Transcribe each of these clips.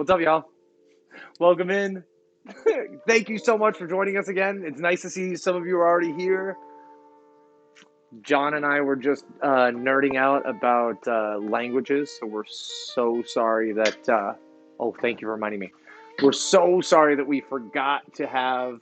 What's up, y'all? Welcome in. Thank you so much for joining us again. It's nice to see some of you are already here. John and I were just nerding out about languages, so we're so sorry that. Oh, thank you for reminding me. We're so sorry that we forgot to have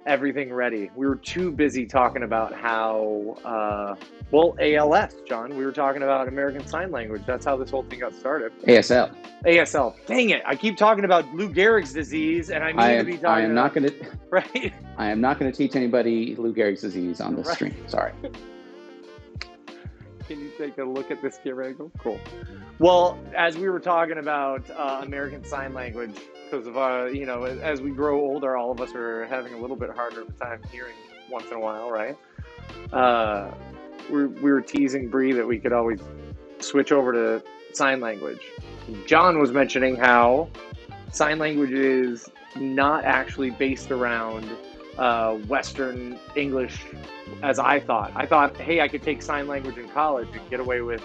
everything ready. We were too busy talking about how, ALS, John. We were talking about American Sign Language. That's how this whole thing got started. ASL. ASL. Dang it! I keep talking about Lou Gehrig's disease, and I mean to be talking. I am not going to. Right. I am not going to teach anybody Lou Gehrig's disease on this stream. Sorry. Can you take a look at this camera angle? Cool. Well, as we were talking about American Sign Language, because of as we grow older, all of us are having a little bit harder of a time hearing once in a while, right? We were teasing Bree that we could always switch over to sign language. John was mentioning how sign language is not actually based around Western English as I thought. I thought, hey, I could take sign language in college and get away with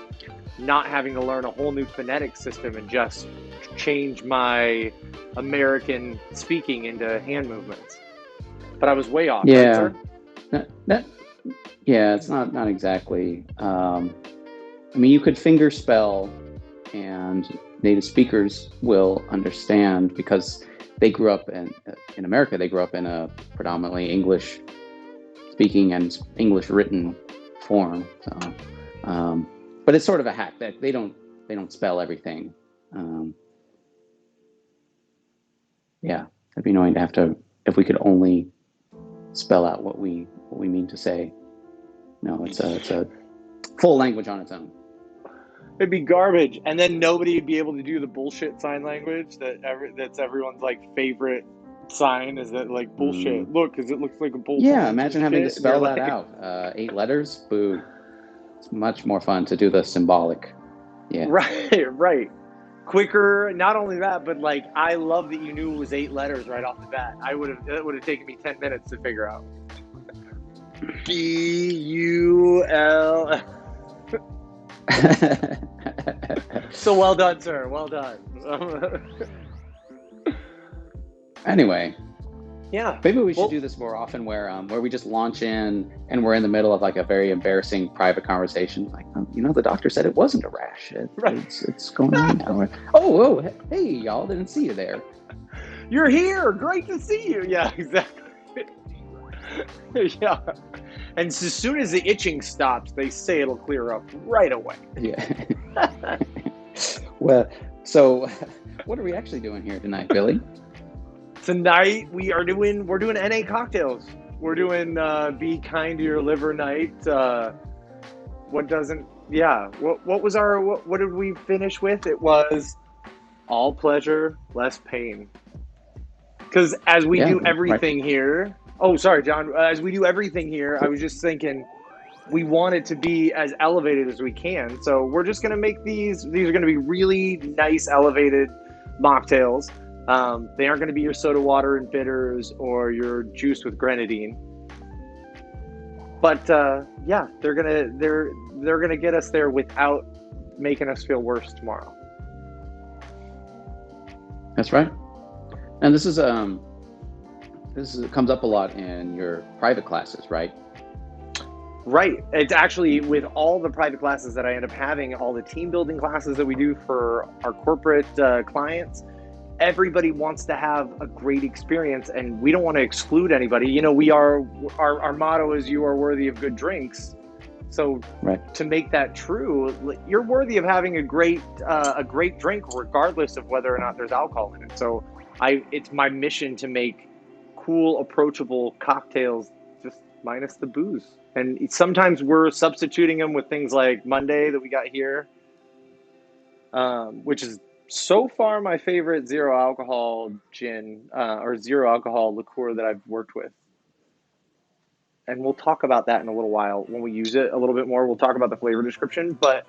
not having to learn a whole new phonetic system and just change my American speaking into hand movements. But I was way off. Yeah. Right, sir? Yeah, it's not exactly. I mean, you could finger spell, and native speakers will understand because they grew up in America. They grew up in a predominantly English speaking and English written form. So, but it's sort of a hack that they don't spell everything. Yeah, it'd be annoying to have to, if we could only spell out what we mean to say. No, it's a full language on its own. It'd be garbage, and then nobody would be able to do the bullshit sign language that's everyone's like favorite sign is that like bullshit. Look, because it looks like a bullshit. Yeah, imagine having to spell that out. 8 letters. Boo. It's much more fun to do the symbolic. Yeah. Right. Quicker. Not only that, but like I love that you knew it was 8 letters right off the bat. It would have taken me 10 minutes to figure out. B-U-L. So well done, sir. Well done. Anyway. Yeah. Maybe we should do this more often where we just launch in and we're in the middle of like a very embarrassing private conversation. Like, the doctor said it wasn't a rash. It's going on now. Oh, hey, y'all, didn't see you there. You're here. Great to see you. Yeah, exactly. Yeah. And as soon as the itching stops, they say it'll clear up right away. Yeah. Well, so what are we actually doing here tonight, Billy? Tonight we're doing NA cocktails. We're doing Be Kind to Your Liver night. What did we finish with? It was all pleasure, less pain. Because as we do everything here. Oh, sorry, John. As we do everything here, I was just thinking we want it to be as elevated as we can. So we're just going to make these. These are going to be really nice, elevated mocktails. They aren't going to be your soda water and bitters or your juice with grenadine. But they're gonna get us there without making us feel worse tomorrow. That's right. And this comes up a lot in your private classes, right? Right. It's actually with all the private classes that I end up having, all the team building classes that we do for our corporate clients. Everybody wants to have a great experience, and we don't want to exclude anybody. Our motto is "You are worthy of good drinks." So To make that true, you're worthy of having a great drink, regardless of whether or not there's alcohol in it. So it's my mission to make cool, approachable cocktails, just minus the booze. And sometimes we're substituting them with things like Monday that we got here, which is so far my favorite zero alcohol gin or zero alcohol liqueur that I've worked with. And we'll talk about that in a little while when we use it a little bit more. We'll talk about the flavor description, but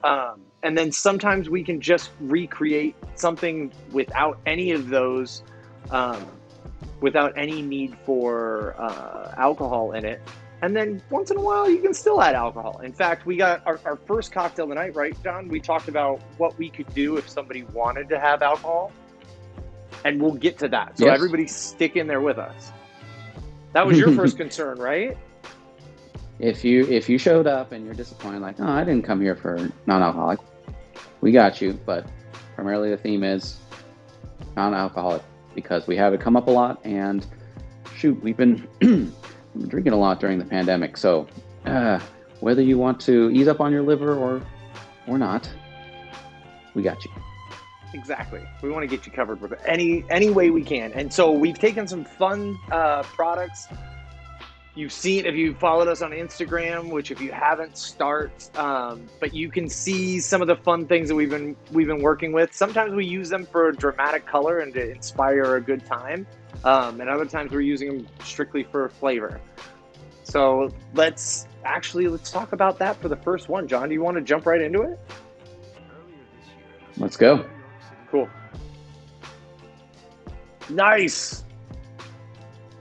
and then sometimes we can just recreate something without any of those, without any need for alcohol in it. And then once in a while, you can still add alcohol. In fact, we got our first cocktail tonight, right, John? We talked about what we could do if somebody wanted to have alcohol. And we'll get to that. So Yes. everybody stick in there with us. That was your first concern, right? If you showed up and you're disappointed, like, oh, I didn't come here for non-alcoholic, we got you. But primarily the theme is non-alcoholic because we have it come up a lot. And shoot, we've been drinking a lot during the pandemic. So whether you want to ease up on your liver or not, we got you. Exactly. We want to get you covered with any way we can. And so we've taken some fun products. You've seen, if you followed us on Instagram, which if you haven't, start. But you can see some of the fun things that we've been working with. Sometimes we use them for dramatic color and to inspire a good time. And other times we're using them strictly for flavor. So let's talk about that for the first one. John, do you want to jump right into it? Let's go. Cool. Nice.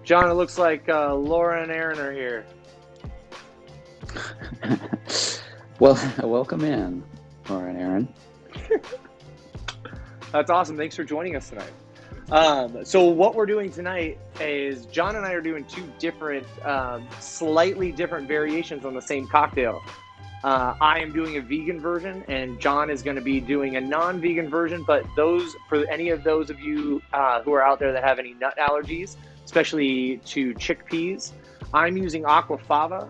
John, it looks like Laura and Aaron are here. Well, welcome in, Laura and Aaron. That's awesome. Thanks for joining us tonight. So what we're doing tonight is John and I are doing two different, slightly different variations on the same cocktail. I am doing a vegan version, and John is going to be doing a non-vegan version. But for any of those of you who are out there that have any nut allergies, especially to chickpeas, I'm using aquafaba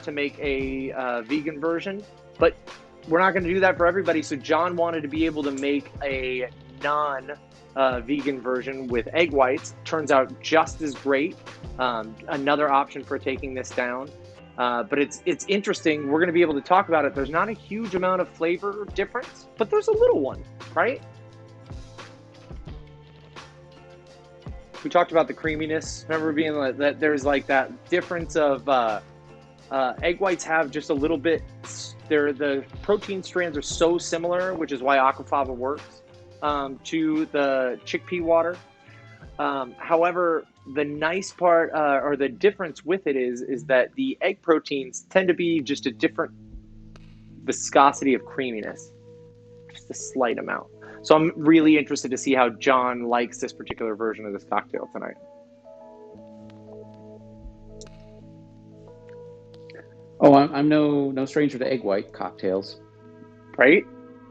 to make a vegan version. But we're not going to do that for everybody. So John wanted to be able to make a non-vegan version with egg whites. Turns out just as great. Another option for taking this down. But it's interesting. We're going to be able to talk about it. There's not a huge amount of flavor difference, but there's a little one, right? We talked about the creaminess. Remember being like that? There's like that difference of egg whites have just a little bit. The protein strands are so similar, which is why aquafaba works to the chickpea water. However, the nice part or the difference with it is that the egg proteins tend to be just a different viscosity of creaminess, just a slight amount. So I'm really interested to see how John likes this particular version of this cocktail tonight. Oh, I'm no stranger to egg white cocktails, right?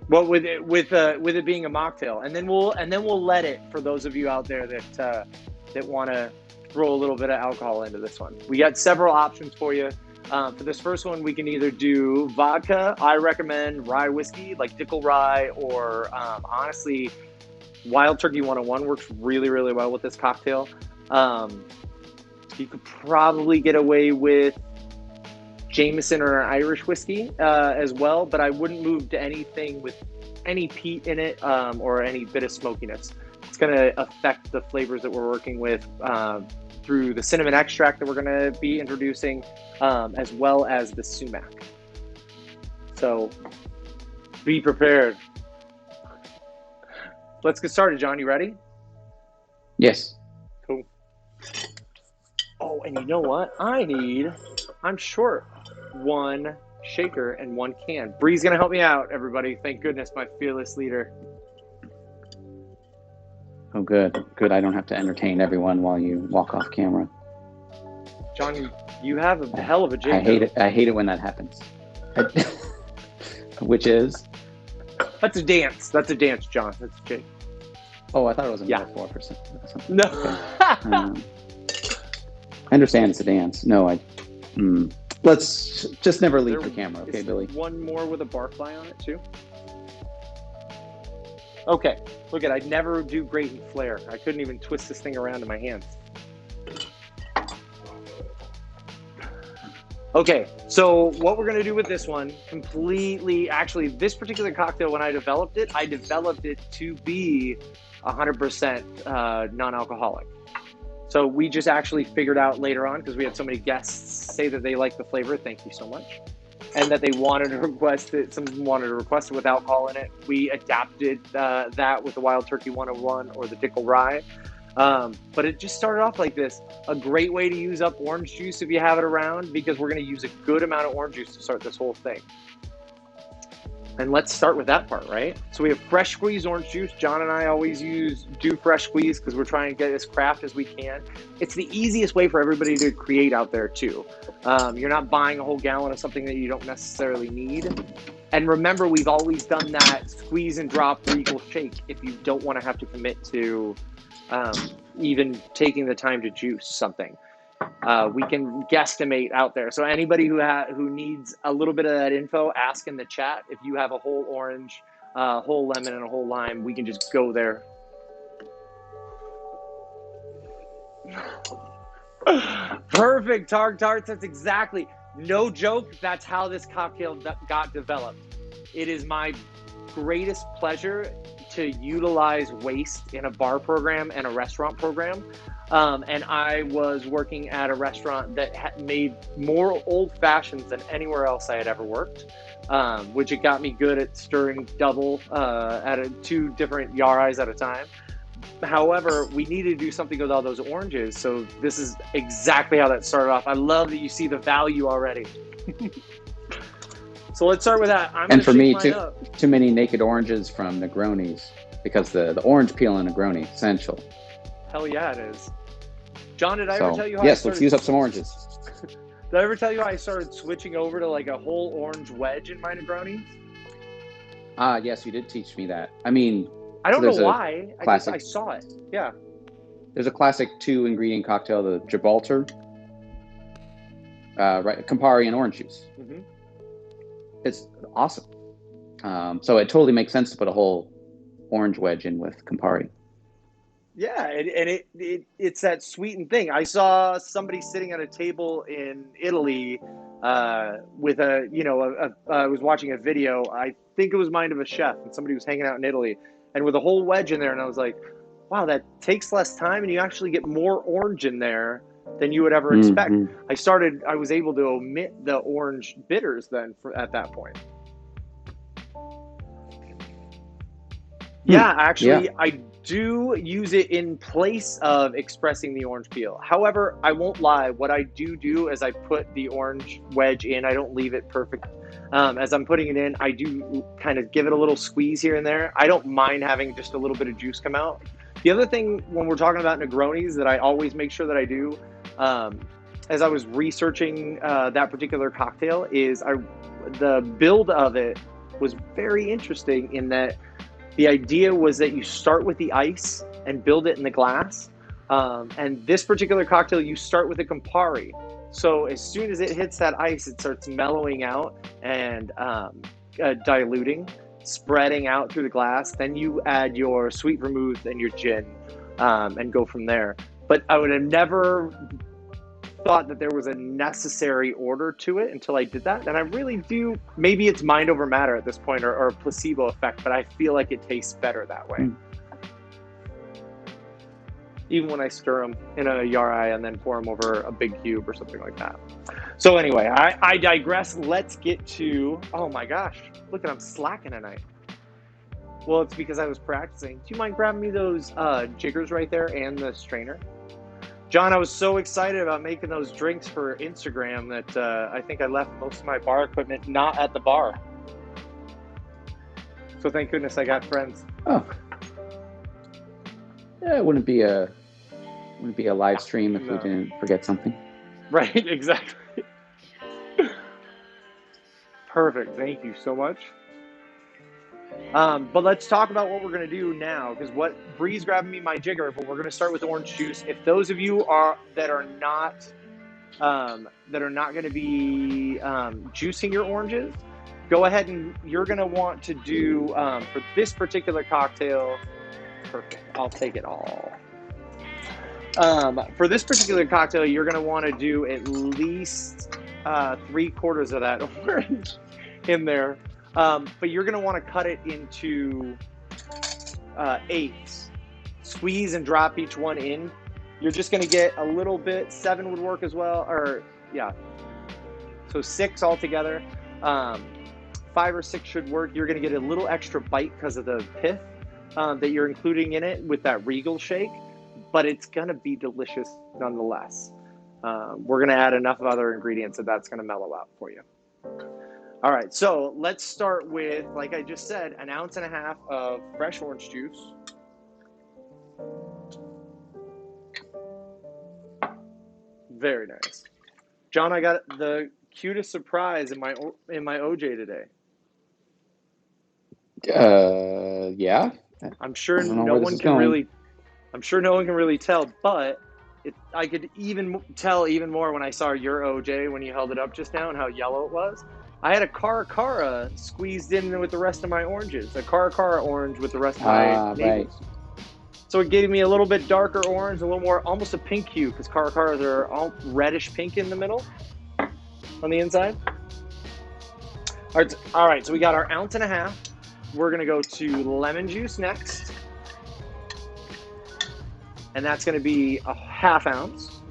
Well, with it being a mocktail, and then we'll let it for those of you out there that want to throw a little bit of alcohol into this one. We got several options for you. For this first one, we can either do vodka. I recommend rye whiskey, like Dickel Rye, or honestly, Wild Turkey 101 works really, really well with this cocktail. You could probably get away with Jameson or an Irish whiskey as well, but I wouldn't move to anything with any peat in it or any bit of smokiness. It's going to affect the flavors that we're working with through the cinnamon extract that we're going to be introducing, as well as the sumac. So be prepared. Let's get started, John. You ready? Yes. Cool. Oh, and you know what? I'm short one shaker and one can. Bree's going to help me out, everybody. Thank goodness, my fearless leader. Oh, good. Good. I don't have to entertain everyone while you walk off camera. John, you have a hell of a jig. I hate it when that happens. Which is? That's a dance. That's a dance, John. That's a jig. Oh, I thought it was a metaphor for something. No. Okay. I understand it's a dance. No, let's just never leave the camera, okay, Billy? One more with a barfly on it, too. Okay, look at it. I never do great in flair. I couldn't even twist this thing around in my hands. Okay, so what we're going to do with this one, actually, this particular cocktail, when I developed it to be 100% non-alcoholic. So we just actually figured out later on, because we had so many guests say that they like the flavor, thank you so much, and that they wanted to request it, someone wanted to request it with alcohol in it. We adapted that with the Wild Turkey 101 or the Dickel Rye. But it just started off like this. A great way to use up orange juice if you have it around, because we're going to use a good amount of orange juice to start this whole thing. And let's start with that part, right? So we have fresh squeezed orange juice. John and I always do fresh squeeze because we're trying to get as craft as we can. It's the easiest way for everybody to create out there too. You're not buying a whole gallon of something that you don't necessarily need. And remember, we've always done that squeeze and drop regal shake if you don't want to have to commit to even taking the time to juice something. We can guesstimate out there. So anybody who needs a little bit of that info, ask in the chat. If you have a whole orange, whole lemon, and a whole lime, we can just go there. Perfect, Targ Tarts. That's exactly, no joke, that's how this cocktail got developed. It is my greatest pleasure to utilize waste in a bar program and a restaurant program. And I was working at a restaurant that made more old fashions than anywhere else I had ever worked, which it got me good at stirring double at 2 different yarais at a time. However, we needed to do something with all those oranges, so this is exactly how that started off. I love that you see the value already. So let's start with that. And for me, too many naked oranges from Negronis, because the orange peel in Negroni, essential. Hell yeah, it is. John, did I ever tell you how I yes, started... let's use up some oranges. Did I ever tell you how I started switching over to like a whole orange wedge in my Negronis? Yes, you did teach me that. I mean, I don't know why. I saw it. Yeah. There's a classic 2-ingredient cocktail, the Gibraltar, right? Campari and orange juice. Mm-hmm. It's awesome. So it totally makes sense to put a whole orange wedge in with Campari. Yeah, and it's that sweetened thing. I saw somebody sitting at a table in Italy with I was watching a video. I think it was Mind of a Chef, and somebody was hanging out in Italy, and with a whole wedge in there, and I was like, wow, that takes less time, and you actually get more orange in there than you would ever expect. I was able to omit the orange bitters then at that point. Yeah, actually, I do use it in place of expressing the orange peel. However, I won't lie. What I do is I put the orange wedge in. I don't leave it perfect. As I'm putting it in, I do kind of give it a little squeeze here and there. I don't mind having just a little bit of juice come out. The other thing when we're talking about Negronis that I always make sure that I do, as I was researching that particular cocktail, is the build of it was very interesting in that the idea was that you start with the ice and build it in the glass. And this particular cocktail, you start with a Campari. So as soon as it hits that ice, it starts mellowing out and diluting, spreading out through the glass. Then you add your sweet vermouth and your gin and go from there. But I would have never thought that there was a necessary order to it until I did that. And I really do, maybe it's mind over matter at this point or a placebo effect, but I feel like it tastes better that way. Even when I stir them in a yarai and then pour them over a big cube or something like that. So anyway, I digress. Let's get to, oh my gosh, look at, I'm slacking tonight. Well, it's because I was practicing. Do you mind grabbing me those jiggers right there and the strainer? John, I was so excited about making those drinks for Instagram that I think I left most of my bar equipment not at the bar. So thank goodness I got friends. Oh. Yeah, it wouldn't be a live stream if we didn't forget something. Right, exactly. Perfect. Thank you so much. But let's talk about what we're going to do now, because Bree's grabbing me my jigger, but we're going to start with orange juice. If those of you that are not going to be juicing your oranges, go ahead and you're going to want to do for this particular cocktail. Perfect. I'll take it all. For this particular cocktail, you're going to want to do at least 3/4 of that orange in there. But you're going to want to cut it into 8s. Squeeze and drop each one in. You're just going to get a little bit. 7 would work as well. Or, yeah. So 6 altogether. 5 or 6 should work. You're going to get a little extra bite because of the pith that you're including in it with that Regal shake. but it's going to be delicious nonetheless. We're going to add enough other ingredients that's going to mellow out for you. All right, so let's start with, like I just said, 1.5 ounces of fresh orange juice. Very nice. John, I got the cutest surprise in my OJ today. Yeah. I'm sure no one can really tell, but I could even tell even more when I saw your OJ when you held it up just now and how yellow it was. I had a Cara squeezed in with the rest of my oranges, a Cara orange with the rest of my navels. Right. So it gave me a little bit darker orange, a little more, almost a pink hue, because Caras are all reddish pink in the middle, on the inside. All right, so we got our 1.5 ounces. We're going to go to lemon juice next. And that's going to be a 1/2 ounce.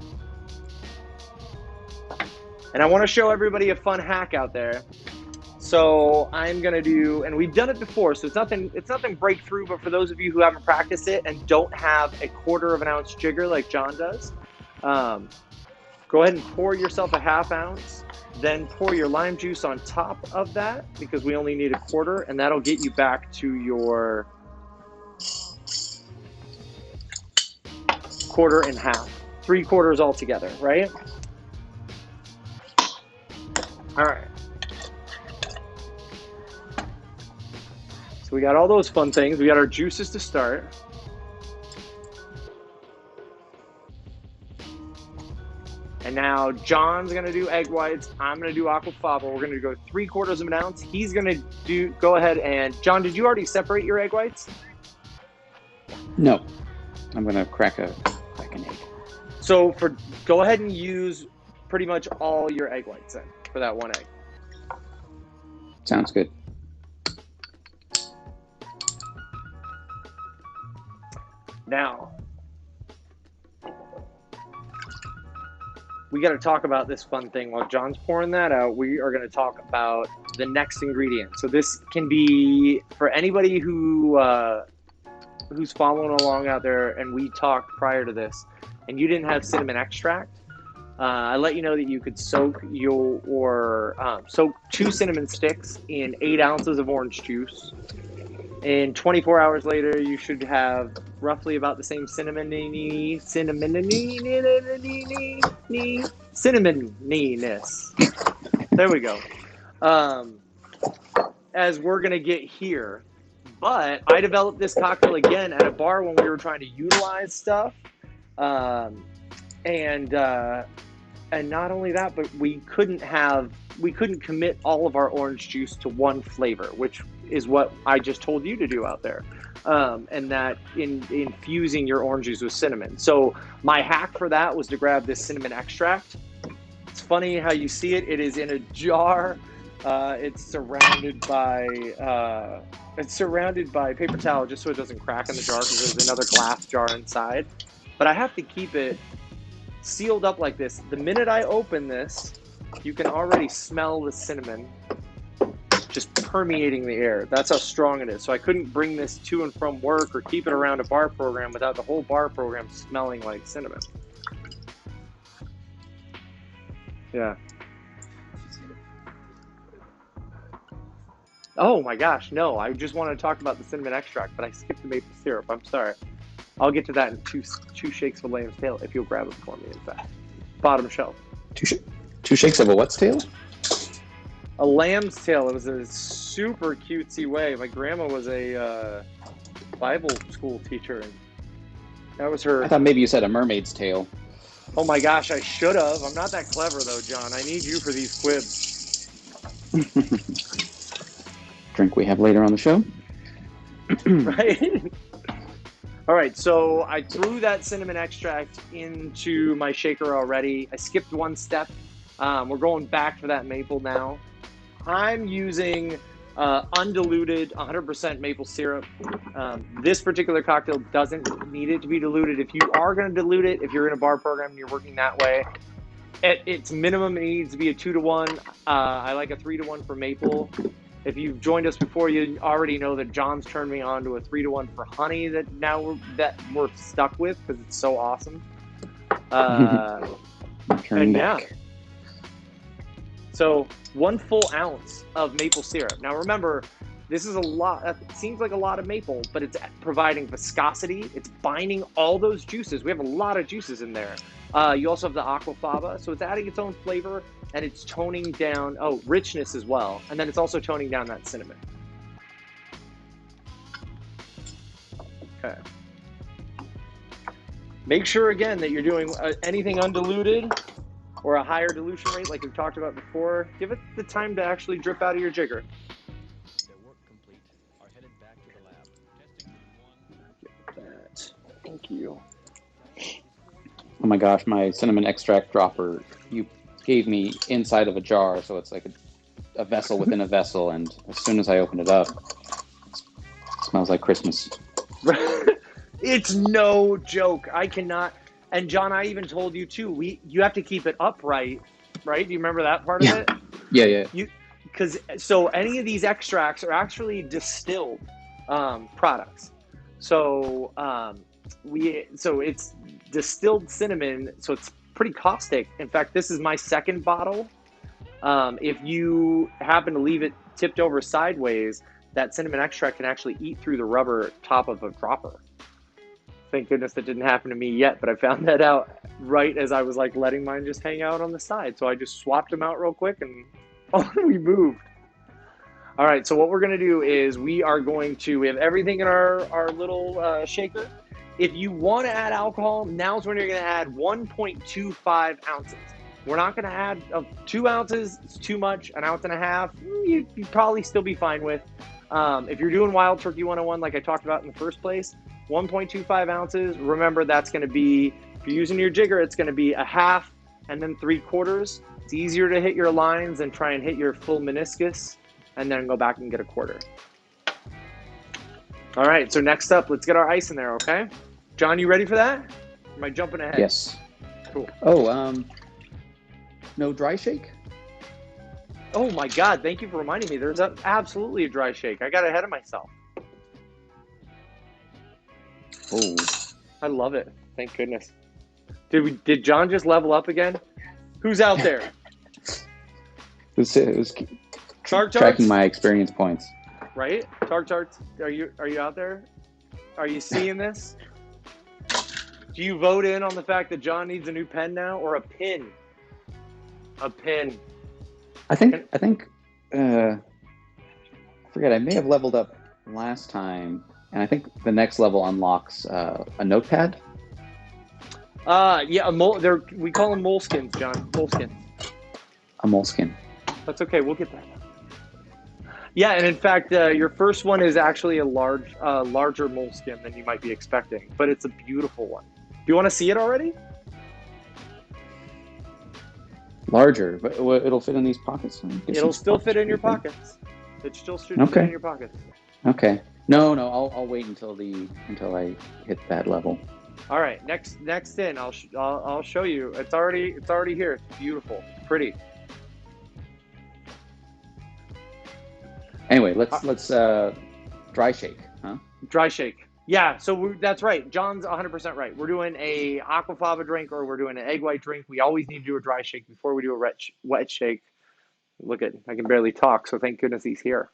And I want to show everybody a fun hack out there. So I'm going to do, and we've done it before, so it's nothing breakthrough, but for those of you who haven't practiced it and don't have a 1/4 ounce jigger like John does, go ahead and pour yourself a 1/2 ounce, then pour your lime juice on top of that, because we only need a 1/4, and that'll get you back to your 1/4 and 1/2, 3/4 altogether, right? All right. So we got all those fun things. We got our juices to start. And now John's going to do egg whites. I'm going to do aquafaba. We're going to go 3/4 ounce. He's going to go ahead and, John, did you already separate your egg whites? No. I'm going to crack an egg. So go ahead and use pretty much all your egg whites then for that one egg. Sounds good. Now, we got to talk about this fun thing. While John's pouring that out, we are going to talk about the next ingredient. So this can be for anybody who's following along out there, and we talked prior to this, and you didn't have cinnamon extract. I let you know that you could soak 2 cinnamon sticks in 8 ounces of orange juice. And 24 hours later, you should have roughly about the same cinnamoniness. There we go. As we're going to get here. But I developed this cocktail again at a bar when we were trying to utilize stuff. And not only that, but we couldn't commit all of our orange juice to one flavor, which is what I just told you to do out there. And that infusing your orange juice with cinnamon. So my hack for that was to grab this cinnamon extract. It's funny how you see it. It is in a jar. It's surrounded by paper towel just so it doesn't crack in the jar, because there's another glass jar inside. But I have to keep it sealed up like this. The minute I open this, you can already smell the cinnamon just permeating the air. That's how strong it is. So I couldn't bring this to and from work or keep it around a bar program without the whole bar program smelling like cinnamon. Yeah. Oh my gosh, no. I just wanted to talk about the cinnamon extract, but I skipped the maple syrup. I'm sorry. I'll get to that in two shakes of a lamb's tail if you'll grab it for me, in fact. Bottom shelf. Two shakes of a what's tail? A lamb's tail. It was a super cutesy way. My grandma was a Bible school teacher, and that was her. I thought maybe you said a mermaid's tail. Oh my gosh, I should have. I'm not that clever though, John. I need you for these quibs. Drink we have later on the show. Right? All right, so I threw that cinnamon extract into my shaker already. I skipped one step. We're going back for that maple now. I'm using undiluted 100% maple syrup. This particular cocktail doesn't need it to be diluted. If you are going to dilute it, if you're in a bar program and you're working that way, at its minimum, it needs to be a 2-to-1. I like a 3-to-1 for maple. If you've joined us before, you already know that John's turned me on to a 3-to-1 for honey that we're stuck with because it's so awesome. And yeah. So 1 full ounce of maple syrup. Now remember, this is a lot. It seems like a lot of maple, but it's providing viscosity. It's binding all those juices. We have a lot of juices in there. You also have the aquafaba, so it's adding its own flavor, and it's toning down, richness as well. And then it's also toning down that cinnamon. Okay. Make sure, again, that you're doing anything undiluted or a higher dilution rate like we've talked about before. Give it the time to actually drip out of your jigger. Their work complete. Are headed back to the lab. Testing group 1. That. Thank you. Oh my gosh, my cinnamon extract dropper, you gave me inside of a jar, so it's like a vessel within a vessel, and as soon as I open it up, it smells like Christmas. It's no joke. I cannot. And John, I even told you too, you have to keep it upright, right? Do you remember that part of it? Yeah. So any of these extracts are actually distilled products. So it's distilled cinnamon, so it's pretty caustic. In fact, this is my second bottle. If you happen to leave it tipped over sideways, that cinnamon extract can actually eat through the rubber top of a dropper. Thank goodness that didn't happen to me yet, but I found that out right as I was like letting mine just hang out on the side. So I just swapped them out real quick and we moved. All right, so what we're gonna do is we have everything in our little shaker. If you want to add alcohol, now's when you're gonna add 1.25 ounces. We're not gonna add 2 ounces, it's too much. 1.5 ounces, you'd probably still be fine with. If you're doing Wild Turkey 101 like I talked about in the first place, 1.25 ounces, remember that's going to be, if you're using your jigger, it's going to be 1/2 and then 3/4. It's easier to hit your lines than try and hit your full meniscus and then go back and get 1/4. All right, so next up, let's get our ice in there, okay? John, you ready for that? Or am I jumping ahead? Yes. Cool. Oh, no dry shake? Oh my God, thank you for reminding me. There's absolutely a dry shake. I got ahead of myself. Oh, I love it. Thank goodness. Did John just level up again? Who's out there? it was Tarts? tracking my experience points. Right? Tarts, are you out there? Are you seeing this? Do you vote in on the fact that John needs a new pen now or a pin? A pin. I think I forget, I may have leveled up last time, and I think the next level unlocks a notepad. Yeah, we call them moleskins, John. Moleskins. A moleskin. That's okay. We'll get that. Yeah, and in fact, your first one is actually a larger moleskin than you might be expecting, but it's a beautiful one. Do you want to see it already? Larger, but it'll fit in these pockets. It'll still fit in your pockets. It still should fit in your pockets. Okay. No, I'll wait until I hit that level. All right, next in, I'll show you. It's already here. It's beautiful, pretty. Anyway, let's dry shake, huh? Dry shake. Yeah, so that's right. John's 100% right. We're doing a aquafaba drink or we're doing an egg white drink. We always need to do a dry shake before we do a wet shake. Look I can barely talk, so thank goodness he's here.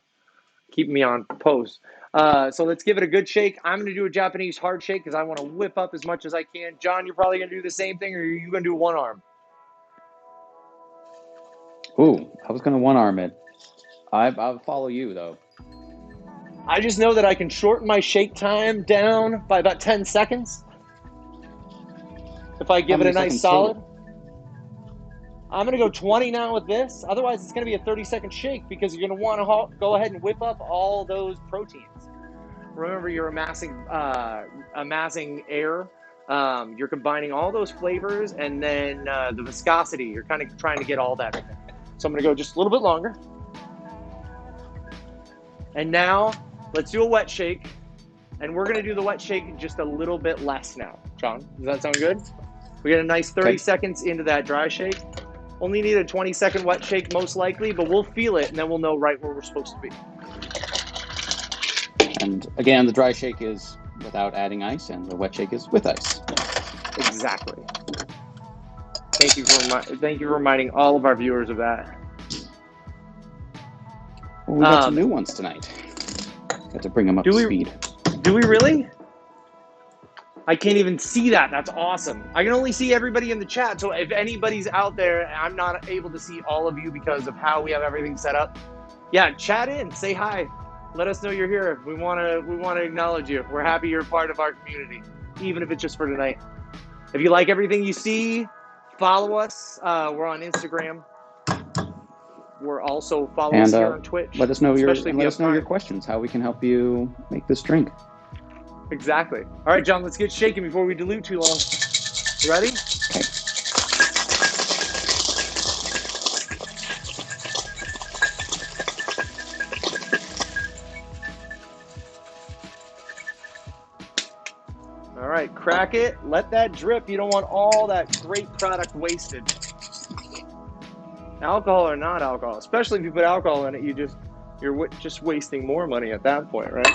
Keeping me on pose. So let's give it a good shake. I'm going to do a Japanese hard shake because I want to whip up as much as I can. John, you're probably going to do the same thing, or are you going to do one arm? Ooh, I was going to one arm it. I'll follow you, though. I just know that I can shorten my shake time down by about 10 seconds. If I give it a nice solid. I'm going to go 20 now with this. Otherwise, it's going to be a 30-second shake because you're going to want to go ahead and whip up all those proteins. Remember, you're amassing air. You're combining all those flavors and then the viscosity. You're kind of trying to get all that. So I'm going to go just a little bit longer. And now let's do a wet shake. And we're going to do the wet shake just a little bit less now. John, does that sound good? We get a nice 30 seconds into that dry shake. Only need a 20-second wet shake most likely, but we'll feel it and then we'll know right where we're supposed to be. And again, the dry shake is without adding ice, and the wet shake is with ice. Exactly. Thank you for reminding all of our viewers of that. Well, we got some new ones tonight. Got to bring them up to speed. Do we really? I can't even see that. That's awesome. I can only see everybody in the chat. So if anybody's out there, I'm not able to see all of you because of how we have everything set up. Yeah, chat in, say hi. Let us know you're here. We want to acknowledge you. We're happy you're a part of our community, even if it's just for tonight. If you like everything you see, follow us. We're on Instagram. We're also following us here on Twitch. Let us know your questions, how we can help you make this drink. Exactly. All right, John, let's get shaking before we dilute too long. You ready? Okay. All right, crack it. Let that drip. You don't want all that great product wasted. Alcohol or not alcohol, especially if you put alcohol in it, you're just wasting more money at that point, right?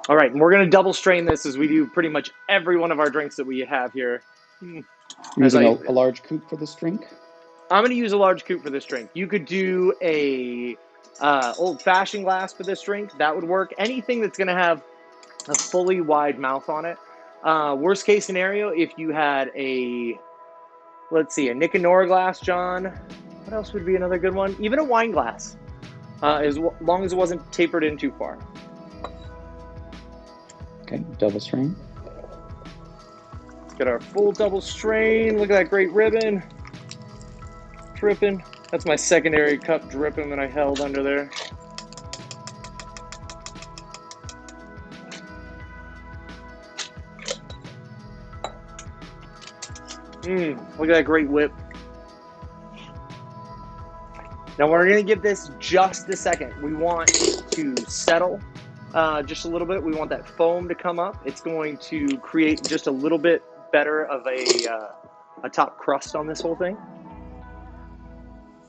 All right, and we're going to double strain this as we do pretty much every one of our drinks that we have here. Using a large coupe for this drink? I'm going to use a large coupe for this drink. You could do a old-fashioned glass for this drink. That would work. Anything that's going to have a fully wide mouth on it. Worst case scenario, if you had a Nick and Nora glass, John. What else would be another good one? Even a wine glass, as long as it wasn't tapered in too far. Okay, double strain. Let's get our full double strain. Look at that great ribbon. Dripping. That's my secondary cup dripping that I held under there. Look at that great whip. Now we're going to give this just a second. We want to settle just a little bit. We want that foam to come up. It's going to create just a little bit better of a top crust on this whole thing.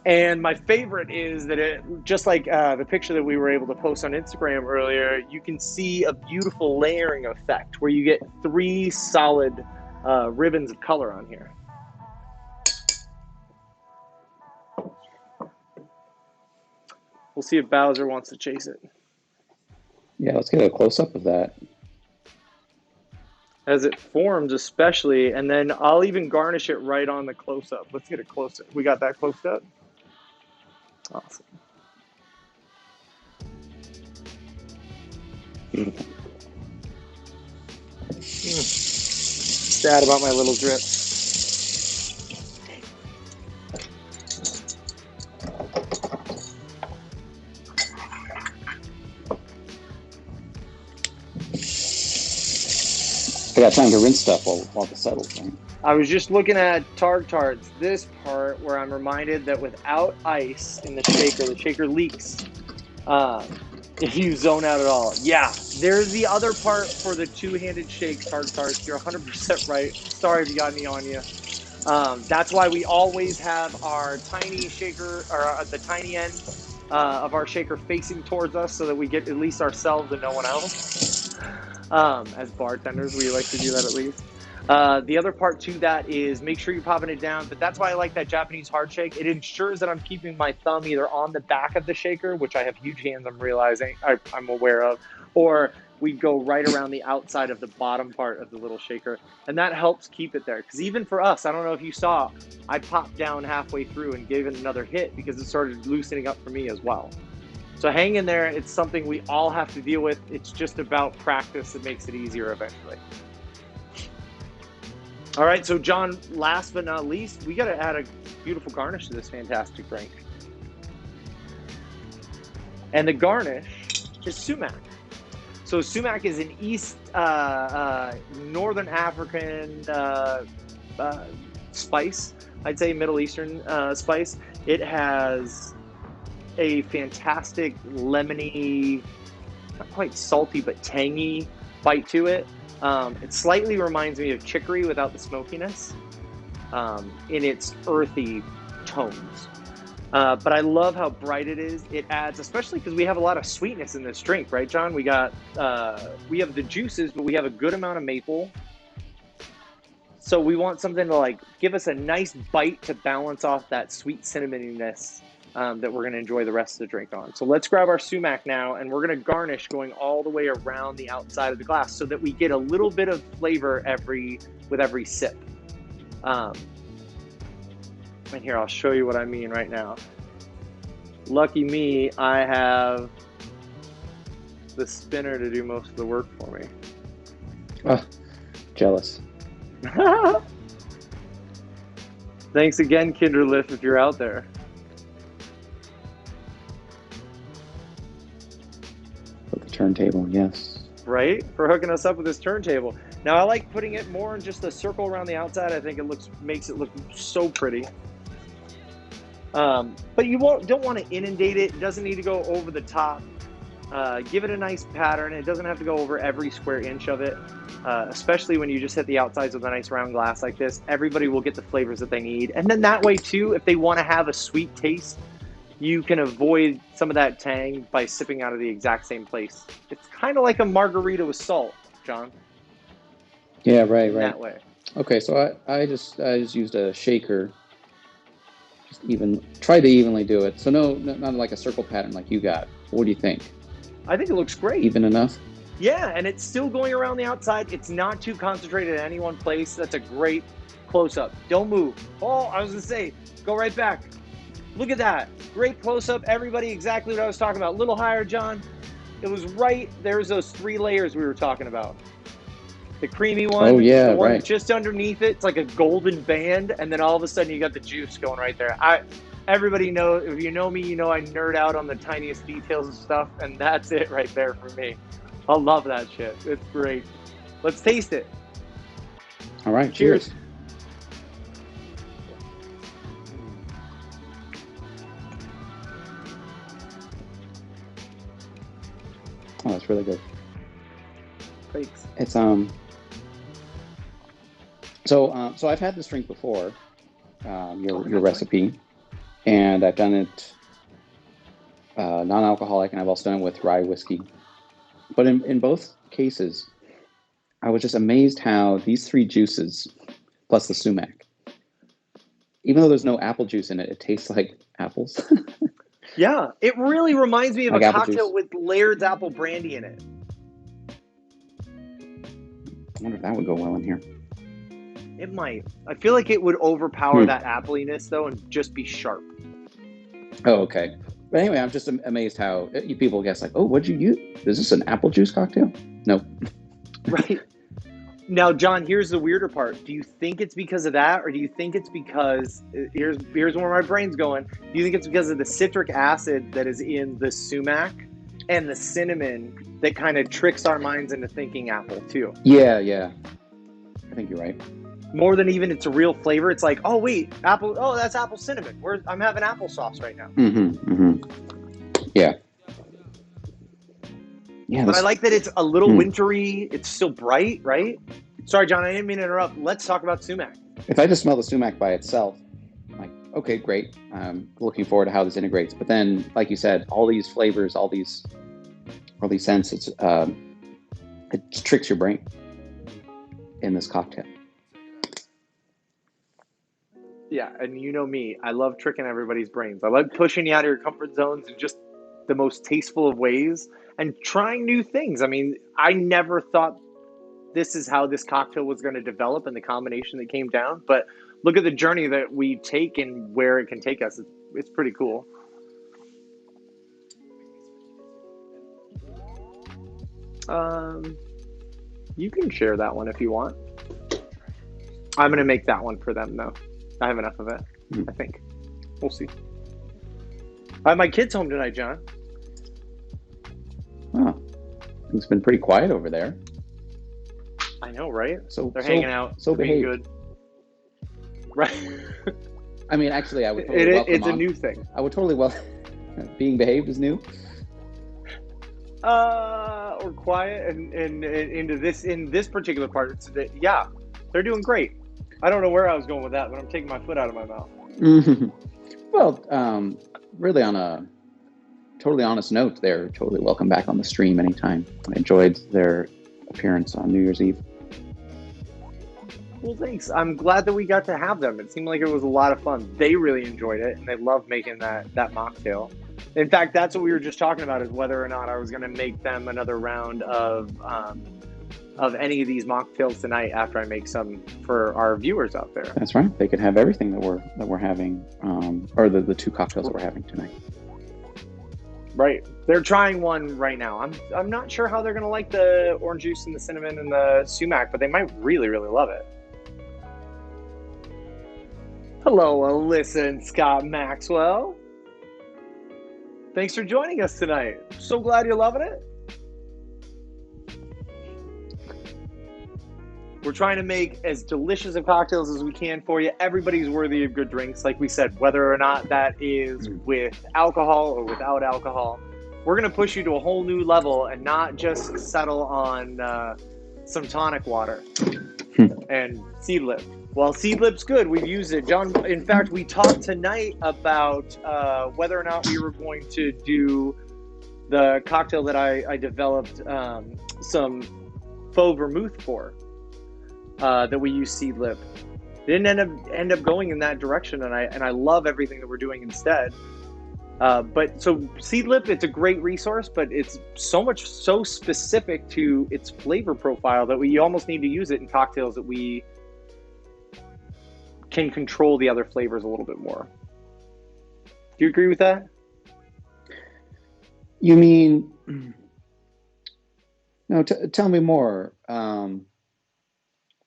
And my favorite is that it, just like the picture that we were able to post on Instagram earlier, you can see a beautiful layering effect where you get 3 solid ribbons of color on here. We'll see if Bowser wants to chase it. Yeah, let's get a close-up of that. As it forms especially, and then I'll even garnish it right on the close-up. Let's get a close-up. We got that close up? Awesome. Beautiful. Sad about my little drip. I got time to rinse stuff while it settles, right? I was just looking at Tarts, this part where I'm reminded that without ice in the shaker leaks if you zone out at all. Yeah, there's the other part for the two-handed shake, Tarts. You're 100% right. Sorry if you got any on you. That's why we always have our tiny shaker, or the tiny end of our shaker facing towards us so that we get at least ourselves and no one else. As bartenders, we like to do that at least. The other part to that is make sure you're popping it down, but that's why I like that Japanese hard shake. It ensures that I'm keeping my thumb either on the back of the shaker, which I have huge hands, I'm aware of, or we go right around the outside of the bottom part of the little shaker, and that helps keep it there. Because even for us, I don't know if you saw, I popped down halfway through and gave it another hit because it started loosening up for me as well. So hang in there. It's something we all have to deal with. It's just about practice that makes it easier eventually. All right, so John, last but not least, we got to add a beautiful garnish to this fantastic drink. And the garnish is sumac. So sumac is an Northern African spice. I'd say Middle Eastern spice. It has a fantastic lemony not quite salty, but tangy bite to it. It slightly reminds me of chicory without the smokiness in its earthy tones. But I love how bright it is. It adds, especially because we have a lot of sweetness in this drink, right, John? We have the juices, but we have a good amount of maple. So we want something to like give us a nice bite to balance off that sweet cinnamoniness that we're going to enjoy the rest of the drink on. So let's grab our sumac now, and we're going to garnish going all the way around the outside of the glass so that we get a little bit of flavor with every sip. And here, I'll show you what I mean right now. Lucky me, I have the spinner to do most of the work for me. Oh, jealous. Thanks again, Kinderliff, if you're out there. With the turntable, yes. Right? For hooking us up with this turntable. Now, I like putting it more in just a circle around the outside. I think it makes it look so pretty. But you don't want to inundate it. It doesn't need to go over the top. Give it a nice pattern. It doesn't have to go over every square inch of it, especially when you just hit the outsides with a nice round glass like this. Everybody will get the flavors that they need. And then that way, too, if they want to have a sweet taste, you can avoid some of that tang by sipping out of the exact same place. It's kind of like a margarita with salt, John. Yeah, right. That way. Okay, so I just used a shaker. Just try to evenly do it. So not like a circle pattern like you got. What do you think? I think it looks great. Even enough? Yeah, and it's still going around the outside. It's not too concentrated in any one place. That's a great close-up. Don't move. Oh, I was going to say, go right back. Look at that. Great close-up. Everybody, exactly what I was talking about. A little higher, John. It was right. There's those 3 layers we were talking about. The creamy one. Oh, yeah, the one right. just underneath it. It's like a golden band, and then all of a sudden you got the juice going right there. Everybody knows, if you know me, you know I nerd out on the tiniest details and stuff, and that's it right there for me. I love that shit. It's great. Let's taste it. All right. Cheers. Oh, that's really good. Thanks. It's So I've had this drink before, your recipe, and I've done it non-alcoholic, and I've also done it with rye whiskey. But in both cases, I was just amazed how these 3 juices, plus the sumac, even though there's no apple juice in it, it tastes like apples. Yeah, it really reminds me of Like a apple cocktail juice. with Laird's apple brandy in it. I wonder if that would go well in here. It might. I feel like it would overpower that appliness, though, and just be sharp. Oh, okay. But anyway, I'm just amazed how you people guess like, oh, what'd you use? Is this an apple juice cocktail? No. Right. Now, John, here's the weirder part. Do you think it's because of that, or do you think it's because, here's where my brain's going. Do you think it's because of the citric acid that is in the sumac and the cinnamon that kind of tricks our minds into thinking apple, too? Yeah. I think you're right. More than even it's a real flavor. It's like, oh, wait, apple. Oh, that's apple cinnamon. I'm having applesauce right now. Yeah. Yeah. But I like that it's a little wintry. It's still bright, right? Sorry, John, I didn't mean to interrupt. Let's talk about sumac. If I just smell the sumac by itself, I'm like, okay, great. I'm looking forward to how this integrates. But then, like you said, all these flavors, all these scents, it tricks your brain in this cocktail. Yeah, and you know me. I love tricking everybody's brains. I love pushing you out of your comfort zones in just the most tasteful of ways and trying new things. I mean, I never thought this is how this cocktail was going to develop and the combination that came down. But look at the journey that we take and where it can take us. It's pretty cool. You can share that one if you want. I'm going to make that one for them, though. I have enough of it, I think. We'll see. I have my kids home tonight, John. Oh, it's been pretty quiet over there. I know, right? So they're hanging out. So they're being behaved. good. Right. I mean, actually, I would totally welcome it's on. a new thing. I would totally being behaved is new. or quiet, and into this in this particular part. It's that, yeah, they're doing great. I don't know where I was going with that, but I'm taking my foot out of my mouth. Well, really on a totally honest note, they're totally welcome back on the stream anytime. I enjoyed their appearance on New Year's Eve. Well, thanks. I'm glad that we got to have them. It seemed like it was a lot of fun. They really enjoyed it, and they loved making that mocktail. In fact, that's what we were just talking about, is whether or not I was going to make them another round of any of these mocktails tonight after I make some for our viewers out there. That's right. They could have everything that we're having, or the two cocktails that we're having tonight. Right. They're trying one right now. I'm not sure how they're going to like the orange juice and the cinnamon and the sumac, but they might really, really love it. Hello, Alyssa and Scott Maxwell. Thanks for joining us tonight. So glad you're loving it. We're trying to make as delicious of cocktails as we can for you. Everybody's worthy of good drinks, like we said, whether or not that is with alcohol or without alcohol. We're going to push you to a whole new level and not just settle on some tonic water and Seedlip. Well, Seedlip's good. We've used it. John, in fact, we talked tonight about whether or not we were going to do the cocktail that I developed some faux vermouth for. That we use Seedlip. It didn't end up going in that direction, and I love everything that we're doing instead. But so Seedlip, it's a great resource, but it's so specific to its flavor profile that we almost need to use it in cocktails that we can control the other flavors a little bit more. Do you agree with that? You mean? No. Tell me more.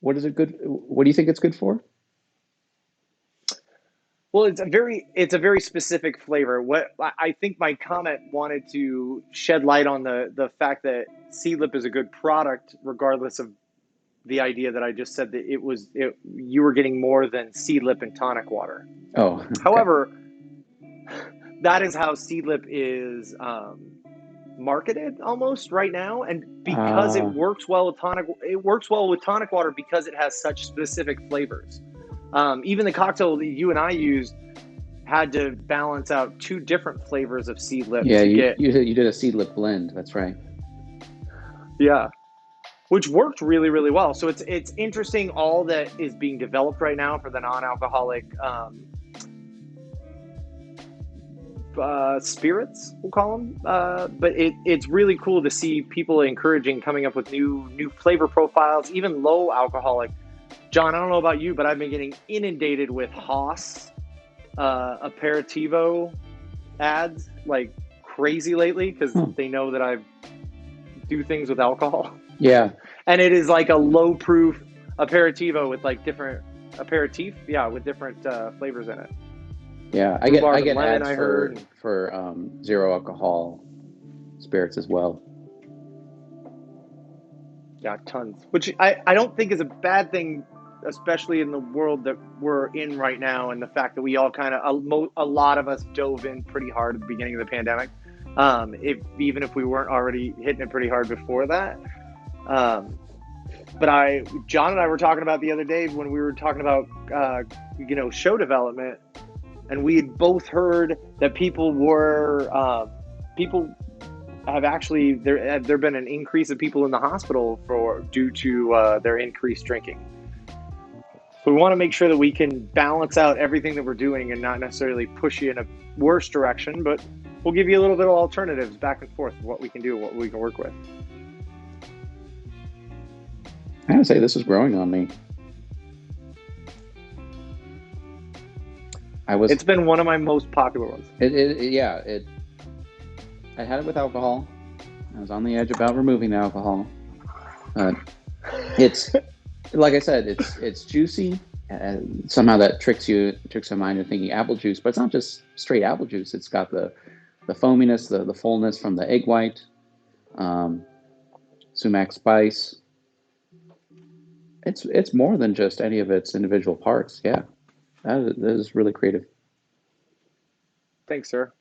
What is it good? What do you think it's good for? Well, it's a very specific flavor. What I think my comment wanted to shed light on the fact that Seedlip is a good product, regardless of the idea that I just said that you were getting more than Seedlip and tonic water. Oh. Okay. However, that is how Seedlip is marketed almost right now, and because it works well with tonic water because it has such specific flavors. Even the cocktail that you and I used had to balance out two different flavors of Seedlip. Yeah, you did a Seedlip blend. That's right. Yeah, which worked really, really well. So it's interesting all that is being developed right now for the non-alcoholic spirits, we'll call them. But it's really cool to see people coming up with new flavor profiles, even low alcoholic. John, I don't know about you, but I've been getting inundated with Haas aperitivo ads like crazy lately because they know that I do things with alcohol. Yeah. And it is like a low proof aperitivo with like different aperitif, with different flavors in it. Yeah, I get ads for zero alcohol spirits as well. Yeah, tons. Which I don't think is a bad thing, especially in the world that we're in right now, and the fact that we all kind of a lot of us dove in pretty hard at the beginning of the pandemic. Even if we weren't already hitting it pretty hard before that. But John and I were talking about the other day when we were talking about show development. And we had both heard that people have actually there been an increase of people in the hospital due to their increased drinking. So we want to make sure that we can balance out everything that we're doing and not necessarily push you in a worse direction, but we'll give you a little bit of alternatives back and forth of what we can do, what we can work with. I gotta say, this is growing on me. It's been one of my most popular ones. I had it with alcohol. I was on the edge about removing the alcohol. It's like I said, it's juicy. Somehow that tricks your mind into thinking apple juice, but it's not just straight apple juice. It's got the foaminess, the fullness from the egg white, sumac spice. It's more than just any of its individual parts. Yeah. That is really creative. Thanks, sir.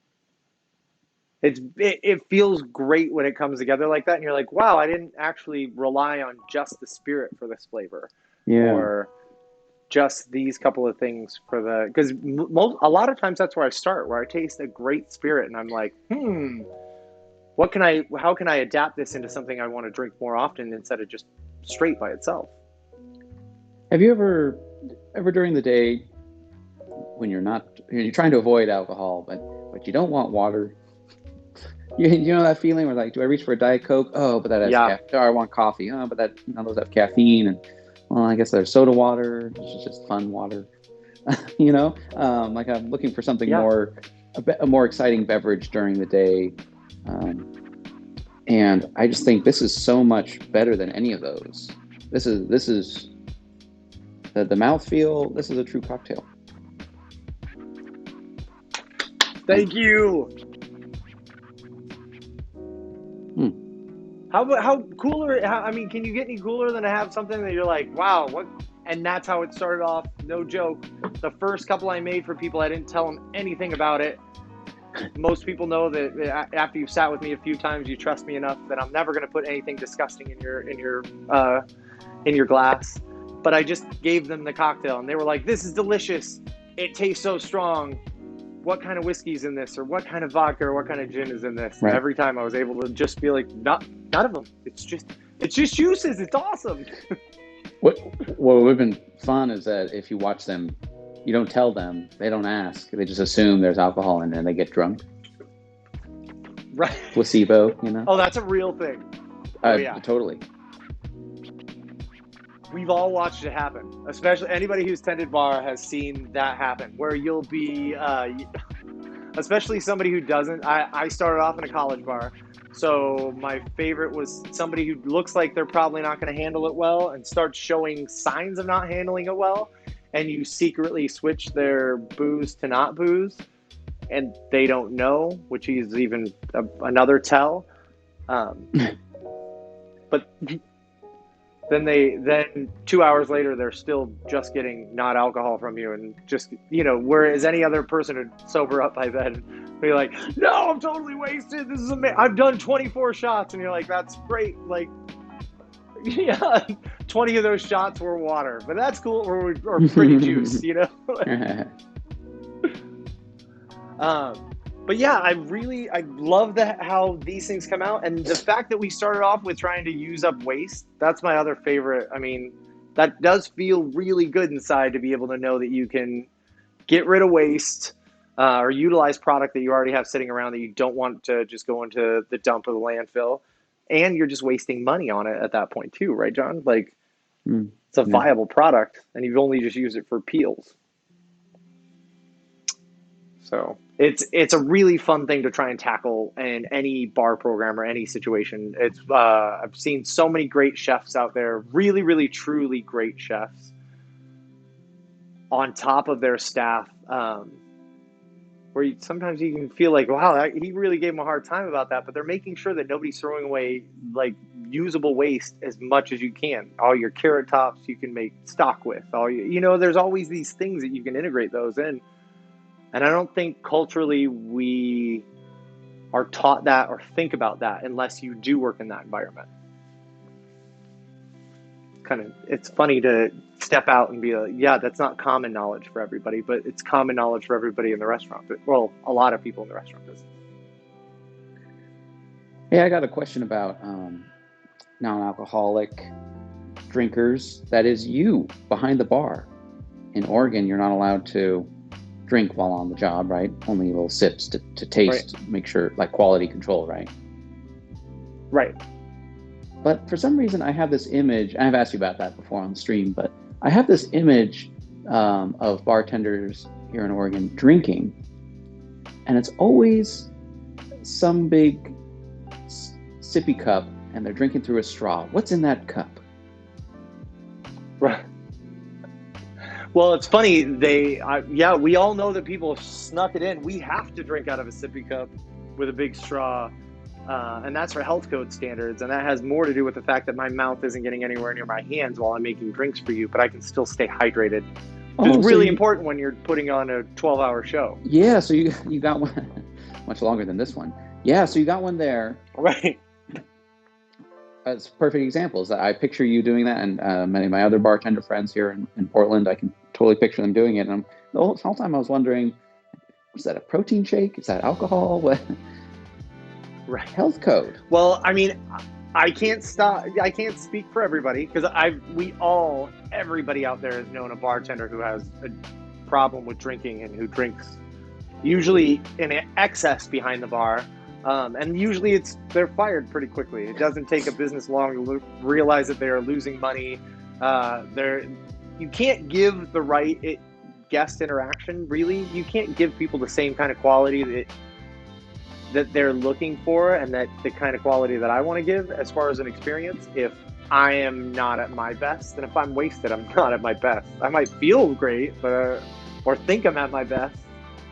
It feels great when it comes together like that, and you're like, wow, I didn't actually rely on just the spirit for this flavor, Yeah. or just these couple of things for the, because a lot of times that's where I start, where I taste a great spirit and I'm like, how can I adapt this into something I want to drink more often instead of just straight by itself. Have you ever during the day when you're trying to avoid alcohol, but you don't want water? You know that feeling where, like, do I reach for a Diet Coke? Oh, but that has caffeine. I want coffee. Oh, but those have caffeine, and well, I guess there's soda water. It's just fun water. Like I'm looking for something more, a more exciting beverage during the day. And I just think this is so much better than any of those. This is the mouthfeel. This is a true cocktail. Thank you. How cooler? I mean, can you get any cooler than to have something that you're like, wow, what? And that's how it started off. No joke. The first couple I made for people, I didn't tell them anything about it. Most people know that after you've sat with me a few times, you trust me enough that I'm never going to put anything disgusting in your glass. But I just gave them the cocktail, and they were like, "This is delicious. It tastes so strong. What kind of whiskey's in this, or what kind of vodka, or what kind of gin is in this?" Right. Every time I was able to just be like, none of them. It's just juices. It's awesome. What would have been fun is that if you watch them, you don't tell them, they don't ask, they just assume there's alcohol in there and they get drunk. Right. Placebo, Oh, that's a real thing. Oh, yeah. Totally. We've all watched it happen. Especially anybody who's tended bar has seen that happen, where you'll be, especially somebody who doesn't. I started off in a college bar. So my favorite was somebody who looks like they're probably not going to handle it well and starts showing signs of not handling it well. And you secretly switch their booze to not booze, and they don't know, which is even another tell. But then 2 hours later, they're still just getting not alcohol from you, and just, whereas any other person would sober up by then, be like, no, I'm totally wasted. This is amazing. I've done 24 shots, and you're like, that's great. Like, yeah, 20 of those shots were water, but that's cool, or pretty juice, But yeah, I love how these things come out, and the fact that we started off with trying to use up waste. That's my other favorite. I mean, that does feel really good inside, to be able to know that you can get rid of waste, or utilize product that you already have sitting around that you don't want to just go into the dump or the landfill, and you're just wasting money on it at that point too, right, John? Like, it's a viable product, and you've only just used it for peels. So it's a really fun thing to try and tackle in any bar program or any situation. It's I've seen so many great chefs out there, really, really, truly great chefs, on top of their staff, where sometimes you can feel like, wow, he really gave him a hard time about that, but they're making sure that nobody's throwing away like usable waste as much as you can. All your carrot tops you can make stock with. There's always these things that you can integrate those in. And I don't think culturally we are taught that or think about that unless you do work in that environment. It's funny to step out and be like, yeah, that's not common knowledge for everybody, but it's common knowledge for everybody in the restaurant. Well, a lot of people in the restaurant business. Yeah, I got a question about non-alcoholic drinkers. That is, you behind the bar. In Oregon, you're not allowed to drink while on the job, right? Only little sips to taste, right. Make sure, like, quality control, right? Right. But for some reason, I have this image, and I've asked you about that before on the stream, but I have this image of bartenders here in Oregon drinking, and it's always some big sippy cup, and they're drinking through a straw. What's in that cup? Right. Well, it's funny. We all know that people snuck it in. We have to drink out of a sippy cup with a big straw, and that's for health code standards. And that has more to do with the fact that my mouth isn't getting anywhere near my hands while I'm making drinks for you, but I can still stay hydrated. Which is really important when you're putting on a 12-hour show. Yeah, so you got one. much longer than this one. Yeah, so you got one there. Right. That's perfect examples. I picture you doing that, and many of my other bartender friends here in Portland, I can totally picture them doing it. And the whole time I was wondering, was that a protein shake? Is that alcohol? What? Right. Health code. Well, I mean, I can't speak for everybody because everybody out there has known a bartender who has a problem with drinking and who drinks usually in excess behind the bar. And usually they're fired pretty quickly. It doesn't take a business long to realize that they are losing money. You can't give the right guest interaction, really. You can't give people the same kind of quality that they're looking for, and that the kind of quality that I want to give as far as an experience if I am not at my best. And if I'm wasted, I'm not at my best. I might feel great, or think I'm at my best,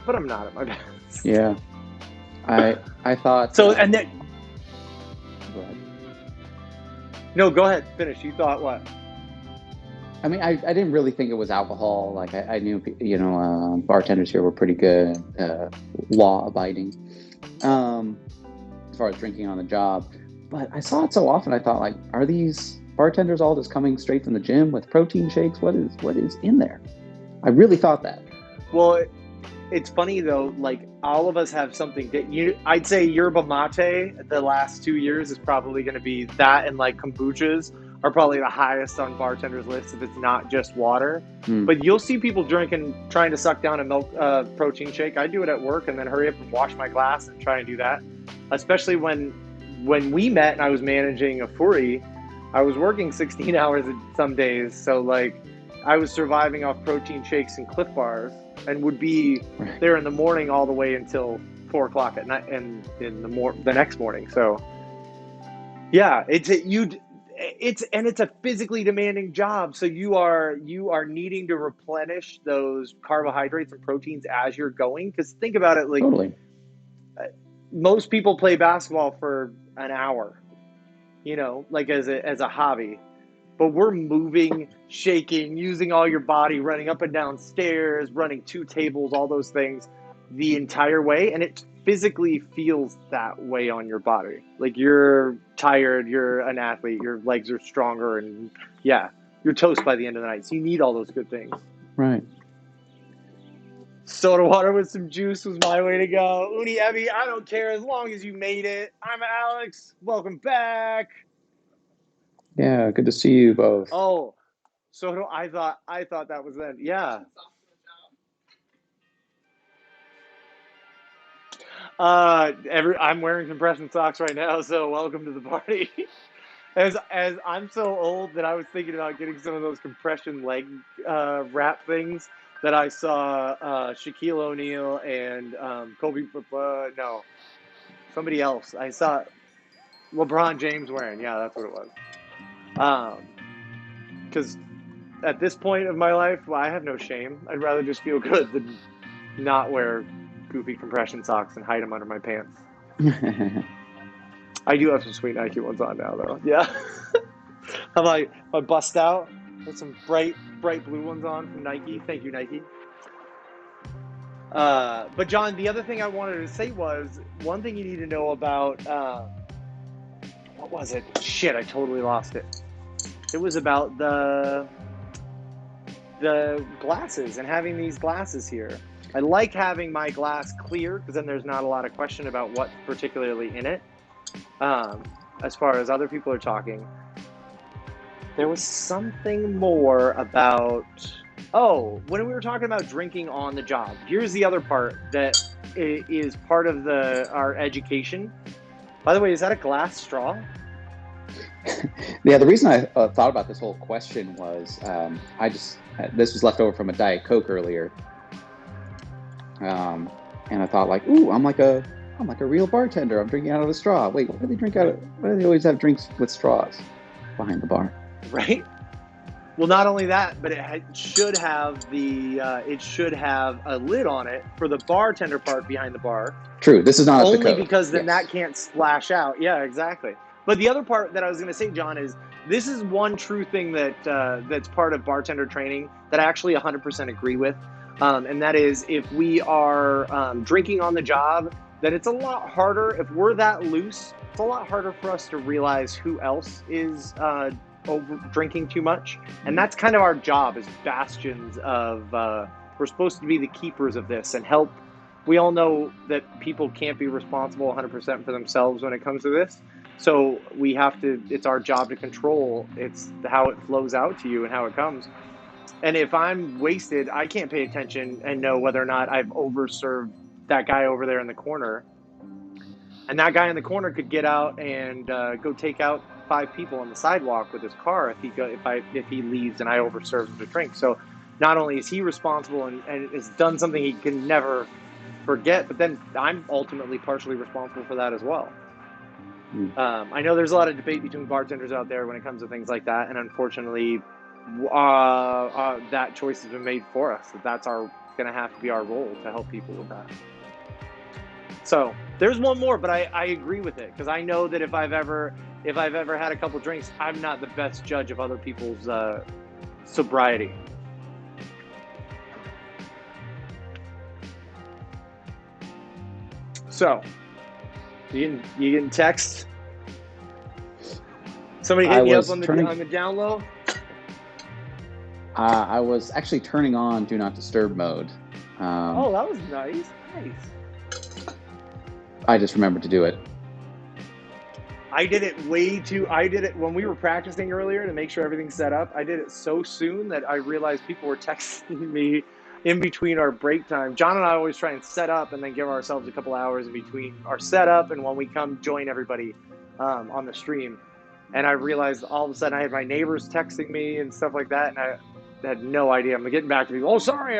but I'm not at my best. Yeah. I thought so. And then go ahead. No, go ahead, finish. You thought what? I mean, I didn't really think it was alcohol. Like I knew, bartenders here were pretty good, law abiding, as far as drinking on the job. But I saw it so often. I thought, like, are these bartenders all just coming straight from the gym with protein shakes? What is in there? I really thought that. Well, it's funny though. Like, all of us have something that I'd say yerba mate the last 2 years is probably going to be that, and like kombuchas are probably the highest on bartenders' lists if it's not just water. But you'll see people trying to suck down a milk protein shake. I do it at work and then hurry up and wash my glass and try and do that. Especially when we met and I was managing a Furi, I was working 16 hours some days. So like I was surviving off protein shakes and Cliff Bars and would be there in the morning all the way until 4 o'clock at night and in the next morning. So yeah, it's a physically demanding job. So you are needing to replenish those carbohydrates and proteins as you're going. Because think about it, like Totally. Most people play basketball for an hour, like as a hobby. But we're moving, shaking, using all your body, running up and down stairs, running 2 tables, all those things the entire way. And it physically feels that way on your body. Like you're tired, you're an athlete, your legs are stronger, and yeah, you're toast by the end of the night. So you need all those good things. Right. Soda water with some juice was my way to go. Uni Ebby, I don't care as long as you made it. I'm Alex. Welcome back. Yeah, good to see you both. Oh, so I thought that was it. Yeah. I'm wearing compression socks right now, so welcome to the party. As I'm so old that I was thinking about getting some of those compression leg wrap things that I saw Shaquille O'Neal and Kobe. No, somebody else. I saw LeBron James wearing. Yeah, that's what it was. Because at this point of my life, I have no shame. I'd rather just feel good than not wear goofy compression socks and hide them under my pants. I do have some sweet Nike ones on now, though. Yeah. I bust out with some bright blue ones on from Nike. Thank you, Nike. But John, the other thing I wanted to say was one thing you need to know about. What was it? Shit, I totally lost it. It was about the glasses and having these glasses here. I like having my glass clear because then there's not a lot of question about what's particularly in it. As far as other people are talking, there was something more about, when we were talking about drinking on the job, here's the other part that is part of our education. By the way, is that a glass straw? Yeah, the reason I thought about this whole question was this was left over from a Diet Coke earlier. And I thought, like, ooh, I'm like a real bartender. I'm drinking out of a straw. Wait, why do they drink why do they always have drinks with straws behind the bar? Right. Well, not only that, but it should have a lid on it for the bartender part behind the bar. True. This is not only the code. Because then that can't splash out. Yeah, exactly. But the other part that I was going to say, John, is this is one true thing that's part of bartender training that I actually 100% agree with. And that is if we are drinking on the job, that it's a lot harder if we're that loose. It's a lot harder for us to realize who else is over drinking too much, and that's kind of our job as bastions of. We're supposed to be the keepers of this and help. We all know that people can't be responsible 100% for themselves when it comes to this. So we have to, it's our job to control it's how it flows out to you and how it comes. And if I'm wasted, I can't pay attention and know whether or not I've overserved that guy over there in the corner. And that guy in the corner could get out and go take out 5 people on the sidewalk with his car if he leaves and I overserve him to drink. So not only is he responsible and has done something he can never forget, but then I'm ultimately partially responsible for that as well. I know there's a lot of debate between bartenders out there when it comes to things like that, and unfortunately, that choice has been made for us. That's going to have to be our role to help people with that. So there's one more, but I agree with it because I know that if I've ever had a couple drinks, I'm not the best judge of other people's sobriety. So, you getting texts? Somebody hit me up on the down low? I was actually turning on Do Not Disturb mode. Oh, that was nice. Nice. I just remembered to do it. I did it when we were practicing earlier to make sure everything's set up. I did it so soon that I realized people were texting me in between our break time. John and I always try and set up and then give ourselves a couple hours in between our setup and when we come join everybody on the stream. And I realized all of a sudden I had my neighbors texting me and stuff like that, and I had no idea. I'm getting back to people. Oh, sorry,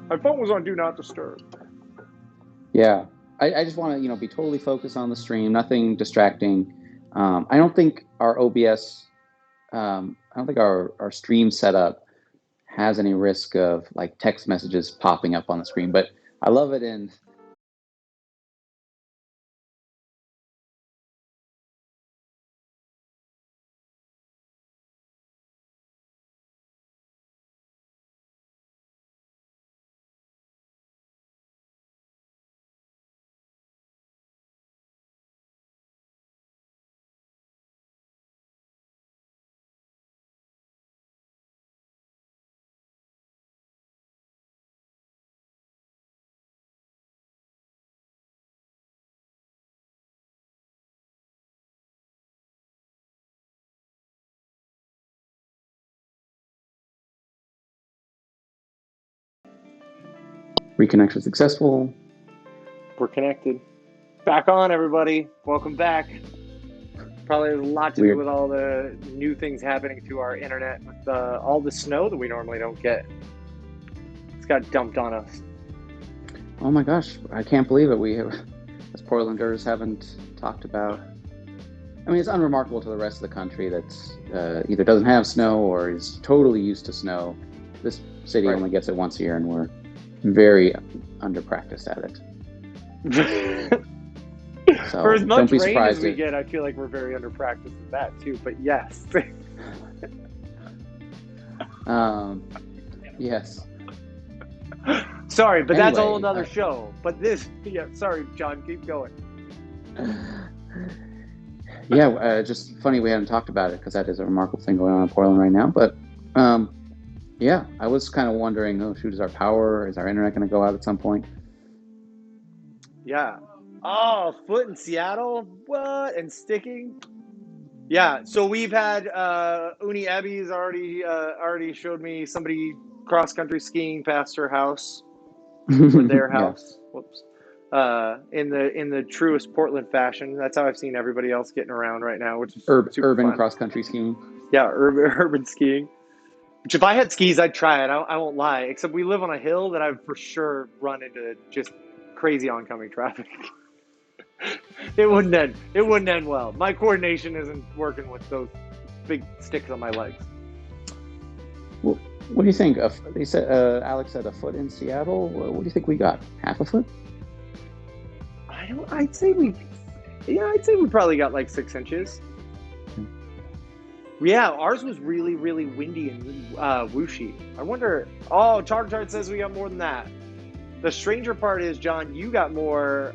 my phone was on Do Not Disturb. Yeah, I just want to be totally focused on the stream, nothing distracting. I don't think our OBS, our stream setup has any risk of like text messages popping up on the screen, but I love it in reconnection successful. We're connected. Back on, everybody. Welcome back. Probably has a lot to do with all the new things happening to our internet with all the snow that we normally don't get. It's got dumped on us. Oh my gosh, I can't believe it. We have, as Portlanders, haven't talked about. I mean, it's unremarkable to the rest of the country that either doesn't have snow or is totally used to snow. This city only gets it once a year, and we're very under-practiced at it. So for as much rain as we get, I feel like we're very under-practiced at that too, but yes. Yes. Sorry, but anyway, that's a whole other show. But sorry, John, keep going. Yeah, just funny we haven't talked about it because that is a remarkable thing going on in Portland right now. But yeah, I was kind of wondering, is our power, is our internet going to go out at some point? Yeah. Oh, foot in Seattle? What? And sticking? Yeah, so we've had Uni Abby's already showed me somebody cross-country skiing past her house, or their house. Yeah. Whoops. In the truest Portland fashion. That's how I've seen everybody else getting around right now, which is urban cross-country skiing. Yeah, urban skiing. Which if I had skis, I'd try it. I won't lie. Except we live on a hill that I've for sure run into just crazy oncoming traffic. It wouldn't end well. My coordination isn't working with those big sticks on my legs. Well, what do you think? They said Alex said a foot in Seattle. What do you think we got? Half a foot? I'd say we probably got like 6 inches. Yeah, ours was really, really windy and whooshy. I wonder. Oh, Chart says we got more than that. The stranger part is, John, you got more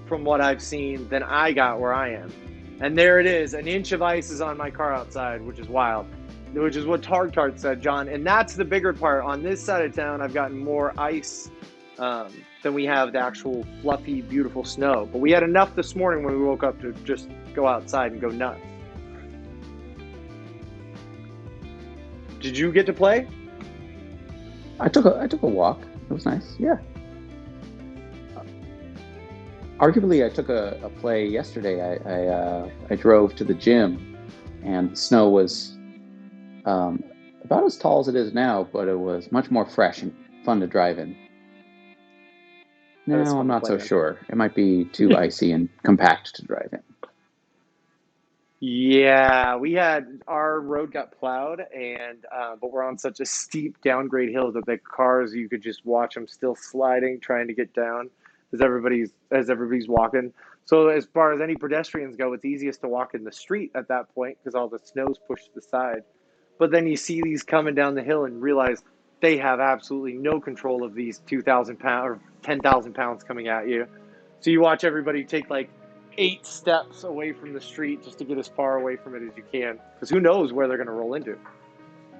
from what I've seen than I got where I am. And there it is. An inch of ice is on my car outside, which is wild, which is what Targ Tart said, John. And that's the bigger part. On this side of town, I've gotten more ice than we have the actual fluffy, beautiful snow. But we had enough this morning when we woke up to just go outside and go nuts. Did you get to play? I took a walk. It was nice. Yeah. Arguably, I took a play yesterday. I drove to the gym, and the snow was about as tall as it is now, but it was much more fresh and fun to drive in. No, I'm not so sure. It might be too icy and compact to drive in. Yeah, our road got plowed, and but we're on such a steep downgrade hill that the cars, you could just watch them still sliding, trying to get down as everybody's walking. So as far as any pedestrians go, it's easiest to walk in the street at that point because all the snow's pushed to the side. But then you see these coming down the hill and realize they have absolutely no control of these 2,000 pounds or 10,000 pounds coming at you. So you watch everybody take like 8 steps away from the street just to get as far away from it as you can, because who knows where they're going to roll into.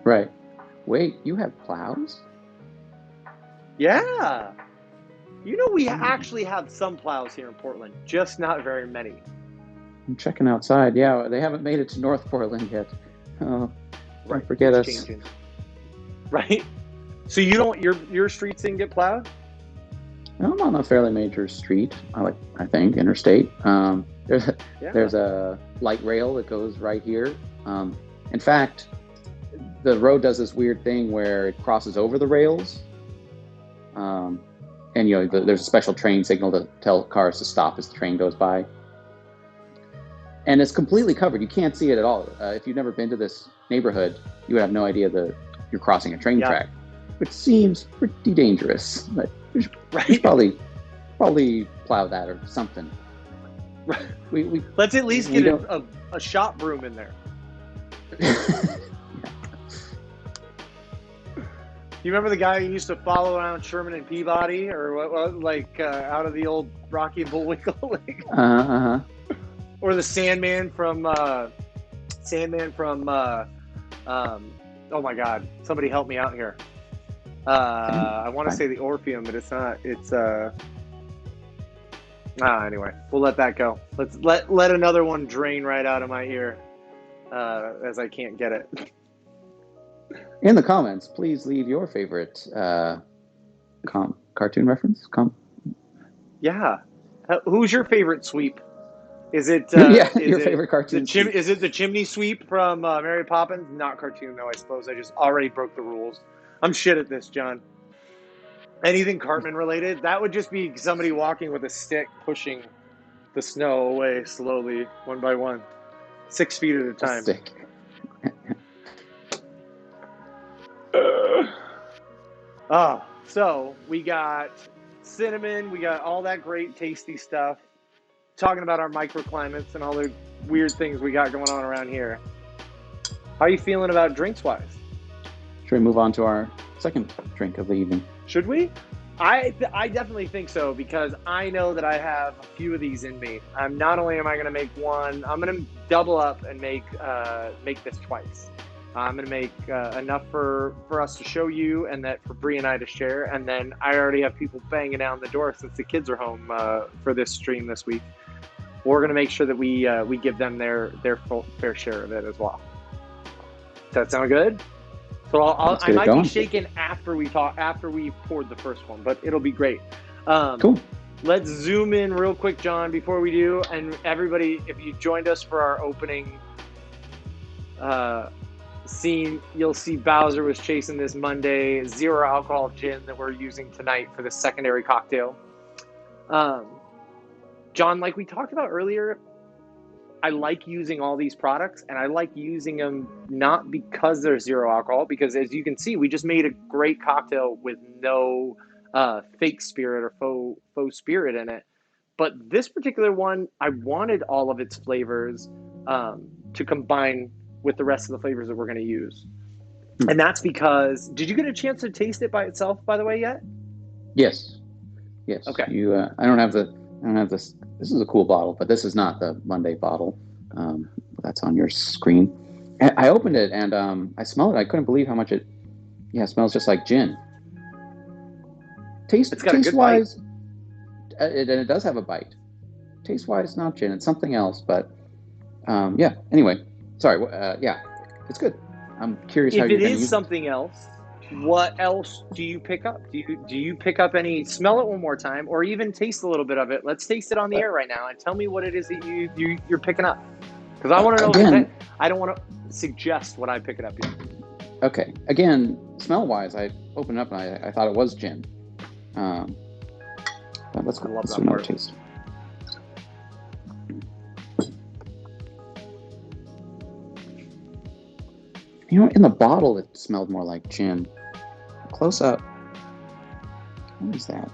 Right. Wait, you have plows? Yeah. You know, we actually have some plows here in Portland, just not very many. I'm checking outside. Yeah, they haven't made it to North Portland yet. Oh, don't forget us. Changing. Right? So you don't, your streets didn't get plowed? I'm on a fairly major street. I think interstate. There's a light rail that goes right here. In fact, the road does this weird thing where it crosses over the rails. And there's a special train signal to tell cars to stop as the train goes by. And it's completely covered. You can't see it at all. If you've never been to this neighborhood, you would have no idea that you're crossing a train track, which seems pretty dangerous. But we should probably plow that or something. Right. We let's at least get a shop broom in there. You remember the guy who used to follow around Sherman and Peabody, or what out of the old Rocky and Bullwinkle? Or the Sandman from oh my God, somebody help me out here. I want to say the Orpheum, but it's not. It's anyway, we'll let that go. Let's let another one drain right out of my ear, as I can't get it. In the comments, please leave your favorite cartoon reference. Yeah, who's your favorite sweep? Is it your favorite cartoon? Is it the chimney sweep from Mary Poppins? Not cartoon though, I suppose. I just already broke the rules. I'm shit at this, John. Anything Cartman related? That would just be somebody walking with a stick pushing the snow away slowly, one by one, 6 feet at a time. Stick. So we got cinnamon, we got all that great tasty stuff. Talking about our microclimates and all the weird things we got going on around here. How are you feeling about drinks-wise? Should we move on to our second drink of the evening? Should we? I definitely think so, because I know that I have a few of these in me. Not only am I going to make one, I'm going to double up and make this twice. I'm going to make enough for us to show you, and that for Bree and I to share. And then I already have people banging down the door since the kids are home for this stream this week. We're going to make sure that we give them their fair share of it as well. Does that sound good? So I might be shaking after we poured the first one, but it'll be great. Cool. Let's zoom in real quick, John, before we do. And everybody, if you joined us for our opening scene, you'll see Bowser was chasing this Monday 0 alcohol gin that we're using tonight for the secondary cocktail. John, like we talked about earlier, I like using all these products, and I like using them not because they're 0 alcohol, because as you can see, we just made a great cocktail with no fake spirit or faux spirit in it. But this particular one, I wanted all of its flavors to combine with the rest of the flavors that we're going to use. And that's because, did you get a chance to taste it by itself, by the way, yet? Yes. Yes. Okay. I don't have this. This is a cool bottle, but this is not the Monday bottle. That's on your screen. And I opened it and I smelled it. I couldn't believe how much it. Yeah, it smells just like gin. It's got a Taste good bite. wise, and it does have a bite. Taste wise, not gin. It's something else, but yeah. Anyway, sorry. Yeah, it's good. I'm curious how If you're it going to is use something else, what else do you pick up? Do you pick up any? Smell it one more time, or even taste a little bit of it. Let's taste it on the it. air right now, and tell me what it is that you're picking up. Because I want to know if Again, it's. I don't want to suggest what I'm picking up yet. okay. Again, smell wise, I opened it up and I thought it was gin. But let's go. I love Let's that do another part. taste. You know, in the bottle, it smelled more like gin. Close up. What is that?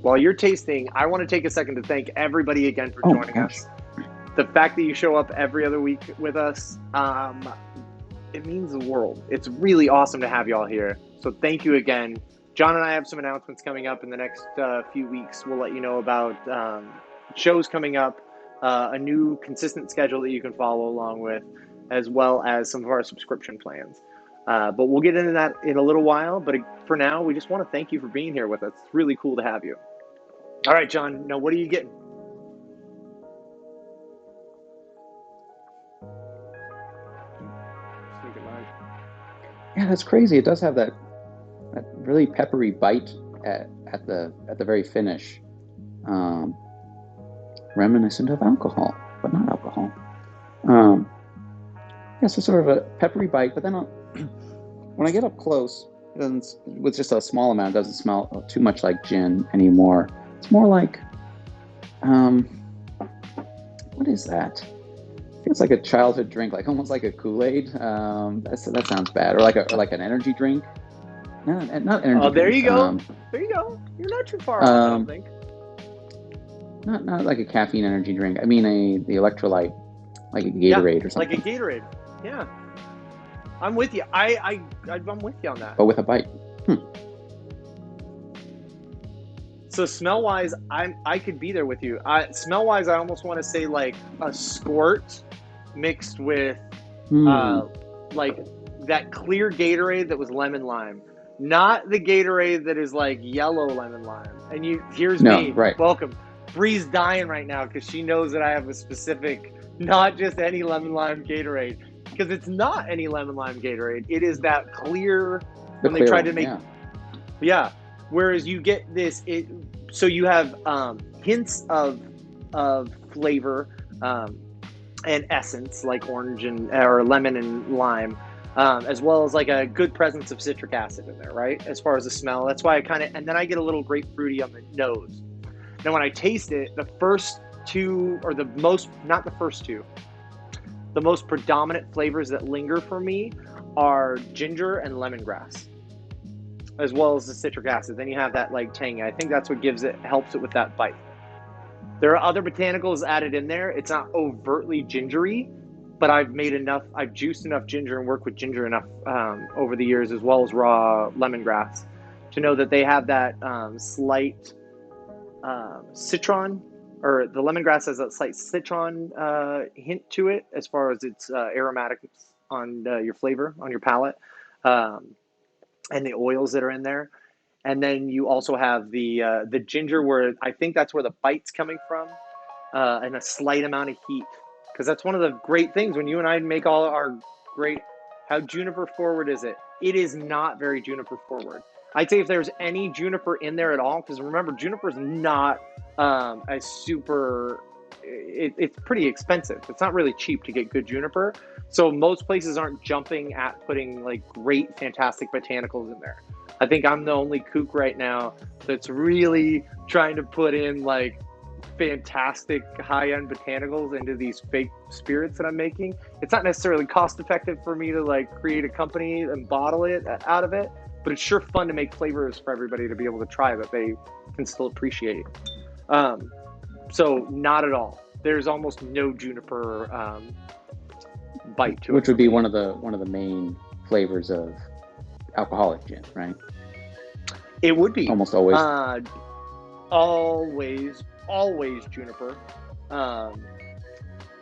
While you're tasting, I want to take a second to thank everybody again for Oh, joining gosh. us. The fact that you show up every other week with us, it means the world. It's really awesome to have you all here. So thank you again. John and I have some announcements coming up in the next few weeks. We'll let you know about shows coming up, a new consistent schedule that you can follow along with, as well as some of our subscription plans. But we'll get into that in a little while. But for now, we just want to thank you for being here with us. It's really cool to have you. All right, John. Now, what are you getting? Yeah, that's crazy. It does have that really peppery bite at the very finish, reminiscent of alcohol, but not alcohol. Yeah, so sort of a peppery bite, but then when I get up close, with just a small amount, it doesn't smell too much like gin anymore. It's more like, what is that? Feels like a childhood drink, like almost like a Kool-Aid. That sounds bad, or like an energy drink. No, not energy. Oh, there drink. you go. There you go. You're not too far off, I don't think. Not like a caffeine energy drink. I mean the electrolyte, like a Gatorade or something. Like a Gatorade. Yeah. I'm with you. I'm with you on that. But with a bite. So smell wise, I could be there with you. Smell wise, I almost want to say like a squirt mixed with like that clear Gatorade that was lemon lime, not the Gatorade that is like yellow lemon lime. And here's me. Right. Welcome. Bree's dying right now because she knows that I have a specific, not just any lemon lime Gatorade, because it's not any lemon lime Gatorade. It is that clear when they tried to make. Yeah. Whereas you get this, so you have hints of flavor and essence, like orange or lemon and lime, as well as like a good presence of citric acid in there, right? As far as the smell, that's why and then I get a little grapefruity on the nose. Now when I taste it, the first two, or the most predominant flavors that linger for me are ginger and lemongrass, as well as the citric acid. Then you have that like tang. I think that's what helps it with that bite. There are other botanicals added in there. It's not overtly gingery, but I've juiced enough ginger and worked with ginger enough over the years, as well as raw lemongrass, to know that they have that slight citron, or the lemongrass has a slight citron hint to it as far as its aromatics on your flavor, on your palate. And the oils that are in there. And then you also have the ginger, where I think that's where the bite's coming from, and a slight amount of heat. Because that's one of the great things when you and I make all our great, how juniper forward is it? It is not very juniper forward. I'd say if there's any juniper in there at all, because remember, juniper is not a super, it's pretty expensive. It's not really cheap to get good juniper. So most places aren't jumping at putting like great, fantastic botanicals in there. I think I'm the only kook right now that's really trying to put in like fantastic high-end botanicals into these fake spirits that I'm making. It's not necessarily cost effective for me to like create a company and bottle it out of it, but it's sure fun to make flavors for everybody to be able to try that they can still appreciate. So not at all. There's almost no juniper bite to it. Which would be one of the main flavors of alcoholic gin, right? It would be Almost always. Always juniper.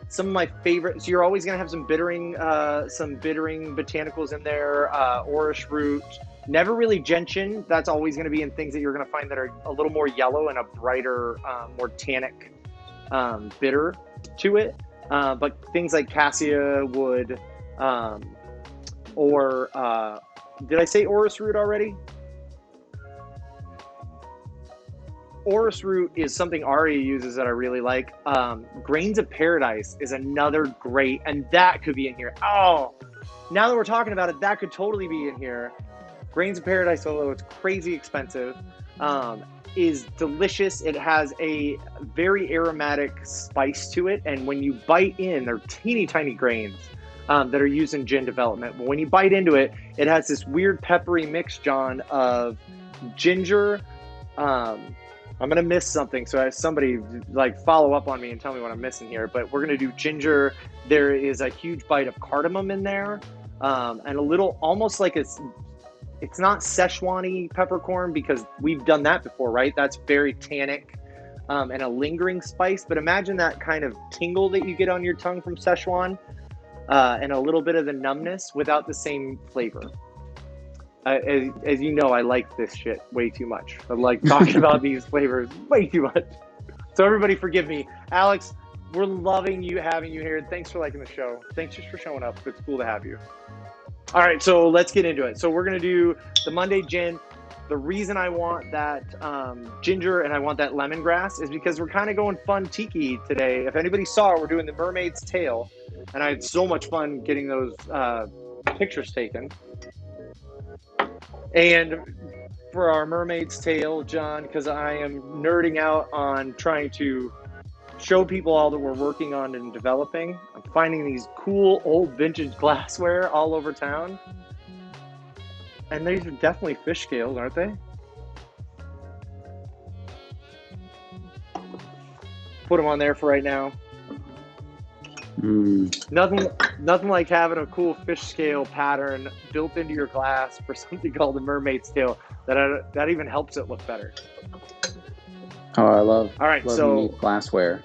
Some of my favorites. So you're always going to have some bittering botanicals in there. Orris root. Never really gentian. That's always going to be in things that you're going to find that are a little more yellow and a brighter, more tannic bitter to it. But things like cassia wood, or did I say orris root already? Orris root is something Aria uses that I really like. Grains of Paradise is another great, and that could be in here. Oh, now that we're talking about it, that could totally be in here. Grains of Paradise, although it's crazy expensive, is delicious. It has a very aromatic spice to it, and when you bite in, they're teeny tiny grains that are used in gin development. But when you bite into it, it has this weird peppery mix, John, of ginger. I'm going to miss something, so I have somebody like follow up on me and tell me what I'm missing here. But we're going to do ginger. There is a huge bite of cardamom in there, and a little, almost like it's not Szechuan-y peppercorn, because we've done that before, right? That's very tannic and a lingering spice. But imagine that kind of tingle that you get on your tongue from Szechuan, and a little bit of the numbness without the same flavor. As you know, I like this shit way too much. I like talking about these flavors way too much. So everybody forgive me. Alex, we're loving having you here. Thanks for liking the show. Thanks just for showing up. It's cool to have you. All right, so let's get into it. So we're going to do the Monday gin. The reason I want that ginger and I want that lemongrass is because we're kind of going fun tiki today. If anybody saw it, we're doing the Mermaid's Tail, and I had so much fun getting those pictures taken. And for our Mermaid's Tail, John, because I am nerding out on trying to show people all that we're working on and developing, I'm finding these cool old vintage glassware all over town. And these are definitely fish scales, aren't they? Put them on there for right now. Nothing like having a cool fish scale pattern built into your glass for something called the Mermaid's Tail that even helps it look better. Oh, I love so unique glassware.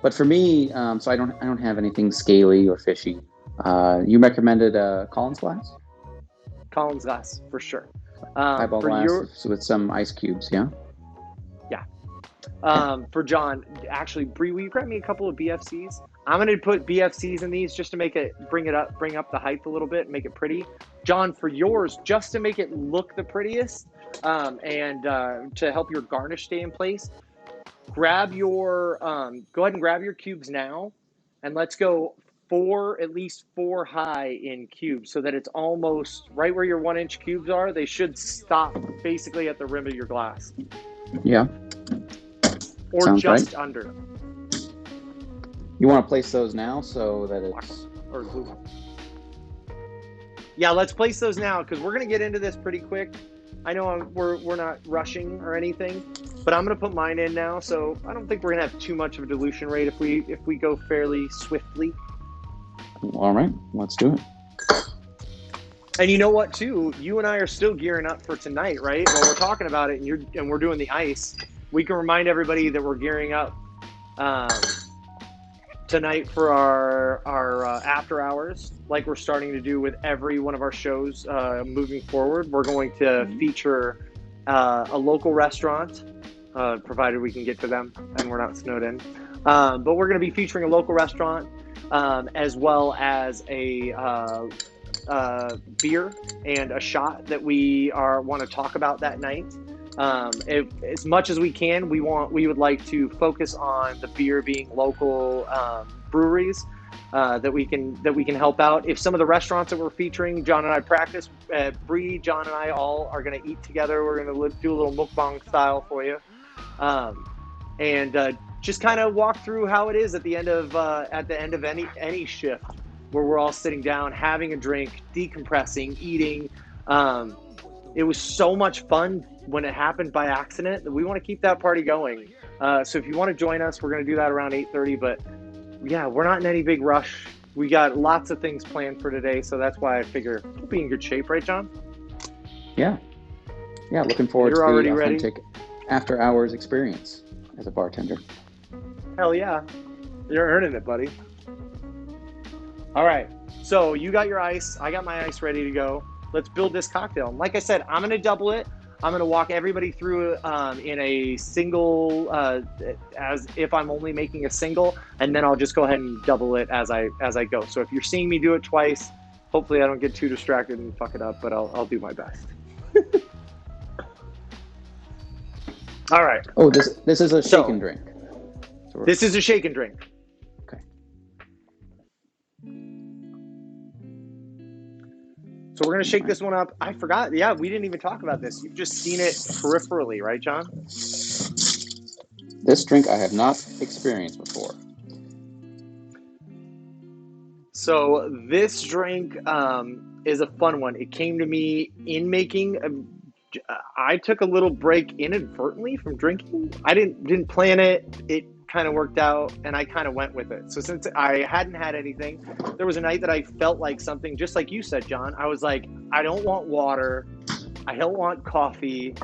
But for me, so I don't have anything scaly or fishy. You recommended Collins glass? Collins glass for sure. Highball glass with some ice cubes, yeah. Yeah. For John, actually, Bree, will you grab me a couple of BFCs? I'm going to put BFCs in these just to bring up the height a little bit, and make it pretty. John, for yours, just to make it look the prettiest, and to help your garnish stay in place, go ahead and grab your cubes now, and let's go at least four high in cubes, so that it's almost right where your 1 inch cubes are. They should stop basically at the rim of your glass. Yeah. Or sounds just right. under. You want to place those now so that it's... Or glue. Yeah, let's place those now, because we're going to get into this pretty quick. I know we're not rushing or anything, but I'm going to put mine in now, so I don't think we're going to have too much of a dilution rate if we go fairly swiftly. All right, let's do it. And you know what, too? You and I are still gearing up for tonight, right? While we're talking about it, and we're doing the ice, we can remind everybody that we're gearing up tonight for our after hours, like we're starting to do with every one of our shows moving forward. We're going to feature a local restaurant, provided we can get to them and we're not snowed in. But we're going to be featuring a local restaurant, as well as a beer and a shot that we want to talk about that night. As much as we can, we would like to focus on the beer being local breweries that we can help out. If some of the restaurants that we're featuring, John and I practice, Bree, John and I all are going to eat together. We're going to do a little mukbang style for you, and just kind of walk through how it is at the end of any shift, where we're all sitting down, having a drink, decompressing, eating. It was so much fun when it happened by accident that we want to keep that party going. So if you want to join us, we're going to do that around 8:30. But yeah, we're not in any big rush. We got lots of things planned for today, so that's why I figure we'll be in good shape, right, John? Yeah. Yeah. Looking forward You're to the already ready? authentic after hours experience as a bartender. Hell yeah. You're earning it, buddy. All right. So you got your ice. I got my ice ready to go. Let's build this cocktail. And like I said, I'm going to double it. I'm going to walk everybody through it in a single, as if I'm only making a single, and then I'll just go ahead and double it as I go. So if you're seeing me do it twice, hopefully I don't get too distracted and fuck it up, but I'll do my best. All right. Oh, this is a shake and drink. So This is a shake and drink. Okay. So we're going to shake this one up. I forgot. Yeah, we didn't even talk about this. You've just seen it peripherally, right, John? This drink I have not experienced before. So this drink is a fun one. It came to me in making. I took a little break inadvertently from drinking. I didn't plan it. It kind of worked out, and I kind of went with it. So since I hadn't had anything, there was a night that I felt like something, just like you said, John. I was like, I don't want water. I don't want coffee.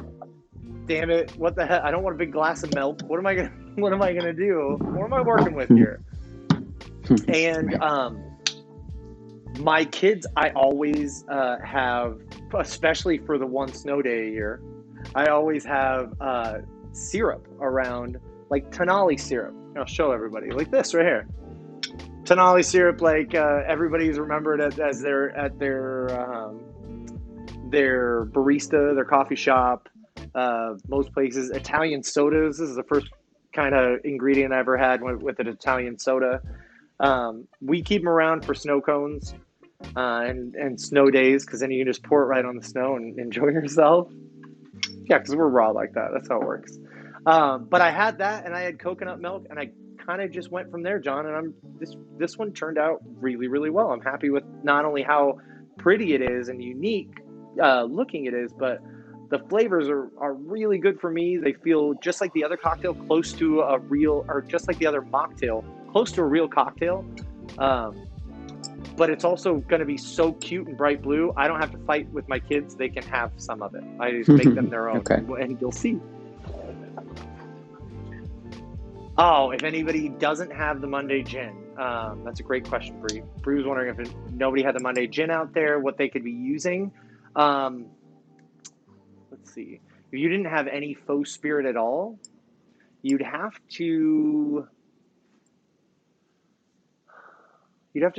Damn it! What the hell? I don't want a big glass of milk. What am I gonna do? What am I working with here? And my kids, I always have, especially for the one snow day a year, I always have syrup around, like Tonali syrup. I'll show everybody, like this right here. Tonali syrup, like everybody's remembered as their barista, their coffee shop. Most places, Italian sodas. This is the first kind of ingredient I ever had with an Italian soda. We keep them around for snow cones and snow days, because then you can just pour it right on the snow and enjoy yourself. Yeah, because we're raw like that. That's how it works. But I had that, and I had coconut milk, and I kind of just went from there, John. And this one turned out really, really well. I'm happy with not only how pretty it is and unique looking it is, but the flavors are really good for me. They feel just like the other cocktail, close to a real, or just like the other mocktail, close to a real cocktail. But it's also going to be so cute and bright blue. I don't have to fight with my kids. They can have some of it. I just make them their own, Okay. and you'll see. Oh, if anybody doesn't have the Monday gin, that's a great question, Bree. Bree was wondering if nobody had the Monday gin out there, what they could be using. Let's see. If you didn't have any faux spirit at all, you'd have to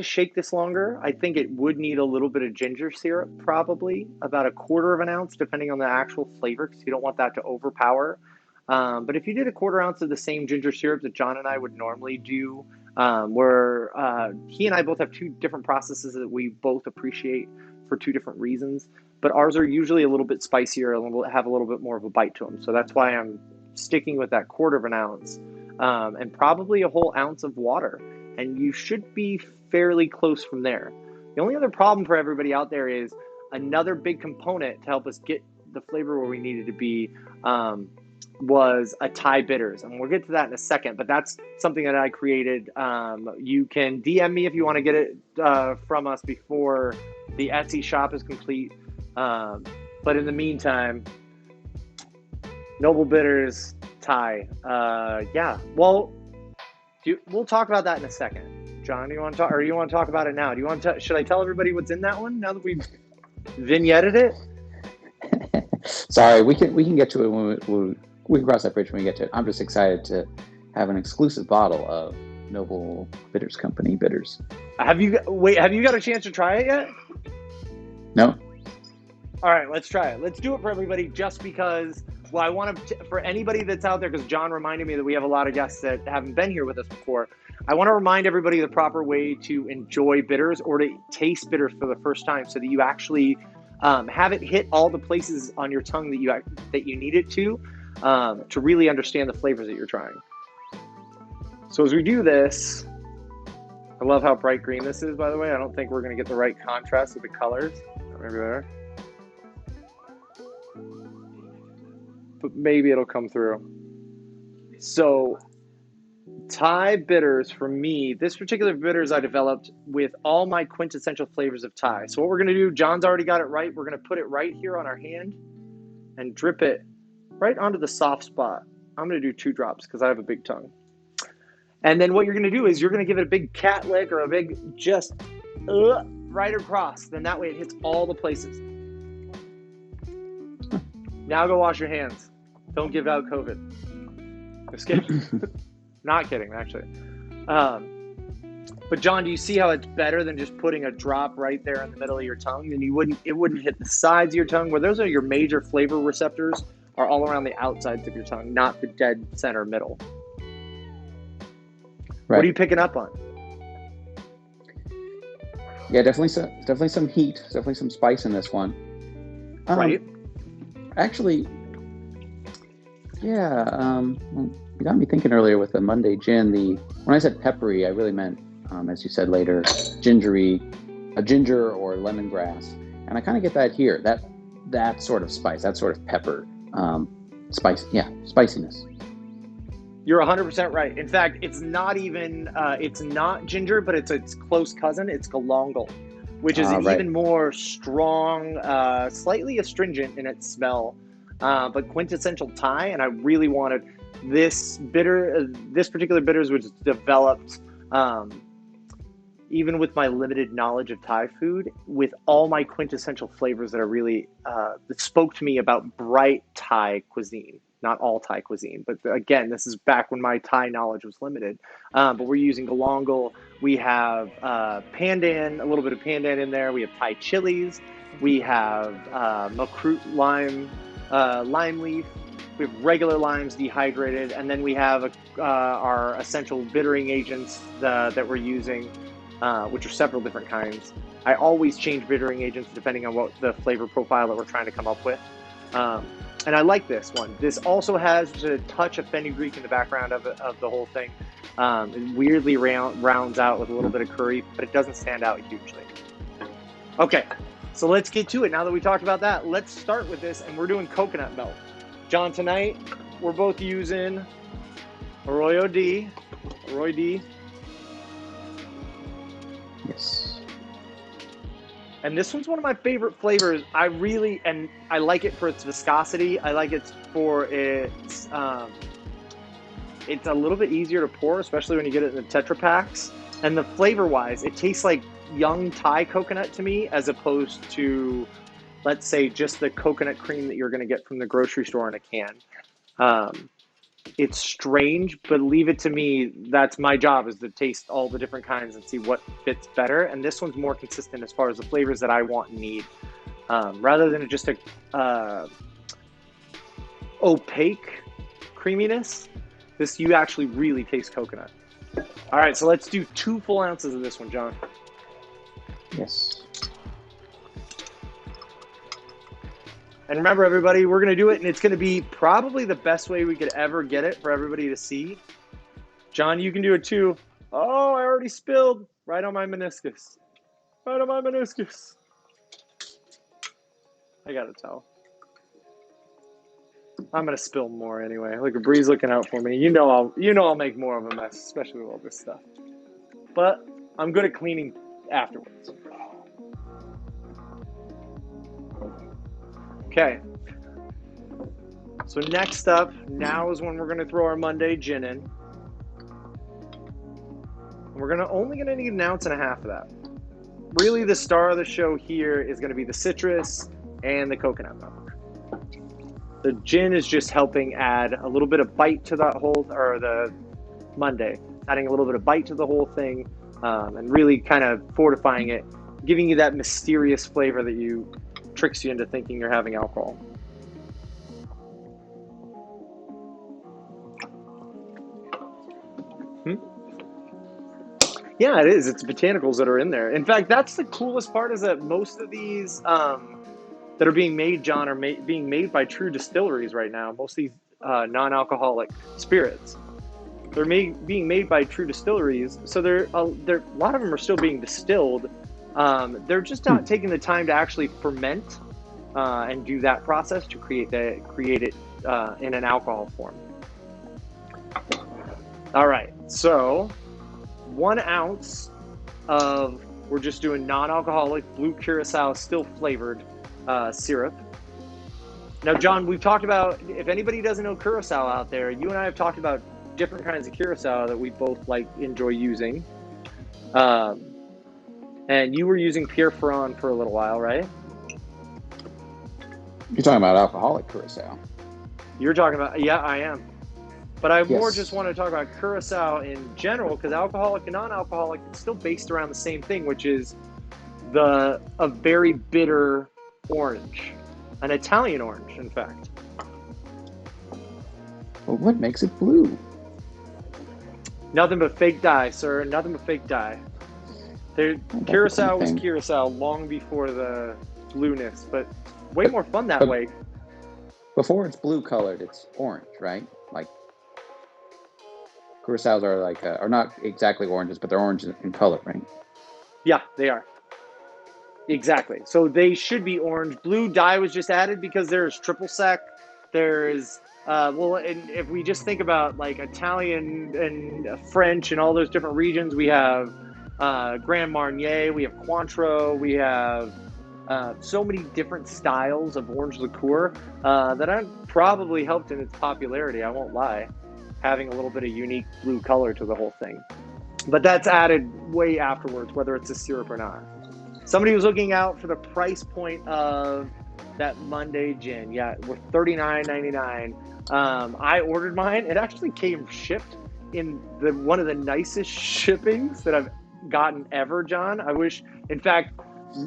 shake this longer. I think it would need a little bit of ginger syrup, probably about 1/4 of an ounce, depending on the actual flavor, because you don't want that to overpower. But if you did 1/4 ounce of the same ginger syrup that John and I would normally do, where he and I both have two different processes that we both appreciate for two different reasons, but ours are usually a little bit spicier and have a little bit more of a bite to them. So that's why I'm sticking with that 1/4 of an ounce, and probably a whole ounce of water. And you should be fairly close from there. The only other problem for everybody out there is another big component to help us get the flavor where we needed to be was a Thai bitters. And we'll get to that in a second, but that's something that I created. You can DM me if you want to get it from us before the Etsy shop is complete. But in the meantime, Noble Bitters Thai. Yeah, well, we'll talk about that in a second. John, do you want to talk, or you want to talk about it now? Do you want to? Should I tell everybody what's in that one now that we've vignetted it? Sorry, we can get to it when we can cross that bridge when we get to it. I'm just excited to have an exclusive bottle of Noble Bitters Company bitters. Have you got a chance to try it yet? No. All right, let's try it. Let's do it for everybody, just because. Well, I want to, for anybody that's out there, because John reminded me that we have a lot of guests that haven't been here with us before. I want to remind everybody the proper way to enjoy bitters or to taste bitters for the first time, so that you actually have it hit all the places on your tongue that you need it to really understand the flavors that you're trying. So as we do this, I love how bright green this is, by the way. I don't think we're going to get the right contrast with the colors. Maybe there. But maybe it'll come through. So Thai bitters for me, this particular bitters I developed with all my quintessential flavors of Thai. So what we're going to do, John's already got it right. We're going to put it right here on our hand and drip it right onto the soft spot. I'm going to do 2 drops because I have a big tongue. And then what you're going to do is you're going to give it a big cat lick or a big just right across. Then that way it hits all the places. Now go wash your hands. Don't give out COVID. Just kidding. Not kidding, actually. But John, do you see how it's better than just putting a drop right there in the middle of your tongue? And it wouldn't hit the sides of your tongue, where those are your major flavor receptors, are all around the outsides of your tongue, not the dead center middle. Right. What are you picking up on? Yeah, definitely some heat, definitely some spice in this one. Right. Actually, yeah. Well, you got me thinking earlier with the Monday gin. When I said peppery, I really meant, as you said later, gingery, a ginger or lemongrass, and I kind of get that here. That sort of spice, that sort of pepper, spice. Yeah, spiciness. You're 100% right. In fact, it's not even, it's not ginger, but it's its close cousin. It's galangal, which is Right. even more strong, slightly astringent in its smell, but quintessential Thai. And I really wanted this particular bitters, which is developed, even with my limited knowledge of Thai food, with all my quintessential flavors that are really, that spoke to me about bright Thai cuisine. Not all Thai cuisine, but again, this is back when my Thai knowledge was limited. But we're using galangal. We have pandan, a little bit of pandan in there. We have Thai chilies. We have makrut lime, lime leaf. We have regular limes dehydrated, and then we have our essential bittering agents that we're using, which are several different kinds. I always change bittering agents depending on what the flavor profile that we're trying to come up with. And I like this one. This also has a touch of fenugreek in the background of the whole thing. It weirdly rounds out with a little bit of curry, but it doesn't stand out hugely. Okay, so let's get to it. Now that we talked about that, let's start with this, and we're doing coconut milk. John, tonight we're both using Arroyo D. Yes. And this one's one of my favorite flavors. I like it for its viscosity. I like it for its, it's a little bit easier to pour, especially when you get it in the Tetra Paks. And the flavor-wise, it tastes like young Thai coconut to me, as opposed to, let's say, just the coconut cream that you're going to get from the grocery store in a can. It's strange, but leave it to me. That's my job, is to taste all the different kinds and see what fits better. And this one's more consistent as far as the flavors that I want and need, rather than just a opaque creaminess. This, you actually really taste coconut. All right, so let's do 2 full ounces of this one, John. Yes. And remember, everybody, we're going to do it, and it's going to be probably the best way we could ever get it for everybody to see. John, you can do it too. Oh, I already spilled right on my meniscus. Right on my meniscus. I got a towel. I'm going to spill more anyway. Look, Bree's looking out for me. You know I'll make more of a mess, especially with all this stuff. But I'm good at cleaning afterwards. Okay, so next up, now is when we're going to throw our Monday gin in. We're only going to need 1.5 ounces of that. Really, the star of the show here is going to be the citrus and the coconut milk. The gin is just helping add a little bit of bite to that whole, or the Monday, adding a little bit of bite to the whole thing, and really kind of fortifying it, giving you that mysterious flavor that tricks you into thinking you're having alcohol. Yeah, it is. It's botanicals that are in there. In fact, that's the coolest part, is that most of these that are being made, John, are being made by true distilleries right now. Most of these non-alcoholic spirits, they're being made by true distilleries. So a lot of them are still being distilled. They're just not taking the time to actually ferment and do that process to create it in an alcohol form. All right, So 1 ounce of, we're just doing non-alcoholic blue curacao, still flavored syrup. Now, John, we've talked about, if anybody doesn't know curacao out there, you and I have talked about different kinds of curacao that we both enjoy using. And you were using Pierre Ferrand for a little while, right? You're talking about alcoholic curacao. You're talking about, yeah, I am. But I more Yes. just want to talk about curacao in general, because alcoholic and non-alcoholic, it's still based around the same thing, which is a very bitter orange, an Italian orange, in fact. Well, what makes it blue? Nothing but fake dye, sir. Nothing but fake dye. Curacao was curacao long before the blueness, but way more fun that way. Before it's blue colored, it's orange, right? Like curacaos are not exactly oranges, but they're orange in color, right? Yeah, they are. Exactly. So they should be orange. Blue dye was just added because there's triple sec. There's and if we just think about like Italian and French and all those different regions, we have Grand Marnier, we have Cointreau, we have so many different styles of orange liqueur that have probably helped in its popularity. I won't lie, having a little bit of unique blue color to the whole thing. But that's added way afterwards, whether it's a syrup or not. Somebody was looking out for the price point of that Monday gin. Yeah, we're $39.99. I ordered mine. It actually came shipped in one of the nicest shippings that I've gotten ever, John. I wish, in fact,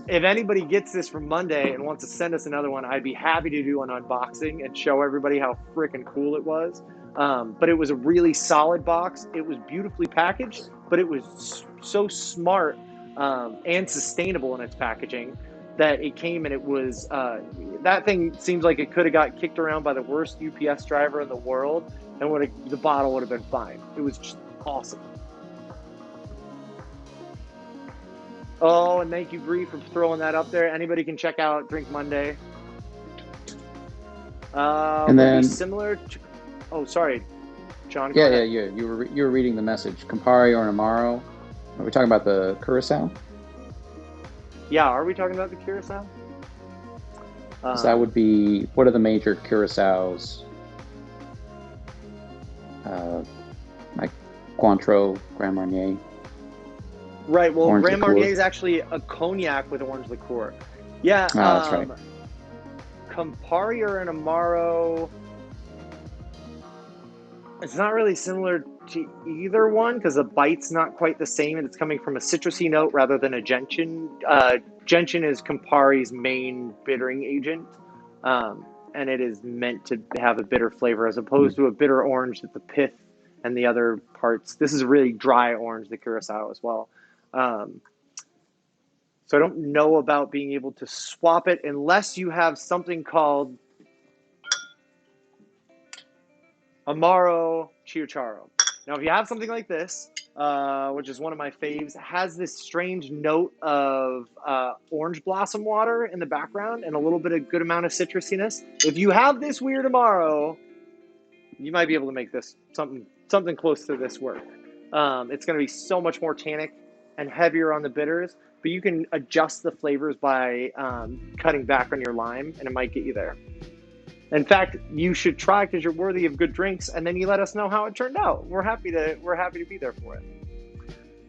if anybody gets this from Monday and wants to send us another one, I'd be happy to do an unboxing and show everybody how freaking cool it was. But it was a really solid box. It was beautifully packaged, but it was so smart and sustainable in its packaging that it came, and it was that thing seems like it could have got kicked around by the worst UPS driver in the world, and the bottle would have been fine. It was just awesome. Oh, and thank you, Bree, for throwing that up there. Anybody can check out Drink Monday. And then similar to, oh, sorry, John. Yeah. You were reading the message. Campari or an Amaro. Are we talking about the curacao? Yeah, are we talking about the curacao? So that would be, what are the major curacaos? Like Cointreau, Grand Marnier. Right. Well, orange Grand liqueur. Marnier is actually a cognac with orange liqueur. Yeah. That's right. Campari or an Amaro. It's not really similar to either one because the bite's not quite the same, and it's coming from a citrusy note rather than a gentian. Gentian is Campari's main bittering agent, and it is meant to have a bitter flavor as opposed to a bitter orange that the pith and the other parts. This is a really dry orange, the curacao as well. So I don't know about being able to swap it unless you have something called Amaro Chiarro. Now, if you have something like this, which is one of my faves, has this strange note of orange blossom water in the background and a little bit of good amount of citrusiness. If you have this weird Amaro, you might be able to make this something close to this work. It's going to be so much more tannic and heavier on the bitters, but you can adjust the flavors by cutting back on your lime, and it might get you there. In fact, you should try because you're worthy of good drinks, and then you let us know how it turned out. We're happy to be there for it.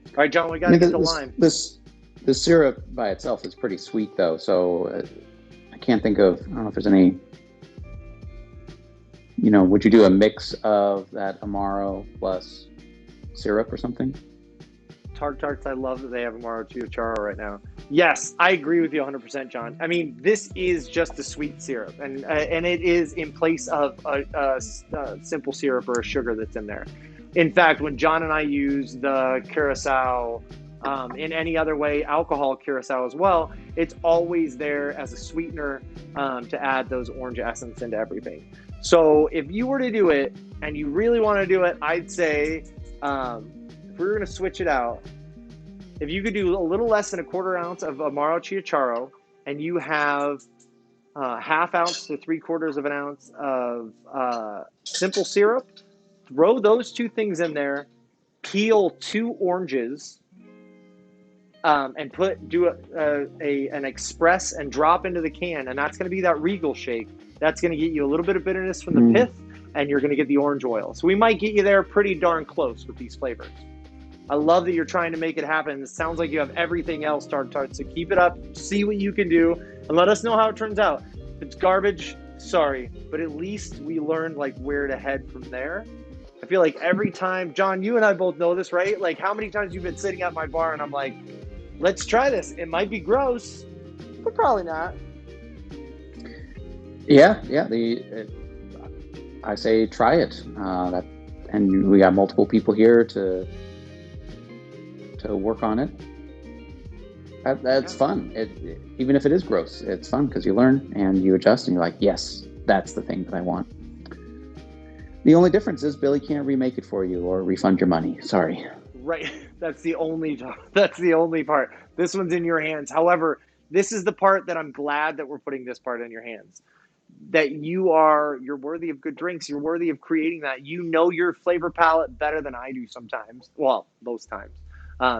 All right, John, we got to get the lime. The syrup by itself is pretty sweet, though. So I can't think of. I don't know if there's any. Would you do a mix of that Amaro plus syrup or something? Tarts, I love that they have Amaro Chiarro right now. Yes, I agree with you 100%, John. I mean, this is just a sweet syrup, and it is in place of a simple syrup or a sugar that's in there. In fact, when John and I use the curacao in any other way, alcohol curacao as well, it's always there as a sweetener to add those orange essence into everything. So if you were to do it, and you really want to do it, I'd say if we were going to switch it out, if you could do a little less than a quarter ounce of Amaro Chiarro, and you have half ounce to 3/4 of an ounce of simple syrup, throw those two things in there, peel 2 oranges, and do an express and drop into the can, and that's going to be that Regal shake. That's going to get you a little bit of bitterness from the pith, and you're going to get the orange oil. So we might get you there pretty darn close with these flavors. I love that you're trying to make it happen. It sounds like you have everything else tart, so keep it up, see what you can do, and let us know how it turns out. If it's garbage, sorry, but at least we learned like where to head from there. I feel like every time, John, you and I both know this, right? Like how many times you've been sitting at my bar and I'm like, let's try this. It might be gross, but probably not. Yeah. I say try it. And we got multiple people here to work on it. That's fun. Even if it is gross, it's fun because you learn and you adjust and you're like, yes, that's the thing that I want. The only difference is Billy can't remake it for you or refund your money. Sorry. Right. That's the only part. This one's in your hands. However, this is the part that I'm glad that we're putting this part in your hands. That you're worthy of good drinks. You're worthy of creating that. You know your flavor palette better than I do sometimes. Well, most times.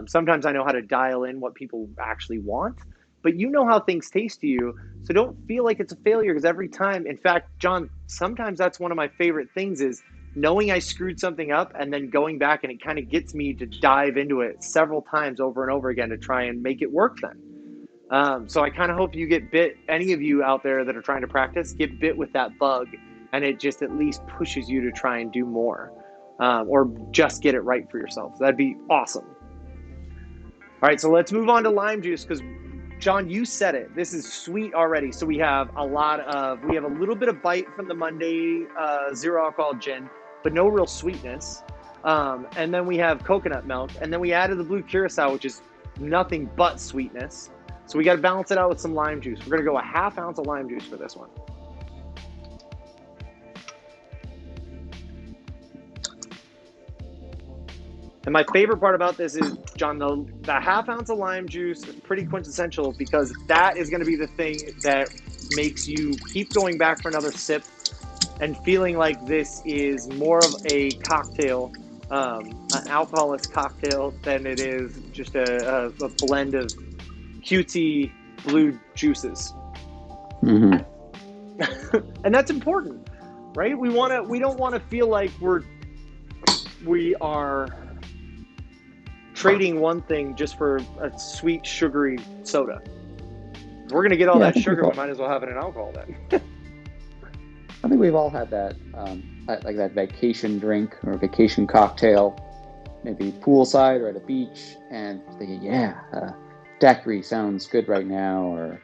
Sometimes I know how to dial in what people actually want, but you know how things taste to you. So don't feel like it's a failure because every time, in fact, John, sometimes that's one of my favorite things is knowing I screwed something up and then going back and it kind of gets me to dive into it several times over and over again to try and make it work then. So I kind of hope you get bit, any of you out there that are trying to practice, get bit with that bug and it just at least pushes you to try and do more or just get it right for yourself. That'd be awesome. All right, so let's move on to lime juice because, John, you said it. This is sweet already. So we have a little bit of bite from the Monday zero alcohol gin, but no real sweetness. And then we have coconut milk. And then we added the blue curacao, which is nothing but sweetness. So we got to balance it out with some lime juice. We're going to go a ½ ounce of lime juice for this one. And my favorite part about this is, John, the ½ ounce of lime juice is pretty quintessential because that is going to be the thing that makes you keep going back for another sip and feeling like this is more of a cocktail, an alcoholless cocktail, than it is just a blend of cutesy blue juices. Mm-hmm. And that's important, right? We don't want to feel like we are trading one thing just for a sweet, sugary soda. If we're going to get all that sugar, we might as well have it in alcohol then. I think we've all had that, like that vacation drink or vacation cocktail, maybe poolside or at a beach, and thinking, daiquiri sounds good right now, or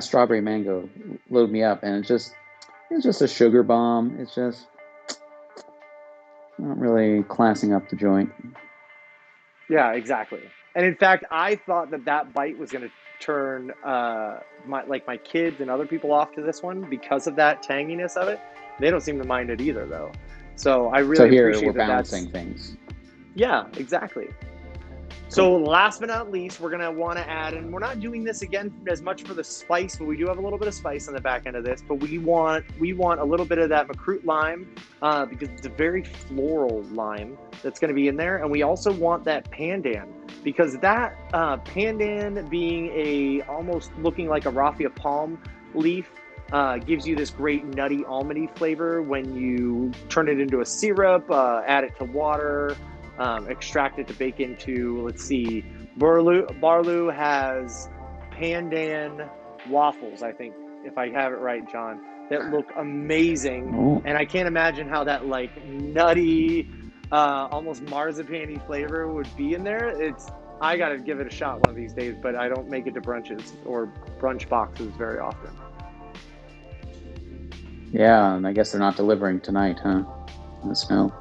strawberry mango, load me up, and it's just a sugar bomb. It's just not really classing up the joint. Yeah, exactly. And in fact, I thought that bite was going to turn my kids and other people off to this one because of that tanginess of it. They don't seem to mind it either, though. So I really appreciate we're balancing things. Yeah, exactly. So last but not least, we're going to want to add, and we're not doing this again as much for the spice, but we do have a little bit of spice on the back end of this, but we want a little bit of that Makrut lime because it's a very floral lime that's going to be in there. And we also want that pandan because that pandan being almost looking like a raffia palm leaf gives you this great nutty almondy flavor when you turn it into a syrup, add it to water, extract it to bake into, let's see, Barloo has pandan waffles, I think, if I have it right, John, that look amazing. Oh. And I can't imagine how that like nutty, almost marzipan-y flavor would be in there. I got to give it a shot one of these days, but I don't make it to brunches or brunch boxes very often. Yeah, and I guess they're not delivering tonight, huh? In the snow.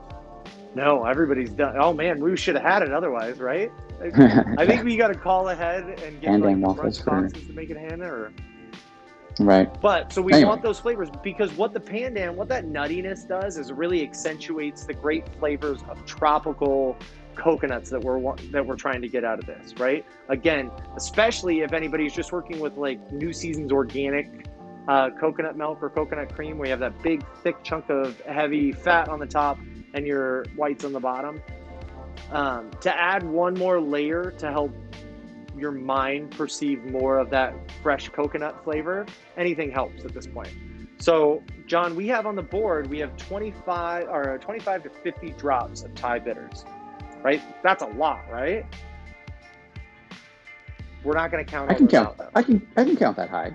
No, everybody's done. Oh man, we should have had it otherwise, right? I think we got to call ahead and get like brunch boxes to make it happen, or right. But so we want those flavors because what that nuttiness does is really accentuates the great flavors of tropical coconuts that we're trying to get out of this, right? Again, especially if anybody's just working with like New Season's organic coconut milk or coconut cream, where you have that big thick chunk of heavy fat on the top and your whites on the bottom. To add one more layer to help your mind perceive more of that fresh coconut flavor, anything helps at this point. So, John, we have on the board, we have 25 to 50 drops of Thai bitters, right? That's a lot, right? We're not going to count all those out, though. I can count that high.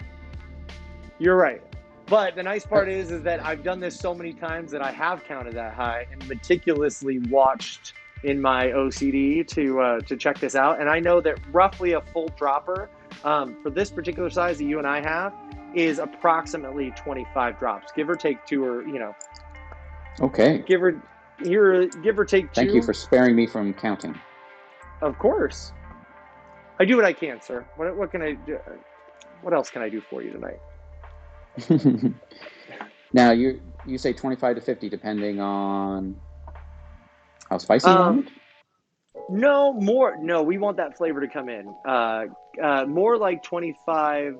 You're right. But the nice part is that I've done this so many times that I have counted that high and meticulously watched in my OCD to check this out. And I know that roughly a full dropper for this particular size that you and I have is approximately 25 drops, give or take 2 or, Okay. give or take 2. Thank you for sparing me from counting. Of course. I do what I can, sir. What can I do? What else can I do for you tonight? Now you say 25 to 50 depending on how spicy you want it? No, more. No, we want that flavor to come in. More like 25.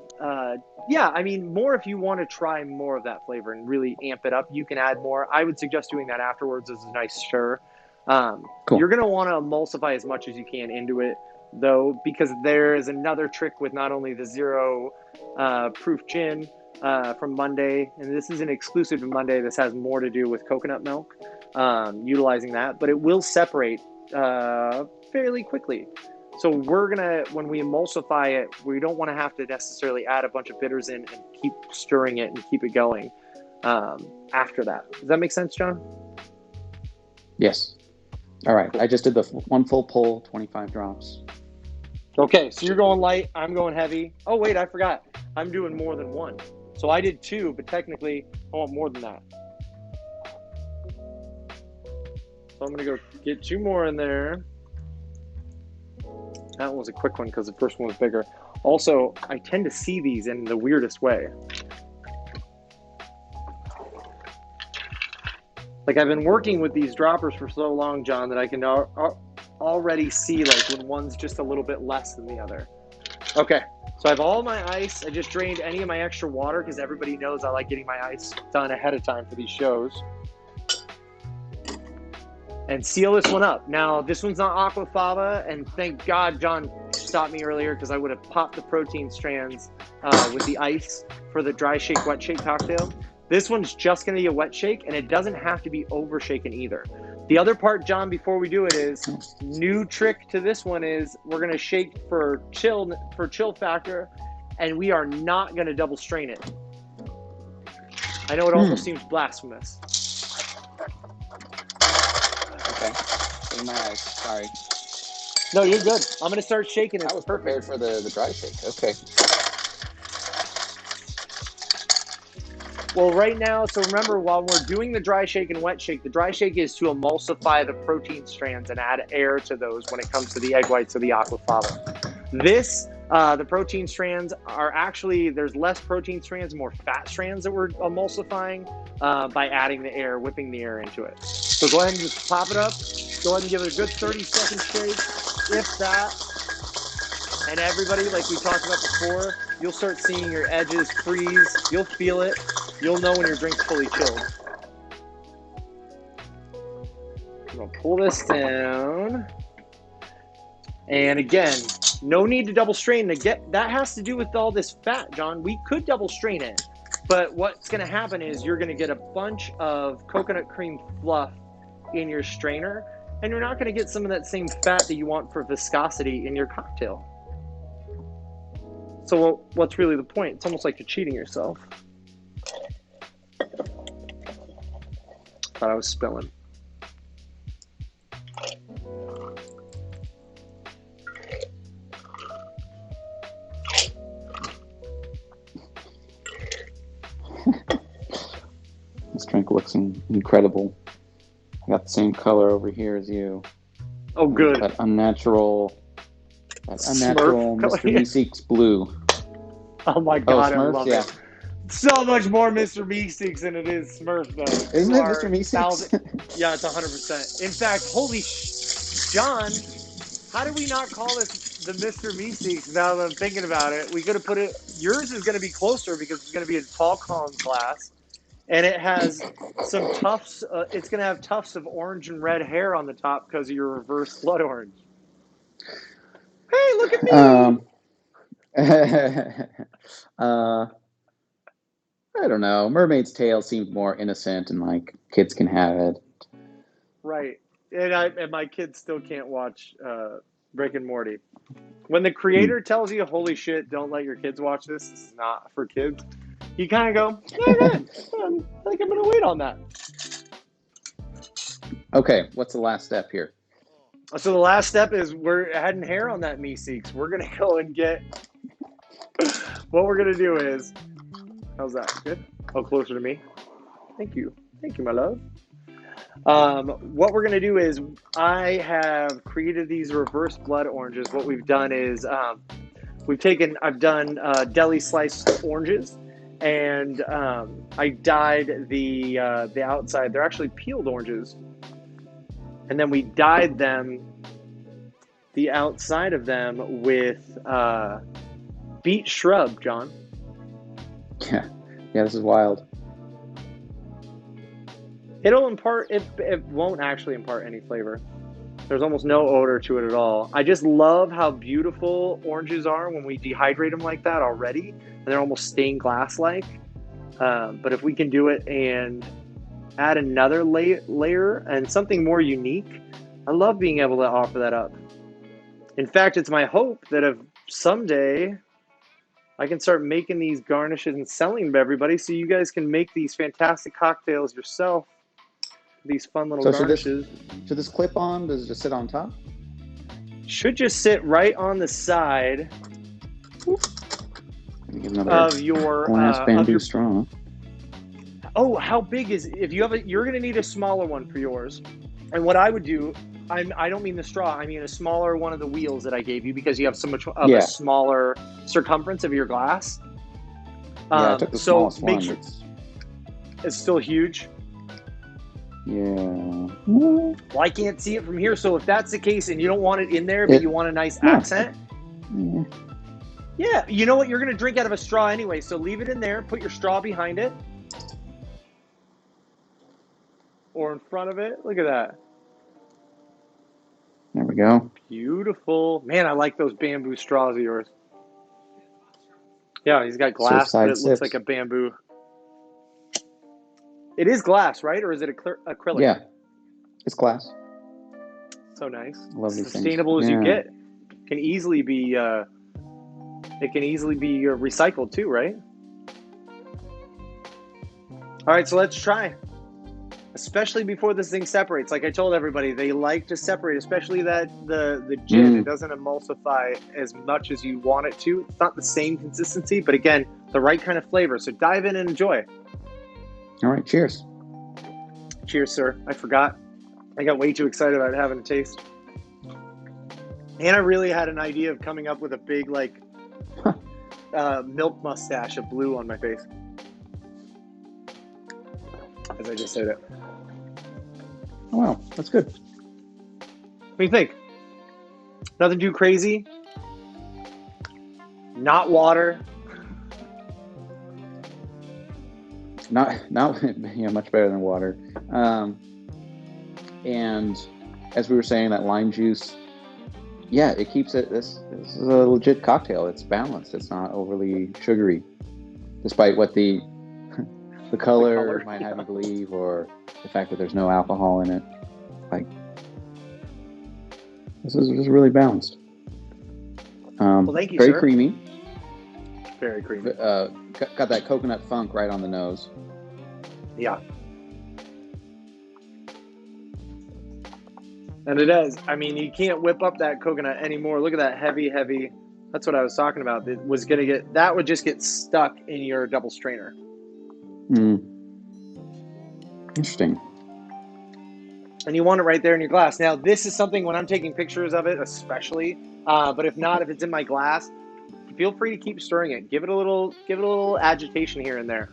Yeah, I mean, more if you want to try more of that flavor and really amp it up, you can add more. I would suggest doing that afterwards as a nice stir. Cool. You're going to want to emulsify as much as you can into it, though, because there is another trick with not only the zero proof gin from Monday, and this is an exclusive to Monday. This has more to do with coconut milk, utilizing that, but it will separate fairly quickly. So when we emulsify it, we don't want to have to necessarily add a bunch of bitters in and keep stirring it and keep it going after that. Does that make sense, John? Yes. All right. I just did the one full pull, 25 drops. Okay, so you're going light, I'm going heavy. Oh, wait, I forgot. I'm doing more than one. So I did 2, but technically I want more than that. So I'm going to go get 2 more in there. That one was a quick one because the first one was bigger. Also, I tend to see these in the weirdest way. Like, I've been working with these droppers for so long, John, that I can already see like when one's just a little bit less than the other. Okay, so I have all my ice. I just drained any of my extra water because everybody knows I like getting my ice done ahead of time for these shows. And seal this one up. Now, this one's not aquafaba, and thank God John stopped me earlier because I would have popped the protein strands with the ice for the dry shake, wet shake cocktail. This one's just going to be a wet shake, and it doesn't have to be over shaken either. The other part, John, before we do it is, new trick to this one is we're going to shake for chill factor, and we are not going to double strain it. I know it almost seems blasphemous. Okay. In my eyes. Sorry. No, you're good. I'm going to start shaking it. I was prepared for the dry shake. Okay. Well, right now, so remember, while we're doing the dry shake and wet shake, the dry shake is to emulsify the protein strands and add air to those when it comes to the egg whites of the aquafaba. This, the protein strands are actually, there's less protein strands, more fat strands that we're emulsifying by adding the air, whipping the air into it. So go ahead and just pop it up. Go ahead and give it a good 30-second shake, if that. And everybody, like we talked about before, you'll start seeing your edges freeze. You'll feel it. You'll know when your drink's fully chilled. I'm going to pull this down. And again, no need to double strain. That has to do with all this fat, John. We could double strain it. But what's going to happen is you're going to get a bunch of coconut cream fluff in your strainer. And you're not going to get some of that same fat that you want for viscosity in your cocktail. So what's really the point? It's almost like you're cheating yourself. Thought I was spilling. This drink looks incredible. I got the same color over here as you. Oh, good. That unnatural Smurf Mr. color. Meeseeks blue. Oh my God, I Smurfs, love yeah. it. So much more Mr. Meeseeks than it is Smurf, though. Isn't it You are Mr. Meeseeks? Yeah, it's 100%. In fact, John, how did we not call this the Mr. Meeseeks now that I'm thinking about it? We could have put it, yours is going to be closer because it's going to be a tall column glass. and it has some tufts. It's going to have tufts of orange and red hair on the top because of your reverse blood orange. Hey, look at me! I don't know. Mermaid's Tale seemed more innocent and like kids can have it. Right, and my kids still can't watch Rick and Morty. When the creator tells you, "Holy shit, don't let your kids watch this. This is not for kids," you kind of go, "All right, I think I'm going to wait on that." Okay, what's the last step here? So the last step is we're adding hair on that Meeseeks. We're going to go and get. What we're going to do is, how's that? Good? Oh, closer to me. Thank you, my love. What we're going to do is I have created these reverse blood oranges. What we've done is I've done deli sliced oranges, and I dyed the outside. They're actually peeled oranges, and then we dyed them, the outside of them, with beet shrub, John. Yeah, this is wild. It'll impart, it won't actually impart any flavor. There's almost no odor to it at all. I just love how beautiful oranges are when we dehydrate them like that already, and they're almost stained glass-like. But if we can do it and add another layer and something more unique, I love being able to offer that up. In fact, it's my hope that if someday I can start making these garnishes and selling them to everybody so you guys can make these fantastic cocktails yourself. These fun little garnishes. Should this clip on? Does it just sit on top? Should just sit right on the side of your glass bamboo straw. Oh, how big is if you have you're going to need a smaller one for yours. And what I would do, I don't mean the straw, I mean a smaller one of the wheels that I gave you because you have so much of a smaller circumference of your glass. I took the smallest one. Sure it's still huge. Yeah. Well, I can't see it from here, so if that's the case and you don't want it in there, but you want a nice accent, yeah, you know what? You're going to drink out of a straw anyway, so leave it in there. Put your straw behind it. Or in front of it. Look at that. There we go. Beautiful. Man, I like those bamboo straws of yours. Yeah, he's got glass, but it looks like a bamboo. It is glass, right? Or is it acrylic? Yeah, it's glass. So nice. Love these sustainable things. As you get. Can easily be. It can easily be recycled too, right? All right, so let's try. Especially before this thing separates. Like I told everybody, they like to separate, especially that the gin. It doesn't emulsify as much as you want it to. It's not the same consistency, but again, the right kind of flavor. So dive in and enjoy. All right, cheers. Cheers, sir. I forgot. I got way too excited about having a taste. And I really had an idea of coming up with a big, milk mustache of blue on my face. As I just said it. Oh, wow, that's good. What do you think? Nothing too crazy? Not water? Not much better than water. And as we were saying, that lime juice, it keeps it. This is a legit cocktail. It's balanced. It's not overly sugary, despite what the color might have you believe, or the fact that there's no alcohol in it. Like, this is just really balanced. Well, thank you, very sir. creamy. Very creamy. Got that coconut funk right on the nose. Yeah. And it is. I mean, you can't whip up that coconut anymore. Look at that heavy. That's what I was talking about. That would just get stuck in your double strainer. Interesting. And you want it right there in your glass. Now, this is something when I'm taking pictures of it, especially, but if not, if it's in my glass, feel free to keep stirring it. Give it a little agitation here and there.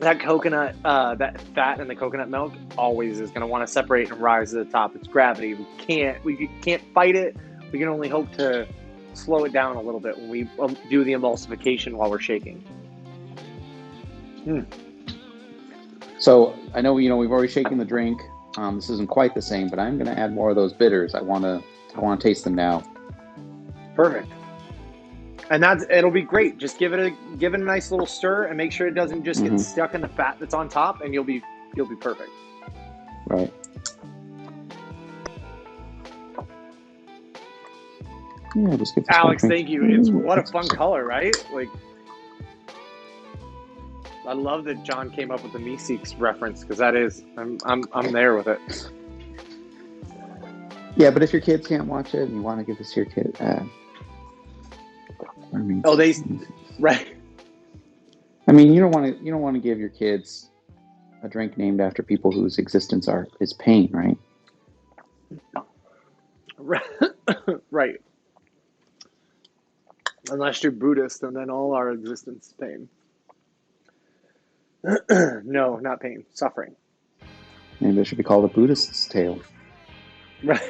That coconut, that fat in the coconut milk always is going to want to separate and rise to the top. It's gravity. We can't fight it. We can only hope to slow it down a little bit when we do the emulsification while we're shaking. So I know we've already shaken the drink. This isn't quite the same, but I'm going to add more of those bitters. I want to taste them now. Perfect. And it'll be great. Just give it a nice little stir and make sure it doesn't just get stuck in the fat that's on top, and you'll be perfect. Right. Yeah, just give this Alex, one. thank you. What a fun color, right? Like, I love that John came up with the Meeseeks reference, because that is, I'm there with it. Yeah, but if your kids can't watch it and you want to give this to your kid, right. I mean, you don't want to give your kids a drink named after people whose existence is pain, right? Right. Unless you're Buddhist, and then all our existence is pain. No, not pain, suffering. Maybe it should be called a Buddhist's tale. Right.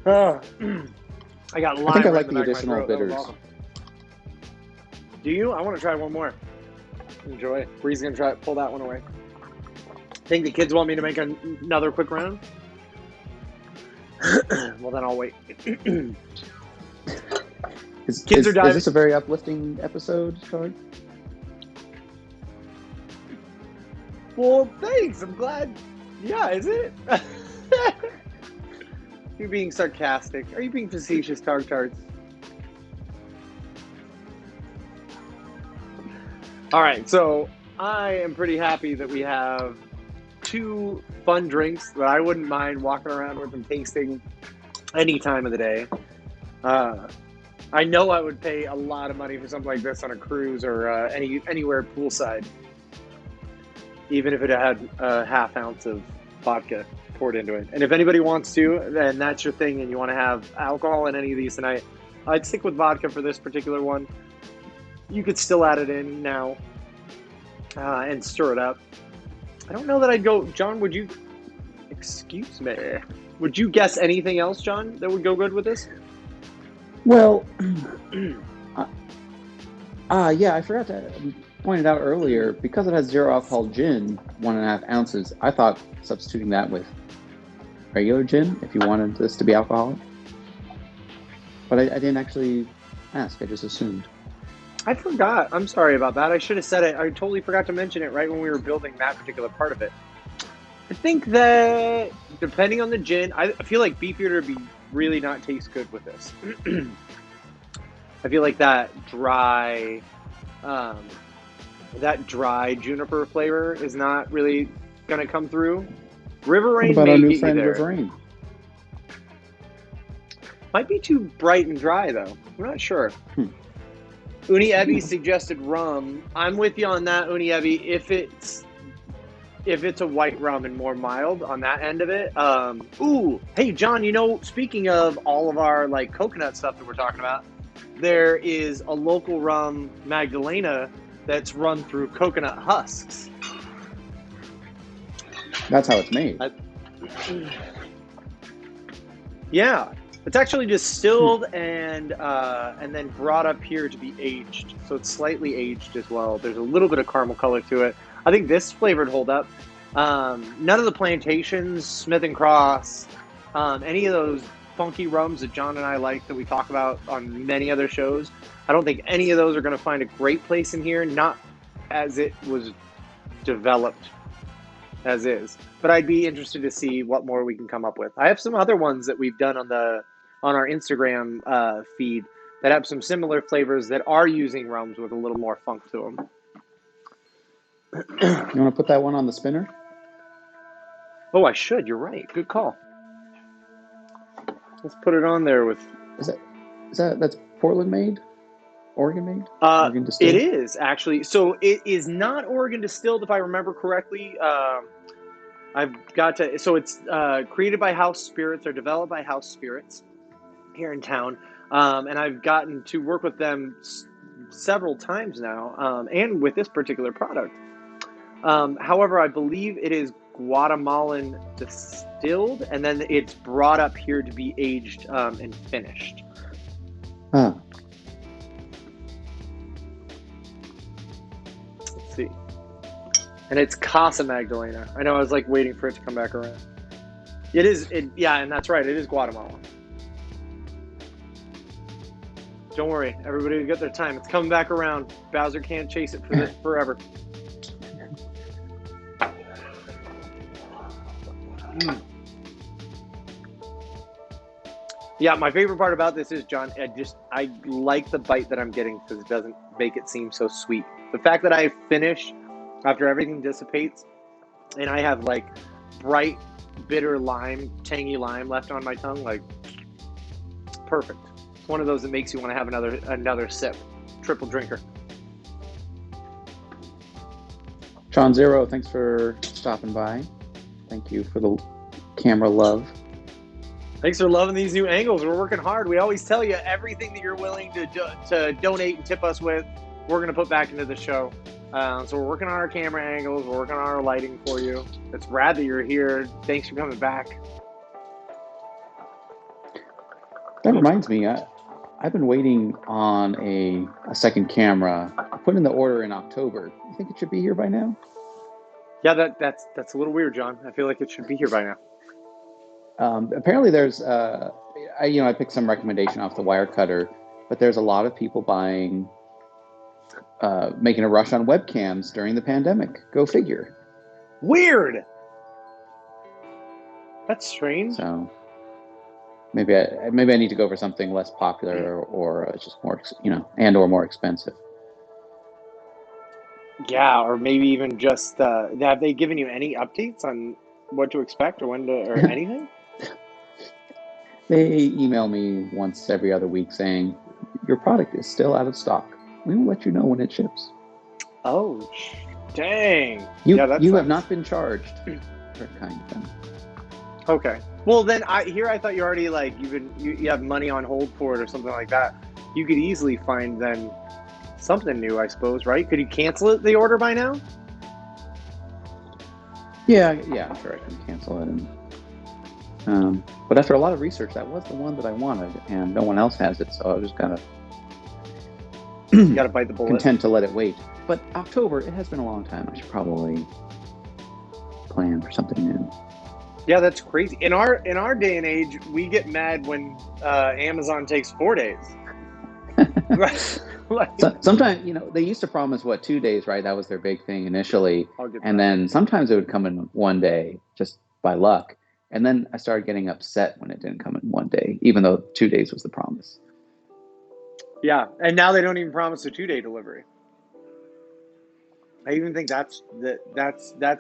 Oh, I got lime. I think I right like in the back of my additional throat. That was bitters. awesome. Do you? I want to try one more. Enjoy. Bree's gonna try pull that one away. Think the kids want me to make another quick round? Well, then I'll wait. Kids are diving. Is this a very uplifting episode, Todd? Well, thanks. I'm glad. Yeah, is it? You're being sarcastic. Are you being facetious, Tarts? All right, so I am pretty happy that we have 2 fun drinks that I wouldn't mind walking around with and tasting any time of the day. I know I would pay a lot of money for something like this on a cruise or anywhere poolside, even if it had a half ounce of vodka poured into it. And if anybody wants to, and that's your thing, and you want to have alcohol in any of these tonight, I'd stick with vodka for this particular one. You could still add it in now and stir it up. I don't know that I'd go, John, would you, excuse me, would you guess anything else, John, that would go good with this? Well, yeah, I forgot to point it out earlier. Because it has 0 alcohol gin, 1.5 ounces, I thought substituting that with regular gin, if you wanted this to be alcoholic. But I didn't actually ask, I just assumed. I forgot. I'm sorry about that. I should have said it. I totally forgot to mention it right when we were building that particular part of it. I think that depending on the gin, I feel like Beefeater would be really not taste good with this. I feel like that dry juniper flavor is not really going to come through. River Rain what about may our new get friend you there. River Rain? Might be too bright and dry though. I'm not sure. Uni Evi suggested rum. I'm with you on that, Uni Evi. If it's a white rum and more mild on that end of it. Ooh, hey John, speaking of all of our like coconut stuff that we're talking about, there is a local rum, Magdalena, that's run through coconut husks. That's how it's made. Yeah, it's actually distilled and then brought up here to be aged. So it's slightly aged as well. There's a little bit of caramel color to it. I think this flavor would hold up. None of the plantations, Smith and Cross, any of those funky rums that John and I like that we talk about on many other shows, I don't think any of those are going to find a great place in here, not as it was developed as is. But I'd be interested to see what more we can come up with. I have some other ones that we've done on our Instagram feed that have some similar flavors that are using rums with a little more funk to them. You want to put that one on the spinner? Oh, I should. You're right. Good call. Let's put it on there with. That's Portland made? Oregon made? Oregon distilled? It is actually. So it is not Oregon distilled, if I remember correctly. I've got to. So it's created by House Spirits or developed by House Spirits here in town, and I've gotten to work with them several times now, and with this particular product. However, I believe it is Guatemalan distilled, and then it's brought up here to be aged and finished. Huh. see. And it's Casa Magdalena. I know, I was like waiting for it to come back around. It is, yeah, and that's right. It is Guatemala. Don't worry. Everybody will get their time. It's coming back around. Bowser can't chase it for forever. Yeah, my favorite part about this is, John, I like the bite that I'm getting because it doesn't make it seem so sweet. The fact that I finish after everything dissipates and I have like bright, bitter lime, tangy lime left on my tongue, like perfect. It's one of those that makes you want to have another sip. Triple drinker. Sean Zero, thanks for stopping by. Thank you for the camera love. Thanks for loving these new angles. We're working hard. We always tell you everything that you're willing to donate and tip us with, we're going to put back into the show. So we're working on our camera angles. We're working on our lighting for you. It's rad that you're here. Thanks for coming back. That reminds me, I've been waiting on a second camera. I put in the order in October. You think it should be here by now? Yeah, that's a little weird, John. I feel like it should be here by now. Apparently there's, I picked some recommendation off the Wirecutter, but there's a lot of people making a rush on webcams during the pandemic. Go figure. Weird. That's strange. So maybe I need to go for something less popular or just more, and or more expensive. Yeah, or maybe even just, have they given you any updates on what to expect or when to, or anything? They email me once every other week saying, your product is still out of stock. We will let you know when it ships. Oh, dang. You sucks. have not been charged for kind of thing. Okay. Well, then I thought you already you have money on hold for it or something like that. You could easily find then something new, I suppose, right? Could you cancel the order by now? Yeah, I'm sure I can cancel it. But after a lot of research, that was the one that I wanted, and no one else has it, so I just gotta bite the bullet. Content to let it wait. But October, it has been a long time. I should probably plan for something new. Yeah, that's crazy. In our day and age, we get mad when Amazon takes 4 days. Right. Sometimes, they used to promise 2 days, right? That was their big thing initially. And then sometimes it would come in one day just by luck. And then I started getting upset when it didn't come in one day, even though 2 days was the promise. Yeah. And now they don't even promise a 2-day delivery. I even think that's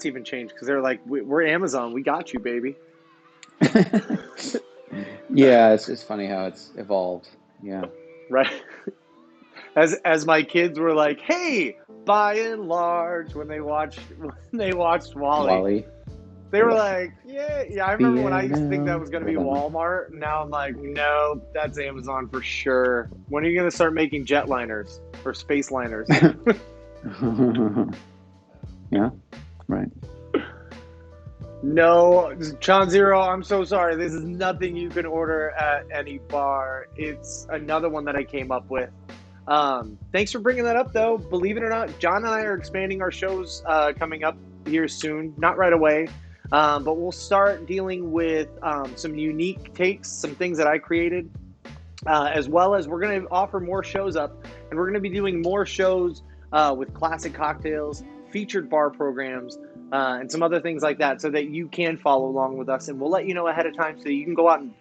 even changed because they're like, we're Amazon. We got you, baby. Yeah. It's funny how it's evolved. Yeah. Right. As my kids were like, hey, by and large, when they watched Wall-E. They were like, yeah. I remember when I used to think that was going to be Walmart. Now I'm like, no, that's Amazon for sure. When are you going to start making jetliners or space liners? Yeah, right. No, Sean Zero, I'm so sorry. This is nothing you can order at any bar. It's another one that I came up with. Thanks for bringing that up, though. Believe it or not, John and I are expanding our shows coming up here soon. Not right away. But we'll start dealing with some unique takes, some things that I created, as well as we're going to offer more shows up, and we're going to be doing more shows with classic cocktails, featured bar programs, and some other things like that, so that you can follow along with us. And we'll let you know ahead of time so you can go out and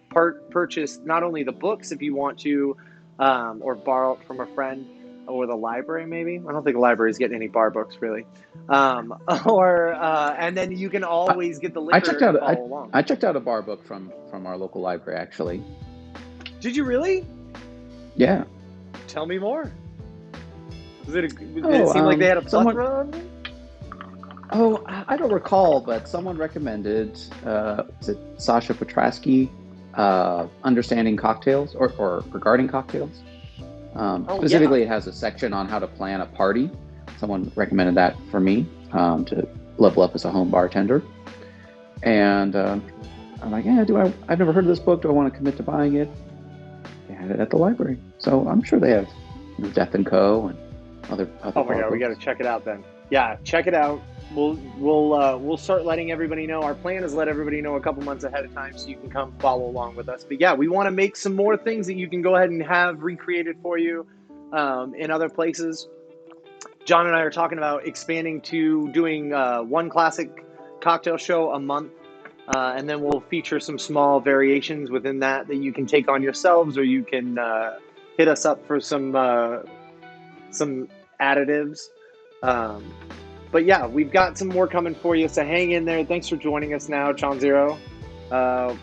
purchase not only the books if you want to, or borrow it from a friend, or the library, maybe. I don't think the library is getting any bar books, really. And then you can always get the liquor and follow along. I checked out a bar book from our local library, actually. Did you really? Yeah. Tell me more. Did it seem like they had a plethora on them? Oh, I don't recall, but someone recommended, is it Sasha Petrasky, Understanding Cocktails, or Regarding Cocktails? Specifically, It has a section on how to plan a party. Someone recommended that for me to level up as a home bartender. And I'm like, yeah, I've never heard of this book. Do I want to commit to buying it? They had it at the library. So I'm sure they have Death & Co. and other Oh my God, books. we got to check it out then. Yeah, check it out. We'll start letting everybody know. Our plan is let everybody know a couple months ahead of time so you can come follow along with us. But yeah, we want to make some more things that you can go ahead and have recreated for you in other places. John and I are talking about expanding to doing one classic cocktail show a month, and then we'll feature some small variations within that you can take on yourselves, or you can hit us up for some additives. But yeah, we've got some more coming for you, so hang in there. Thanks for joining us now, John Zero. Yeah,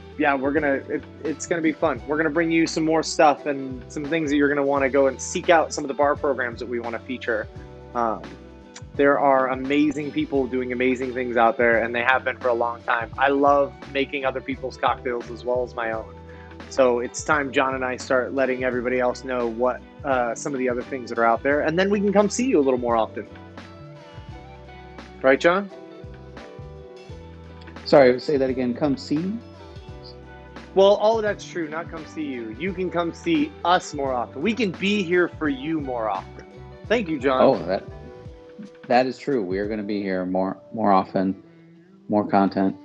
it's gonna be fun. We're gonna bring you some more stuff and some things that you're gonna want to go and seek out some of the bar programs that we want to feature. Um, there are amazing people doing amazing things out there, and they have been for a long time. I love making other people's cocktails as well as my own. So it's time John and I start letting everybody else know what some of the other things that are out there, and then we can come see you a little more often. Right, John? Sorry, say that again. Come see? Well, all of that's true. Not come see you. You can come see us more often. We can be here for you more often. Thank you, John. Oh, that is true. We are going to be here more often, more content.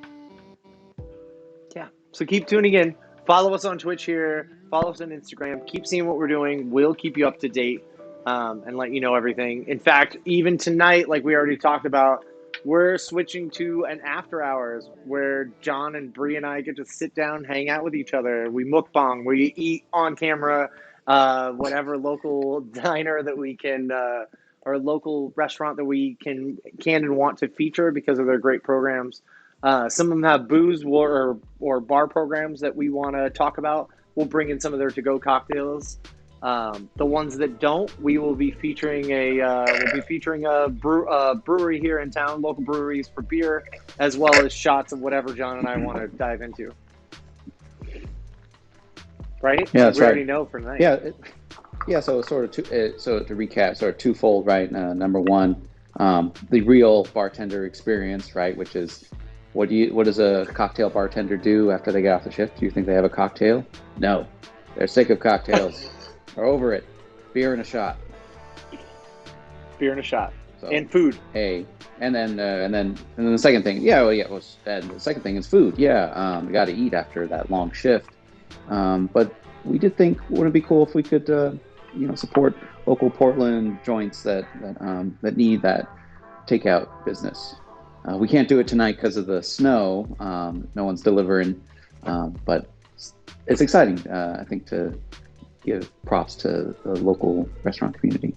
Yeah. So keep tuning in. Follow us on Twitch here. Follow us on Instagram. Keep seeing what we're doing. We'll keep you up to date and let you know everything. In fact, even tonight, like we already talked about, we're switching to an after hours where John and Bree and I get to sit down, hang out with each other. We mukbang. We eat on camera, whatever local diner that we can, or local restaurant that we can and want to feature because of their great programs. Some of them have booze or bar programs that we want to talk about. We'll bring in some of their to-go cocktails. The ones that don't, we will be featuring a brewery here in town, local breweries for beer, as well as shots of whatever John and I want to dive into. Right? Yeah, that's right. We already know for tonight. Yeah. So sort of so to recap, sort of twofold, right? Number one, the real bartender experience, right? Which is what does a cocktail bartender do after they get off the shift? Do you think they have a cocktail? No, they're sick of cocktails. They're over it. Beer and a shot. Beer and a shot. So, and food. Hey, and then the second thing, and the second thing is food. Yeah, we got to eat after that long shift. But we did think, wouldn't it be cool if we could, support local Portland joints that need that takeout business. We can't do it tonight because of the snow. No one's delivering, but it's exciting. I think to give props to the local restaurant community.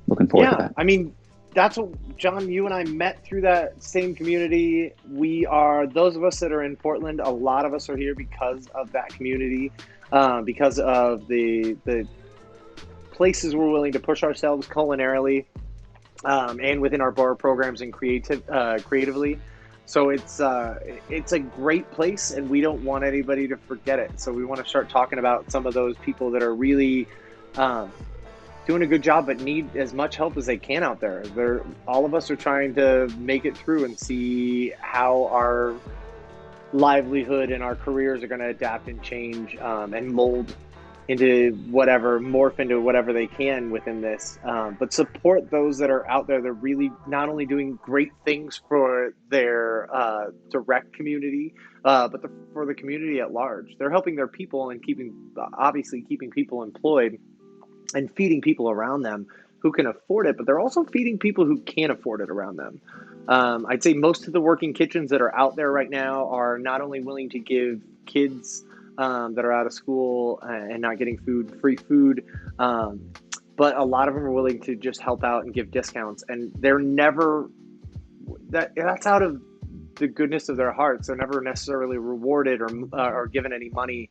Looking forward to that. I mean, that's what, John, you and I met through that same community. We are, those of us that are in Portland, a lot of us are here because of that community, because of the places we're willing to push ourselves culinarily, and within our bar programs and creatively. So it's a great place, and we don't want anybody to forget it. So we want to start talking about some of those people that are really doing a good job, but need as much help as they can out there. All of us are trying to make it through and see how our livelihood and our careers are going to adapt and change and mold into morph into whatever they can within this. But support those that are out there. They're really not only doing great things for their direct community, but for the community at large. They're helping their people and keeping people employed and feeding people around them who can afford it, but they're also feeding people who can't afford it around them. I'd say most of the working kitchens that are out there right now are not only willing to give kids that are out of school and not getting free food, but a lot of them are willing to just help out and give discounts, and they're never, that's out of the goodness of their hearts. They're never necessarily rewarded or given any money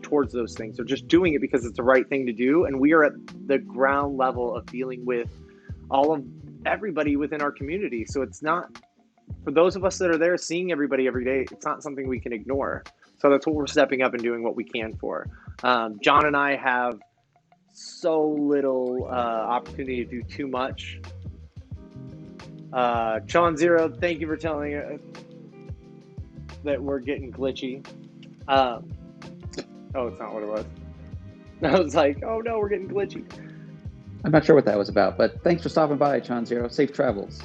towards those things. They're just doing it because it's the right thing to do. And we are at the ground level of dealing with everybody within our community. So it's not, for those of us that are there seeing everybody every day, it's not something we can ignore. So that's what we're stepping up and doing what we can for. John and I have so little opportunity to do too much. Sean Zero, thank you for telling us that we're getting glitchy. Oh, it's not what it was. I was like, oh no, we're getting glitchy. I'm not sure what that was about, but thanks for stopping by, Chan Zero. Safe travels.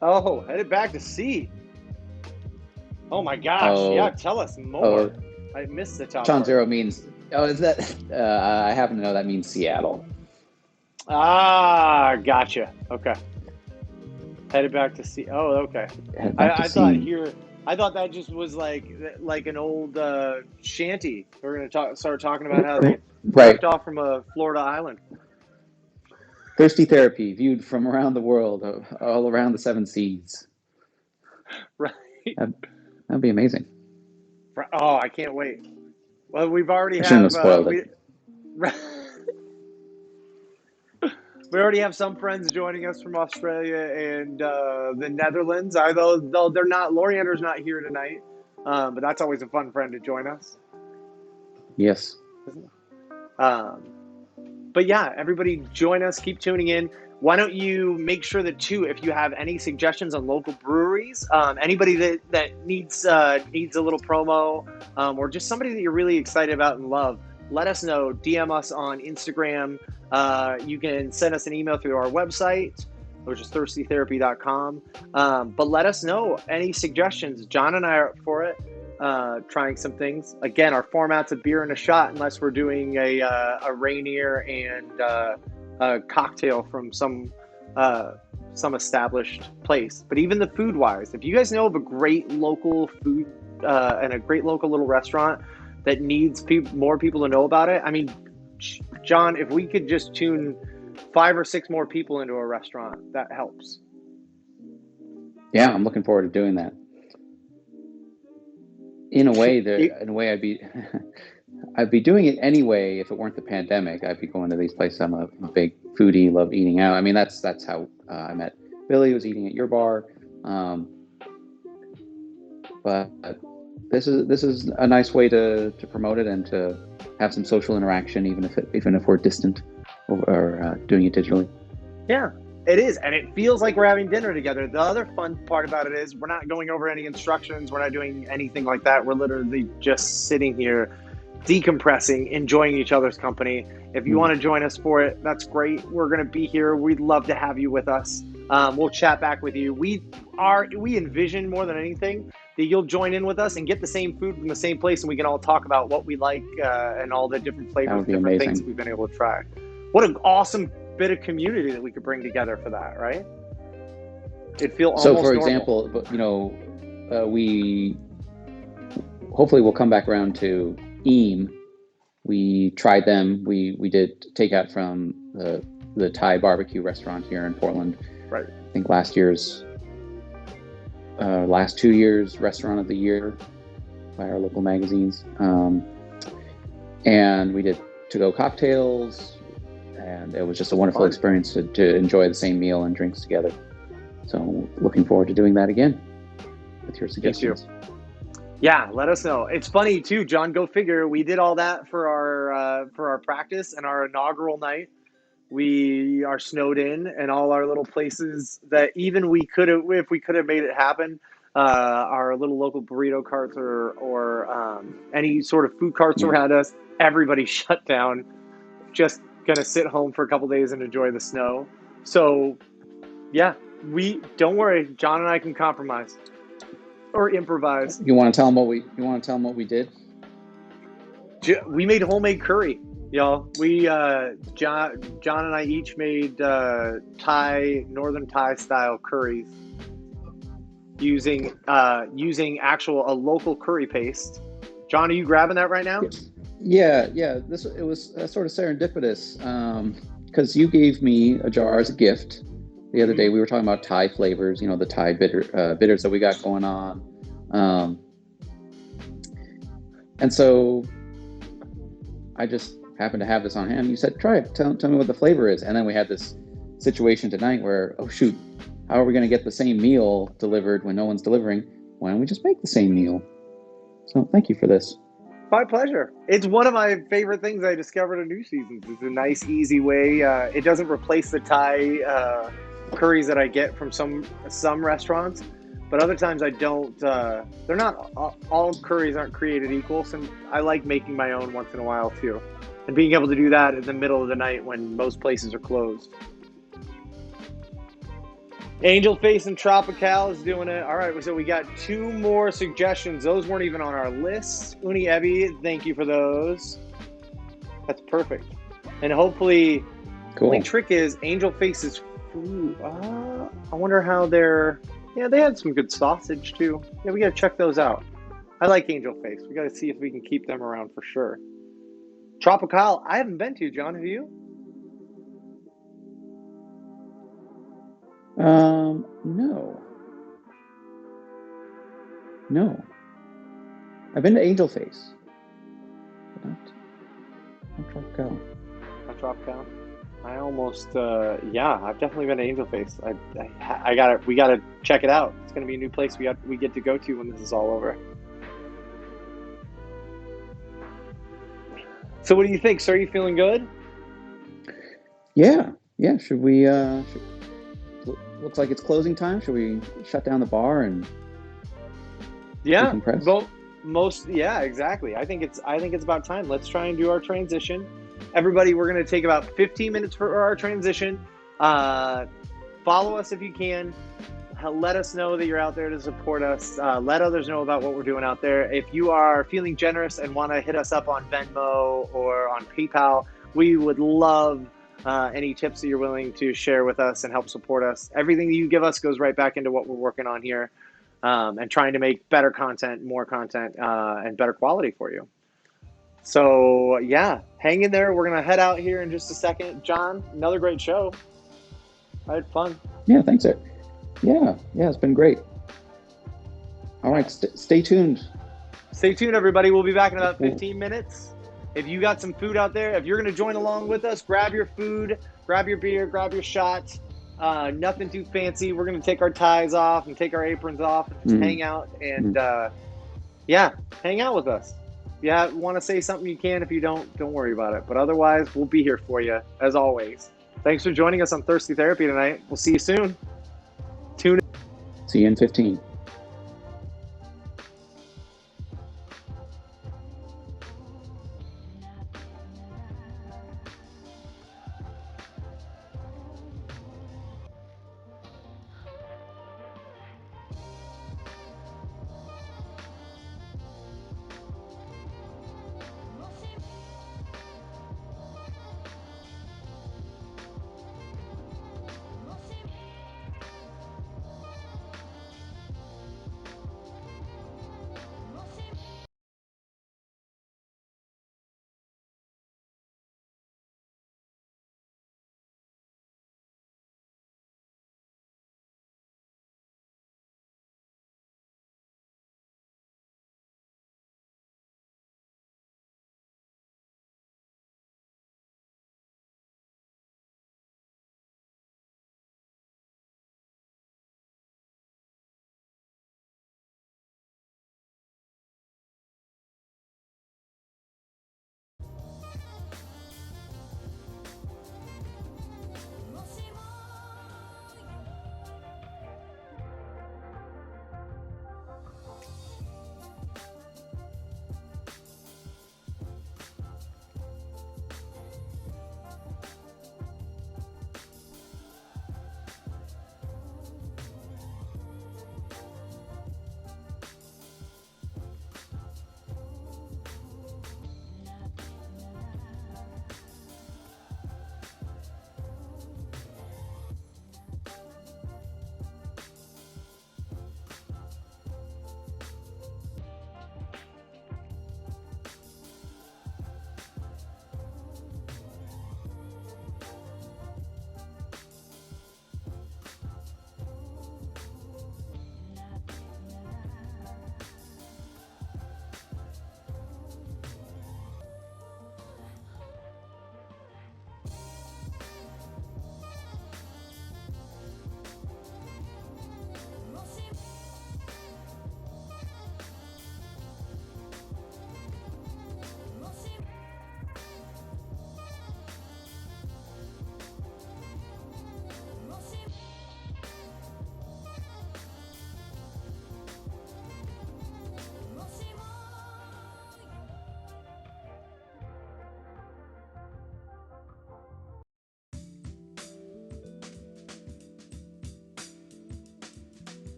Oh, headed back to sea. Oh my gosh. Oh, Yeah, tell us more. oh, I missed the top Chan part. Zero means. Oh, is that? I happen to know that means Seattle. Ah, gotcha. Okay. Headed back to sea. Oh, okay. Head back to I thought sea. here. I thought that just was like an old shanty. We're gonna start talking about how they Right. left off from a Florida island. Thirsty therapy viewed from around the world, all around the seven seas. Right. That'd be amazing. Oh, I can't wait. Well, we've already I shouldn't have have spoiled we it. we already have some friends joining us from Australia and the Netherlands. Though they're not, Loriander's not here tonight, but that's always a fun friend to join us. Yes. But yeah, everybody join us. Keep tuning in. Why don't you make sure that too, if you have any suggestions on local breweries, anybody that needs a little promo, or just somebody that you're really excited about and love, let us know. DM us on Instagram. You can send us an email through our website, which is thirstytherapy.com. But let us know any suggestions. John and I are up for it. Trying some things. Again, our format's a beer and a shot, unless we're doing a Rainier and a cocktail from some established place. But even the food wise, if you guys know of a great local food and a great local little restaurant that needs more people to know about it, I mean, John, if we could just tune 5 or 6 more people into a restaurant, that helps. Yeah, I'm looking forward to doing that. In a way, I'd be doing it anyway if it weren't the pandemic. I'd be going to these places. I'm a big foodie, love eating out. I mean, that's how I met Billy. Was eating at your bar, but this is a nice way to promote it and to have some social interaction, even if we're distant or doing it digitally. Yeah. It is, and it feels like we're having dinner together. The other fun part about it is we're not going over any instructions. We're not doing anything like that. We're literally just sitting here, decompressing, enjoying each other's company. If you want to join us for it, that's great. We're going to be here. We'd love to have you with us. We'll chat back with you. We envision more than anything that you'll join in with us and get the same food from the same place, and we can all talk about what we like and all the different flavors, different amazing. things we've been able to try. What an awesome bit of community that we could bring together for that, right? It'd feel almost so. For normal. example, we hopefully we'll come back around to Eam. We tried them. We did takeout from the Thai barbecue restaurant here in Portland. Right. I think last 2 years restaurant of the year by our local magazines. And we did to-go cocktails. And it was just a wonderful experience to enjoy the same meal and drinks together. So looking forward to doing that again with your suggestions. Yeah, let us know. It's funny too, John. Go figure. We did all that for our practice and our inaugural night. We are snowed in, and all our little places that even if we could have made it happen, our little local burrito carts or any sort of food carts around us, everybody shut down. Just gonna sit home for a couple days and enjoy the snow. So yeah, don't worry, John and I can compromise or improvise. You want to tell them what we did? We made homemade curry, y'all. We John and I each made northern Thai style curries using a local curry paste. John, are you grabbing that right now? Yeah. It was sort of serendipitous because you gave me a jar as a gift the other day. We were talking about Thai flavors, the Thai bitters that we got going on, and so I just happened to have this on hand. You said, "Try it. Tell me what the flavor is." And then we had this situation tonight where, oh shoot, how are we going to get the same meal delivered when no one's delivering? Why don't we just make the same meal? So thank you for this. My pleasure. It's one of my favorite things I discovered in New Seasons. It's a nice, easy way. It doesn't replace the Thai curries that I get from some restaurants, but other times I don't. They're not all curries aren't created equal. So I like making my own once in a while too. and being able to do that in the middle of the night when most places are closed. Angel Face and Tropical is doing it. All right, so we got 2 more suggestions. Those weren't even on our list. Uni Ebby, thank you for those. That's perfect. And hopefully, Cool. only trick is Angel Face's food. I wonder how they're. Yeah, they had some good sausage too. Yeah, we got to check those out. I like Angel Face. We got to see if we can keep them around for sure. Tropical, I haven't been to. John, have you? No. I've been to Angel Face. But not Tropical. Not Tropical. I almost, I've definitely been to Angel Face. I got it. We got to check it out. It's going to be a new place we get to go to when this is all over. So, what do you think, sir? Are you feeling good? Yeah. Should we? Looks like it's closing time. Should we shut down the bar and? Yeah. Decompress? Exactly. I think it's about time. Let's try and do our transition. Everybody, we're going to take about 15 minutes for our transition. Follow us if you can. Let us know that you're out there to support us. Let others know about what we're doing out there. If you are feeling generous and want to hit us up on Venmo or on PayPal, we would love any tips that you're willing to share with us and help support us. Everything that you give us goes right back into what we're working on here and trying to make better content, more content, and better quality for you. So, yeah, hang in there. We're going to head out here in just a second. John, another great show. I had fun. Yeah, thanks, sir. Yeah, it's been great. All right, stay tuned. Stay tuned, everybody. We'll be back in about 15 minutes. If you got some food out there, if you're going to join along with us, grab your food, grab your beer, grab your shot. Nothing too fancy. We're going to take our ties off and take our aprons off and just hang out and, hang out with us. If you want to say something, you can. If you don't worry about it. But otherwise, we'll be here for you, as always. Thanks for joining us on Thirsty Therapy tonight. We'll see you soon. Tune in. See you in 15.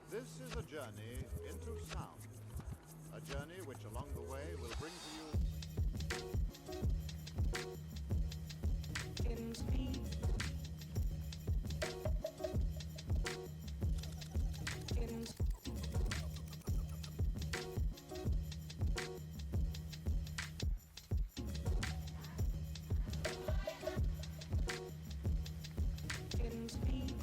This is a journey into sound. A journey which along the way will bring to you in speed, in in speed,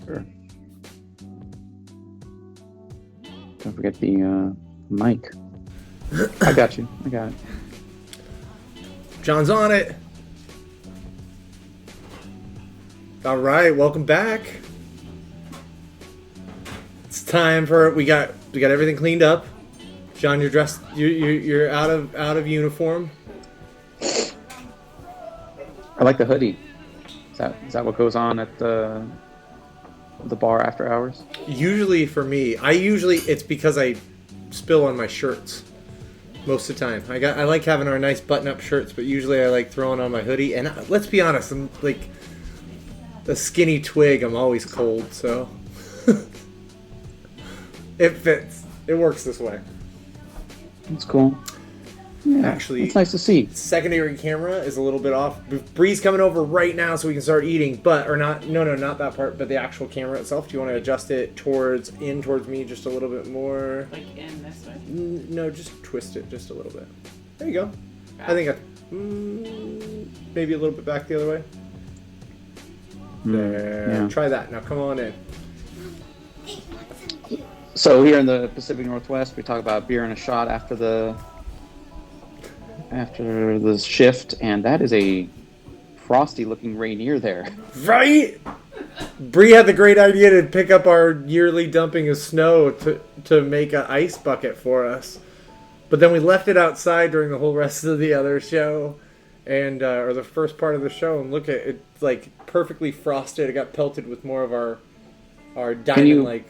Sure. Don't forget the mic. I got you. I got it. John's on it. All right, welcome back. It's time for we got everything cleaned up. John, you're dressed. You're out of uniform. I like the hoodie. Is that what goes on at the bar after hours? Usually for me, it's because I spill on my shirts most of the time. I like having our nice button-up shirts, but usually I like throwing on my hoodie. And let's be honest, I'm like a skinny twig. I'm always cold, so it fits. It works this way. That's cool. Yeah, Actually, it's nice to see. secondary camera is a little bit off. Bree's coming over right now so we can start eating, not that part, but the actual camera itself. Do you want to adjust it towards me just a little bit more? Like in this way? No, just twist it just a little bit. There you go. I think maybe a little bit back the other way. There. Yeah. Try that. Now come on in. So here in the Pacific Northwest, we talk about beer and a shot after the shift, and that is a frosty-looking Rainier there. Right? Bree had the great idea to pick up our yearly dumping of snow to make an ice bucket for us. But then we left it outside during the whole rest of the other show, and or the first part of the show, and look at it, like perfectly frosted. It got pelted with more of our diamond-like.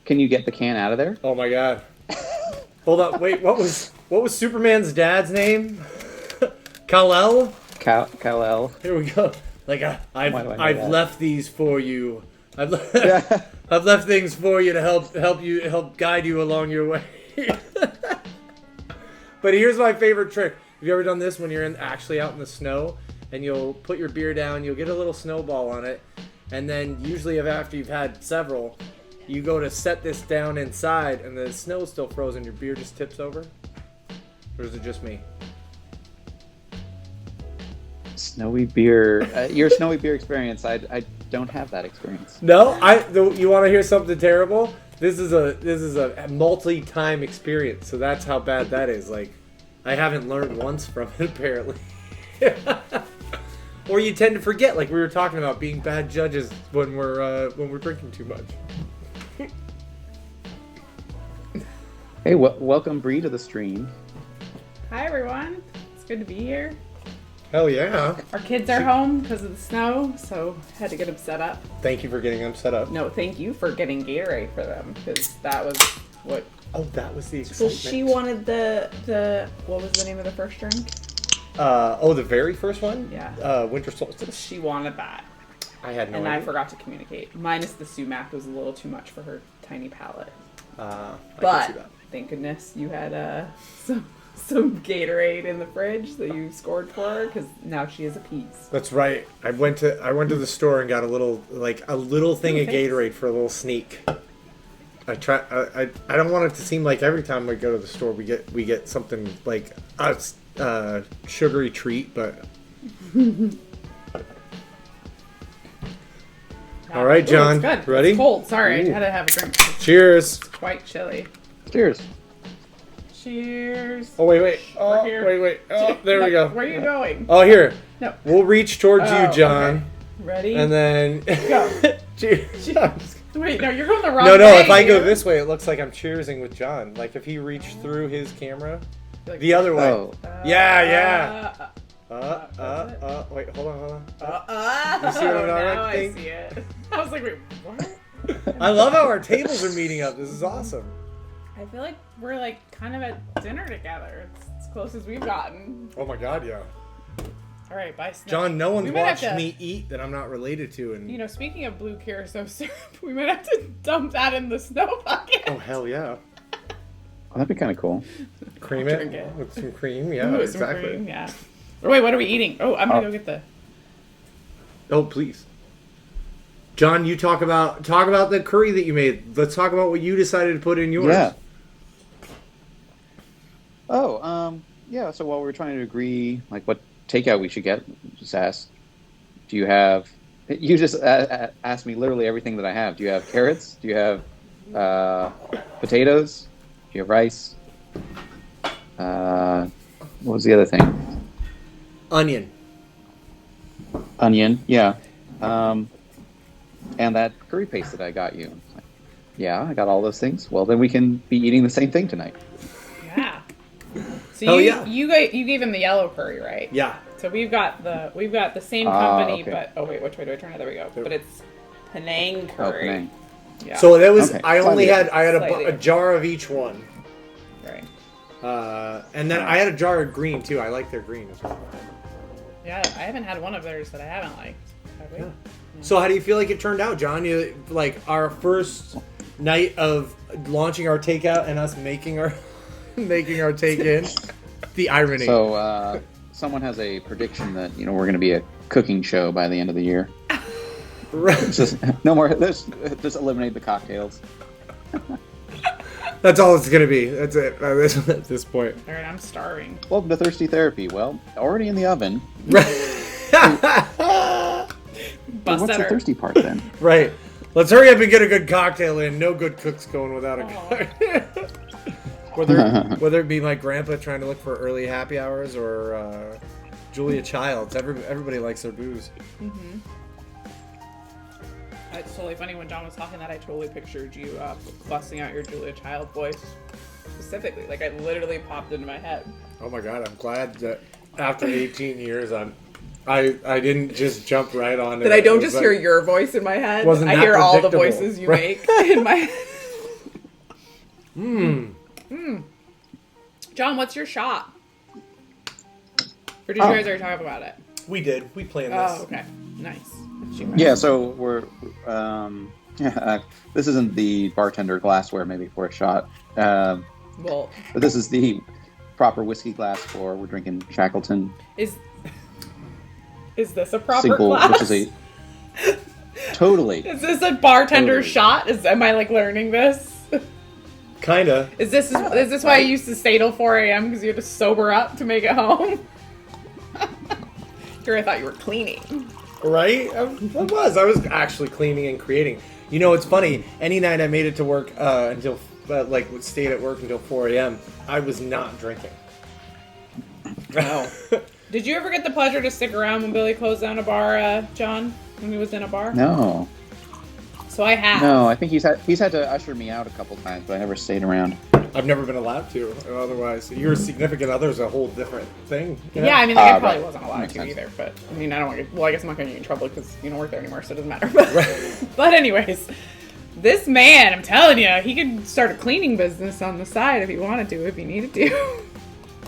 Can you get the can out of there? Oh my god! Hold up, wait. What was Superman's dad's name? Kal-El. Kal-El. Here we go. Like I've that? left these for you. I've left things for you to help guide you along your way. But here's my favorite trick. Have you ever done this when you're actually out in the snow and you'll put your beer down, you'll get a little snowball on it, and then usually after you've had several, you go to set this down inside and the snow's still frozen, your beer just tips over? Or is it just me? Snowy beer. Your snowy beer experience. I don't have that experience. No, you want to hear something terrible? This is a multi-time experience, so that's how bad that is. Like, I haven't learned once from it apparently. Or you tend to forget, like we were talking about being bad judges when we're drinking too much. Hey, welcome Bree to the stream. Hi everyone. It's good to be here. Hell yeah! Our kids are home because of the snow, so had to get them set up. Thank you for getting them set up. No, thank you for getting Gatorade for them because that was what. Oh, that was the So excitement. she wanted the what was the name of the first drink? The very first one? Yeah. Winter Solstice. She wanted that, I had no and idea. I forgot to communicate. Minus the sumac was a little too much for her tiny palate. I can But see that. thank goodness you had some Gatorade in the fridge that you scored for her because now she has a piece. That's right. I went to the store and got a little thing of thanks. Gatorade for a little sneak. I don't want it to seem like every time we go to the store we get something like a sugary treat, but all right, John, Ooh, it's good. ready? It's cold. Sorry, Ooh. I had to have a drink. Cheers. It's quite chilly. Cheers. Cheers. Oh wait. Oh We're here. wait. Oh, there we go. Where are you going? Oh, here. No. We'll reach towards Oh, you, John, okay. Ready? and then Go. cheers. Wait, no, you're going the wrong No, way. if I go dude. this way, it looks like I'm cheersing with John. Like if he reached through his camera, Like, the other way. Oh, Yeah. Wait, hold on. You see what I'm talking now about? I see it. I was like, wait, what? I love how our tables are meeting up. This is awesome. I feel like we're like kind of at dinner together. It's as close as we've gotten. Oh my god, yeah. All right, bye, Snow. John, no one's We might have watched to- me eat that I'm not related to, and You know, speaking of blue curacao syrup, we might have to dump that in the snow bucket. oh hell yeah, that'd be kind of cool. cream Drink it it. with some cream. Yeah, Ooh, some exactly. cream, yeah. Or wait, what are we eating? Oh, I'm gonna go get the. Oh please, John, you talk about the curry that you made. Let's talk about what you decided to put in yours. Yeah. Oh, yeah. So while we were trying to agree, like what takeout we should get, just asked, do you have You just asked me literally everything that I have. Do you have carrots? Do you have potatoes? Do you have rice? What was the other thing? Onion. Onion, yeah. And that curry paste that I got you. Yeah, I got all those things. Well, then we can be eating the same thing tonight. Yeah. So Hell you yeah. you gave him the yellow curry, right? Yeah. So we've got the same company, okay. but oh wait, which way do I turn it? There we go. But it's Penang Oh, curry. Penang. Yeah. So that was Okay. I only Slightly. had Slightly. a jar of each one, right. and then I had a jar of green too. I like their green as well. Yeah, I haven't had one of theirs that I haven't liked. Have we? Yeah. So how do you feel like it turned out, John? You like our first night of launching our takeout and us making our take in. The irony. So, someone has a prediction that we're going to be a cooking show by the end of the year. It's just no more. Just eliminate the cocktails. That's all it's gonna be. That's it at this point. All right, I'm starving. Welcome to Thirsty Therapy. Well, already in the oven. Bust What's out the our- thirsty part then? Right. Let's hurry up and get a good cocktail in. No good cook's going without a cocktail. whether it be my grandpa trying to look for early happy hours or Julia Childs. Everybody likes their booze. It's totally funny when John was talking that I totally pictured you busting out your Julia Child voice specifically. Like, it literally popped into my head. Oh my god, I'm glad that after 18 years I didn't just jump right on it. That I don't It was just like- hear your voice in my head. Wasn't I that hear all the predictable, voices you right? make in my head. Hmm. John, what's your shot? Or did you guys already talk about it? We did. We planned this. Oh, okay. Nice. Yeah. So we're. This isn't the bartender glassware maybe for a shot, but Well, this is the proper whiskey glass for. We're drinking Shackleton is this a proper single, glass? which is a totally. Is this a bartender Totally. shot? Am I like learning this? Kinda. Is this why you used to stay till 4 a.m. because you had to sober up to make it home? Here, I thought you were cleaning. Right? I was actually cleaning and creating. You know, it's funny. Any night I made it to work until, stayed at work until 4 a.m., I was not drinking. No. Did you ever get the pleasure to stick around when Billy closed down a bar, John? When he was in a bar? No, So I have. no. I think he's had to usher me out a couple times, but I never stayed around. I've never been allowed to. Otherwise, your significant other is a whole different thing. you know? Yeah, I mean, like, I Ah, probably right. wasn't allowed Makes to sense. either, but I mean, I don't want to get, well, I guess I'm not going to get in trouble because you don't work there anymore, so it doesn't matter. But, but anyways, this man, I'm telling you, he could start a cleaning business on the side if he wanted to, if he needed to.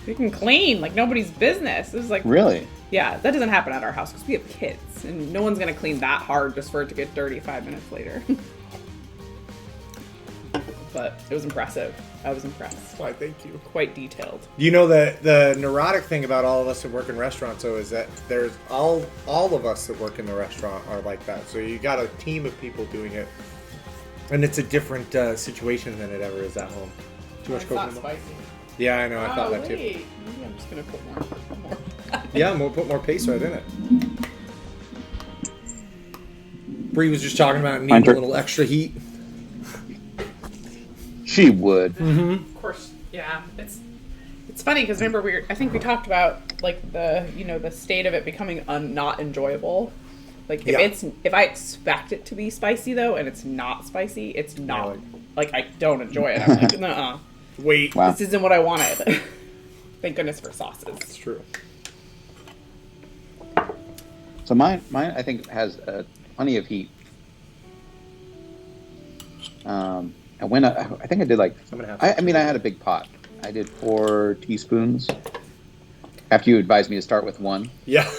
He can clean like nobody's business. It was like, Really? yeah, that doesn't happen at our house because we have kids, and no one's going to clean that hard just for it to get dirty 5 minutes later. But it was impressive. I was impressed. Why, thank you. Quite detailed. You know, the neurotic thing about all of us that work in restaurants, though, is that there's all of us that work in the restaurant are like that. So you got a team of people doing it, and it's a different situation than it ever is at home. Too much It's not coconut milk? spicy. Yeah, I know. I thought Oh, that too. wait. Maybe I'm just gonna put more. Yeah, we'll put more paste right in it. Bree was just talking about needing a Hunter. little extra heat. She would. Of course, yeah. It's funny because remember I think we talked about like the state of it becoming not enjoyable. Like if Yeah. if I expect it to be spicy though and it's not spicy, it's not. Like I don't enjoy it. I'm like, nuh-uh. Wait. Wow. This isn't what I wanted. Thank goodness for sauces. It's true. So mine I think has plenty of heat. I went. I think I did like. I'm gonna have I mean, I had a big pot. I did 4 teaspoons. After you advised me to start with 1. Yeah.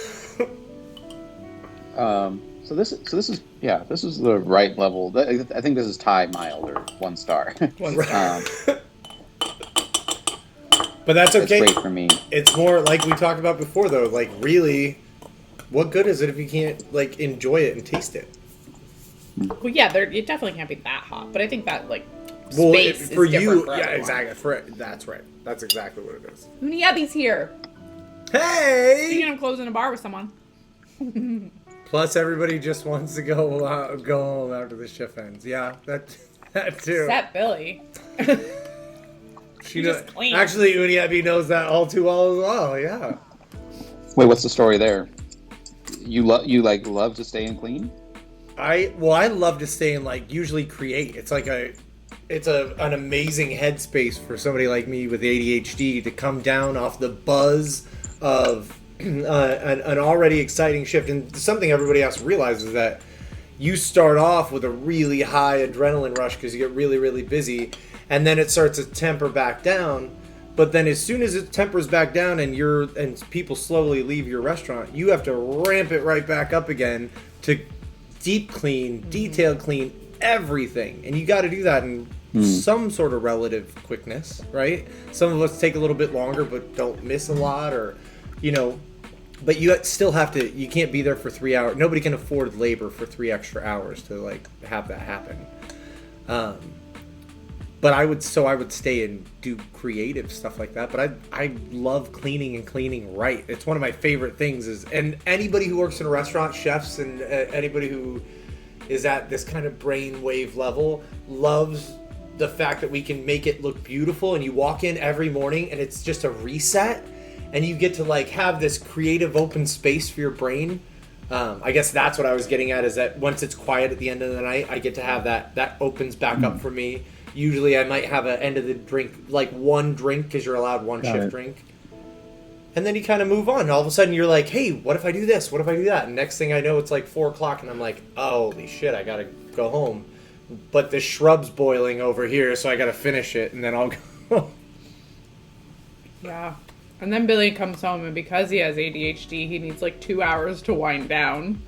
So this is this is the right level. I think this is Thai mild or 1 star. But that's It's okay. great for me. It's more like we talked about before, though. Like, really, what good is it if you can't like enjoy it and taste it? Well, yeah, it definitely can't be that hot, but I think that like Well, space for is different you, for yeah, everyone. exactly. That's right. That's exactly what it is. Yabby's here. Hey, Speaking of closing a bar with someone. Plus, everybody just wants to go home after the shift ends. Yeah, that too. Except Billy. She You knows. just clean. Actually, Uniabi knows that all too well as well. Yeah. Wait, what's the story there? You love to stay and clean? I love to stay and like usually create. It's like an amazing headspace for somebody like me with ADHD to come down off the buzz of an already exciting shift. And something everybody else realizes that you start off with a really high adrenaline rush because you get really, really busy, and then it starts to temper back down. But then as soon as it tempers back down and people slowly leave your restaurant, you have to ramp it right back up again to deep clean, detailed clean everything. And you got to do that in some sort of relative quickness, right? Some of us take a little bit longer but don't miss a lot, or but you still have to, you can't be there for 3 hours. Nobody can afford labor for 3 extra hours to like have that happen. But I would stay and do creative stuff like that. But I love cleaning and cleaning right. It's one of my favorite things. And anybody who works in a restaurant, chefs, and anybody who is at this kind of brainwave level loves the fact that we can make it look beautiful. And you walk in every morning and it's just a reset, and you get to like have this creative open space for your brain. I guess that's what I was getting at, is that once it's quiet at the end of the night, I get to have that opens back up for me. Usually I might have an end of the drink, like one drink, because you're allowed one shift drink. And then you kind of move on. All of a sudden you're like, hey, what if I do this? What if I do that? And next thing I know, it's like 4 o'clock and I'm like, oh, holy shit, I got to go home. But the shrub's boiling over here, so I got to finish it and then I'll go. Yeah. And then Billy comes home, and because he has ADHD, he needs like 2 hours to wind down.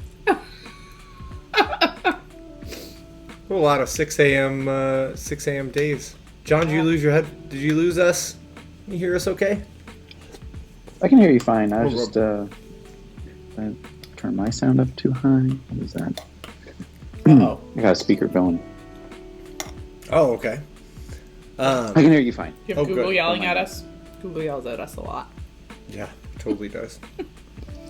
A lot of 6 a.m. days. John, did you lose your head? Did you lose us? Can you hear us okay? I can hear you fine. I just I turn my sound up too high. What is that? Uh-oh. I got a speaker going. Oh, okay. I can hear you fine. Do you have Google good. yelling at us? Google yells at us a lot. Yeah, totally does.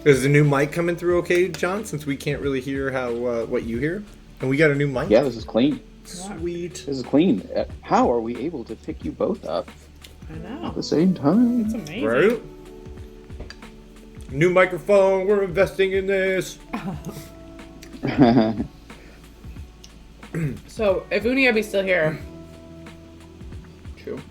Is the new mic coming through okay, John, since we can't really hear how what you hear? And we got a new mic? Yeah, this is clean. Sweet. This is clean. How are we able to pick you both up I know. at the same time? It's amazing. Right? New microphone, we're investing in this. So, if Uniabi's still here, true.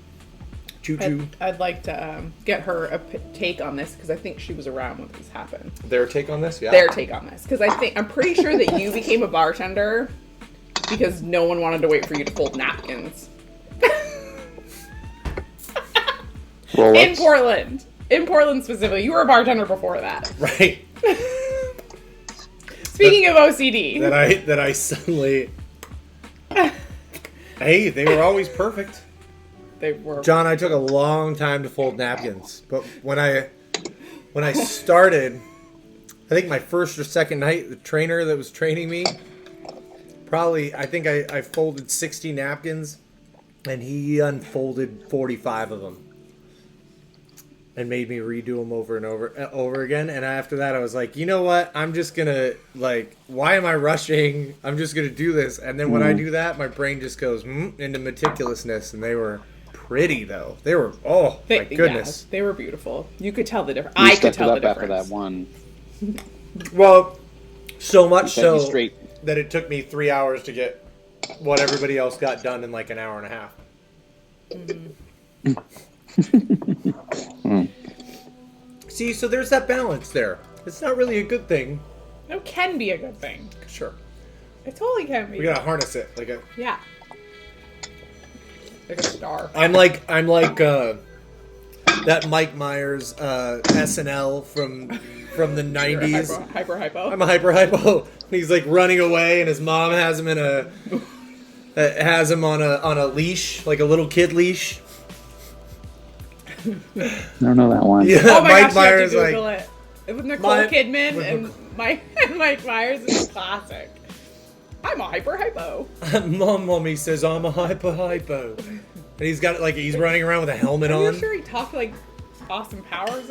Choo-choo. I'd like to get her a take on this, because I think she was around when this happened. Their take on this? Yeah. Their take on this, because I'm pretty sure that you became a bartender because no one wanted to wait for you to fold napkins. Well, In Portland specifically, you were a bartender before that. Right. Speaking of OCD, That I suddenly... Hey, they were always perfect. they were. John, I took a long time to fold napkins, but when I started, I think my first or second night, the trainer that was training me, I think I folded 60 napkins, and he unfolded 45 of them, and made me redo them over and over again. And after that, I was like, you know what? I'm just gonna why am I rushing? I'm just gonna do this. And then when I do that, my brain just goes into meticulousness, and they were pretty though. They were my goodness. Yeah, they were beautiful. You could tell the difference. You I could stepped tell it the up after difference. that one. Well, so much Set you so straight. that it took me 3 hours to get what everybody else got done in like an hour and a half. See, so there's that balance there. It's not really a good thing. No, can be a good thing. Sure. It totally can be. We gotta harness it like a. Yeah. Like a star. I'm like that Mike Myers SNL from the You're a '90s. hypo. I'm a hypo. He's like running away, and his mom has him on a leash, like a little kid leash. I don't know that one. Yeah, Oh my Mike gosh, Myers you have to Google like. it. With Nicole Kidman and Mike Myers is classic. I'm a hypo. Mommy says I'm a hypo. And he's got he's running around with a helmet Are on. you sure he talked like Austin Powers?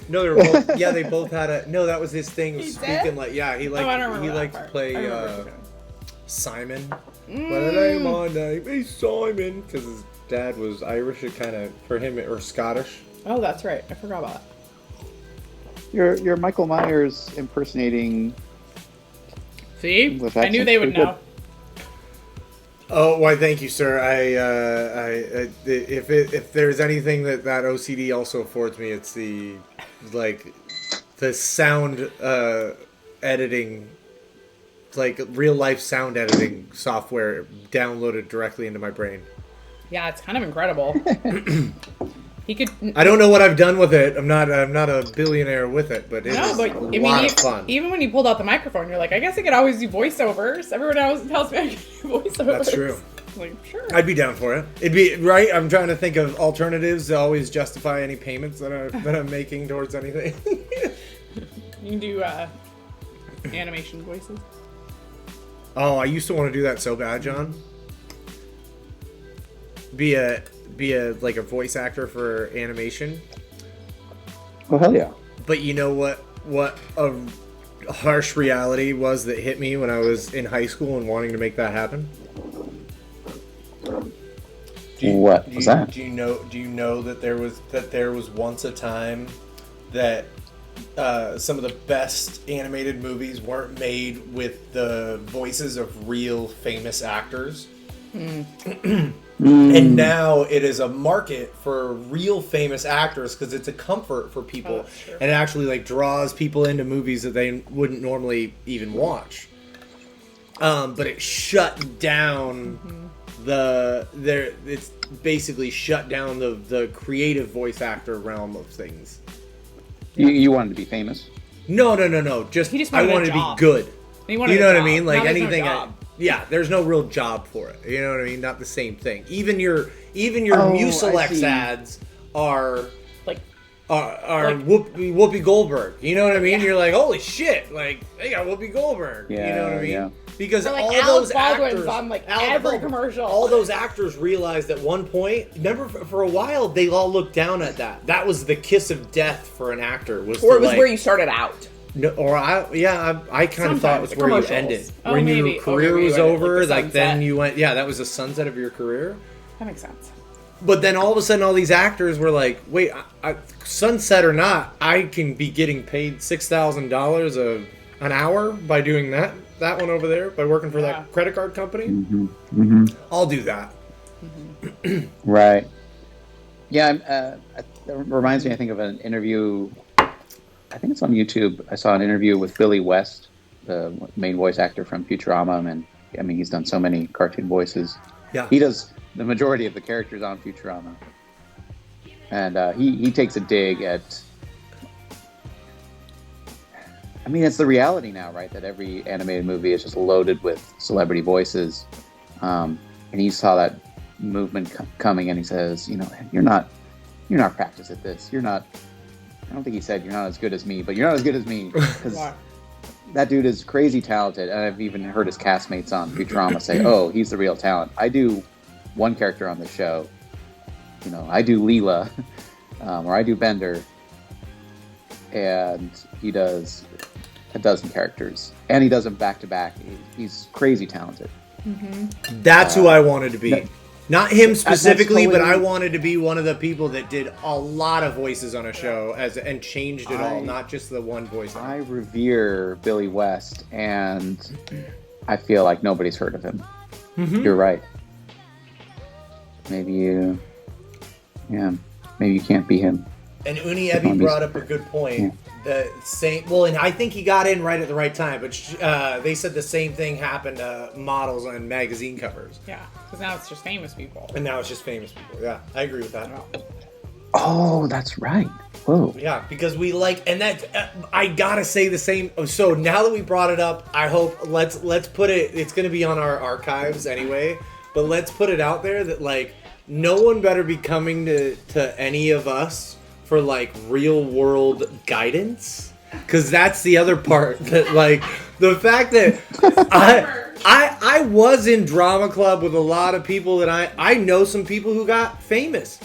No, they were both. Yeah, they both had a. No, that was his thing. He Speaking did? like, yeah, he Oh, I don't liked remember that to part. play I remember Simon. Mm. My name is Simon, because his dad was Irish. It kind of for him or Scottish. Oh, that's right. I forgot about that. You're Michael Myers impersonating. See? English I knew accent's they would pretty know. Oh, why? Thank you, sir. If there's anything that OCD also affords me, it's the sound editing, like real life sound editing software downloaded directly into my brain. Yeah, it's kind of incredible. He could. I don't know what I've done with it. I'm not a billionaire with it, but it's No, but a I mean, lot of fun. even when you pulled out the microphone, you're like, I guess I could always do voiceovers. Everyone else tells me I can do voiceovers. That's true. I'm like, sure. I'd be down for it. It'd be right. I'm trying to think of alternatives to always justify any payments that I'm making towards anything. You can do animation voices. Oh, I used to want to do that so bad, John. Be a like a voice actor for animation. Oh hell yeah! But you know what a harsh reality was that hit me when I was in high school and wanting to make that happen? What was that? Do you know that there was once a time that some of the best animated movies weren't made with the voices of real famous actors? And now it is a market for real famous actors because it's a comfort for people, that's true. and it actually like draws people into movies that they wouldn't normally even watch. But it shut down it's basically shut down the creative voice actor realm of things. You wanted to be famous? No. Just He just I wanted a wanted to be job. good. He wanted You a know what I job. mean? Like Now there's no anything. job. Yeah, there's no real job for it. You know what I mean? Not the same thing. Even your Oh, I Mucilex see. ads are Like, like, Like- Whoopi Goldberg. You know what I mean? You're like, holy shit! Like they got Whoopi Goldberg. You know what I mean? Yeah. Because or like all Alec those Baldwin's actors on like Alec every Baldwin, commercial. all those actors realized at one point. Remember, for a while, they all looked down at that. That was the kiss of death for an actor. Was or to, it was like, where you started out. No, or I kind of thought it was Sometimes, the where you commercials. ended. Oh, when maybe. your career Okay, was right, like over, the like then sunset. you went. Yeah, that was the sunset of your career. That makes sense. But then all of a sudden, all these actors were like, "Wait, sunset or not, I can be getting paid $6,000 an hour by doing that one over there by working for Yeah. that credit card company. I'll do that." Right. Yeah. That reminds me, I think, of an interview. I think it's on YouTube. I saw an interview with Billy West, the main voice actor from Futurama, and I mean, he's done so many cartoon voices. Yeah. He does the majority of the characters on Futurama, and he takes a dig at. I mean, it's the reality now, right? That every animated movie is just loaded with celebrity voices, and he saw that movement coming, and he says, "You know, you're not practiced at this. You're not." I don't think he said you're not as good as me, but you're not as good as me because Why? that dude is crazy talented. And I've even heard his castmates on Futurama say, "Oh, he's the real talent." I do one character on the show. You know, I do Leela, or I do Bender, and he does a dozen characters, and he does them back to back. He's crazy talented. That's who I wanted to be. that- Not him that's specifically, but totally- I wanted to be one of the people that did a lot of voices on a show and changed it all, not just the one voice. I revere Billy West, and I feel like nobody's heard of him. You're right. Maybe you can't be him. And Uni Ebi brought up a good point. Yeah. The same, well, and I think he got in right at the right time. But they said the same thing happened to models on magazine covers, Yeah, because now it's just famous people. and now it's just famous people. Yeah, I agree with that. Oh, that's right. Whoa. Yeah, because we like, and that I gotta say the same. So now that we brought it up, I hope let's put it. It's gonna be on our archives anyway, but let's put it out there that like no one better be coming to any of us for like real world guidance, because that's the other part that like the fact that I was in drama club with a lot of people that I know some people who got famous.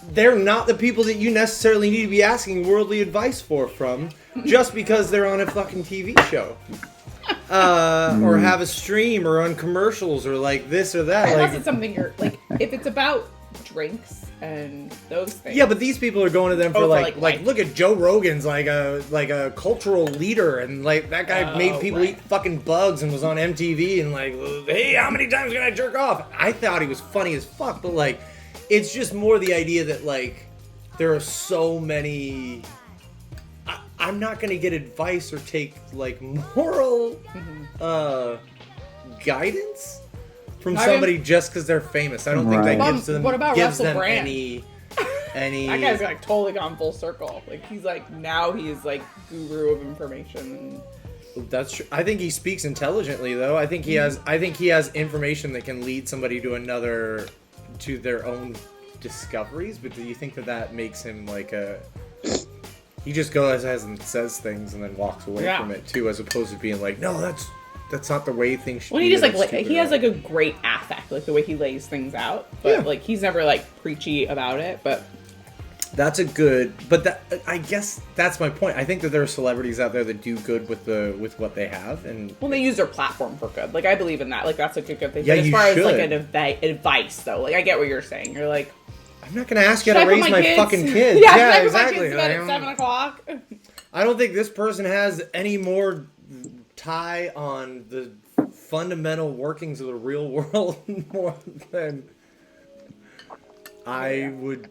they're not the people that you necessarily need to be asking worldly advice from just because they're on a fucking TV show. Or have a stream or on commercials or like this or that. Unless Like, it's something you're like, if it's about drinks and those things. yeah, but these people are going to them for for, like like, look at Joe Rogan's like a cultural leader, and like that guy made people right. eat fucking bugs and was on MTV and like, hey, how many times can I jerk off? I thought he was funny as fuck, but like, it's just more the idea that like there are so many. I'm not gonna get advice or take like moral guidance from I mean- somebody just because they're famous. I don't think that Right. gives them What about gives Russell them Brand? any. That guy's like totally gone full circle. Like he's like now he's like guru of information. That's true. I think he speaks intelligently, though. I think he has. I think he has information that can lead somebody to their own discoveries. But do you think that makes him like a? He just goes and says things and then walks away Yeah. from it too, as opposed to being like, no, that's not the way things should Well, be. he just or like stupid he has about like it." a great affect, like the way he lays things out. But Yeah. like he's never like preachy about it. But That's a good, but that I guess that's my point. I think that there are celebrities out there that do good with what they have, and well, they use their platform for good. Like I believe in that. Like that's like a good thing. Yeah, but as you far as like should. an advice though, like I get what you're saying. You're like, I'm not gonna ask you should how I to put raise my kids? fucking kids. Yeah, Yeah, should I put exactly. my kids to bed I at don't- 7:00? I don't think this person has any more tie on the fundamental workings of the real world more than I would.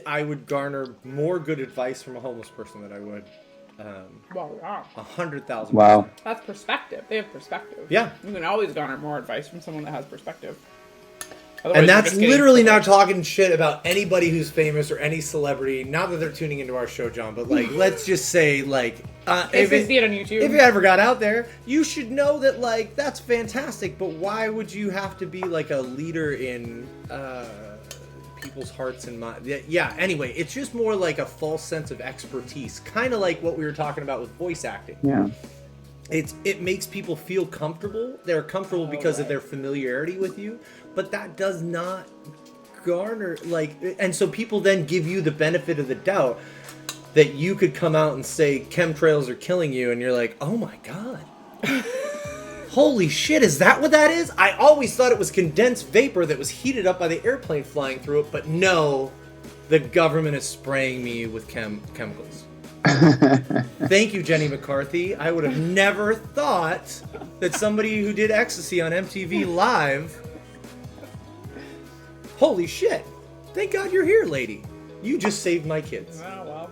I would garner more good advice from a homeless person than I would Well, yeah. 100,000. Wow. That's perspective. They have perspective. Yeah. You can always garner more advice from someone that has perspective. Otherwise, And you're that's just getting literally not privileged. talking shit about anybody who's famous or any celebrity. Not that they're tuning into our show, John, but like, let's just say, like, If they see it on YouTube. if it ever got out there, you should know that, like, that's fantastic. But why would you have to be like a leader in people's hearts and minds? Yeah. Anyway, it's just more like a false sense of expertise, kind of like what we were talking about with voice acting. Yeah. It makes people feel comfortable. They're comfortable because of their familiarity with you, but that does not garner like. And so people then give you the benefit of the doubt that you could come out and say chemtrails are killing you, and you're like, oh my god, holy shit, is that what that is? I always thought it was condensed vapor that was heated up by the airplane flying through it, but no, the government is spraying me with chemicals. Thank you, Jenny McCarthy. I would have never thought that somebody who did ecstasy on MTV Live. Holy shit. Thank God you're here, lady. You just saved my kids. Oh, well.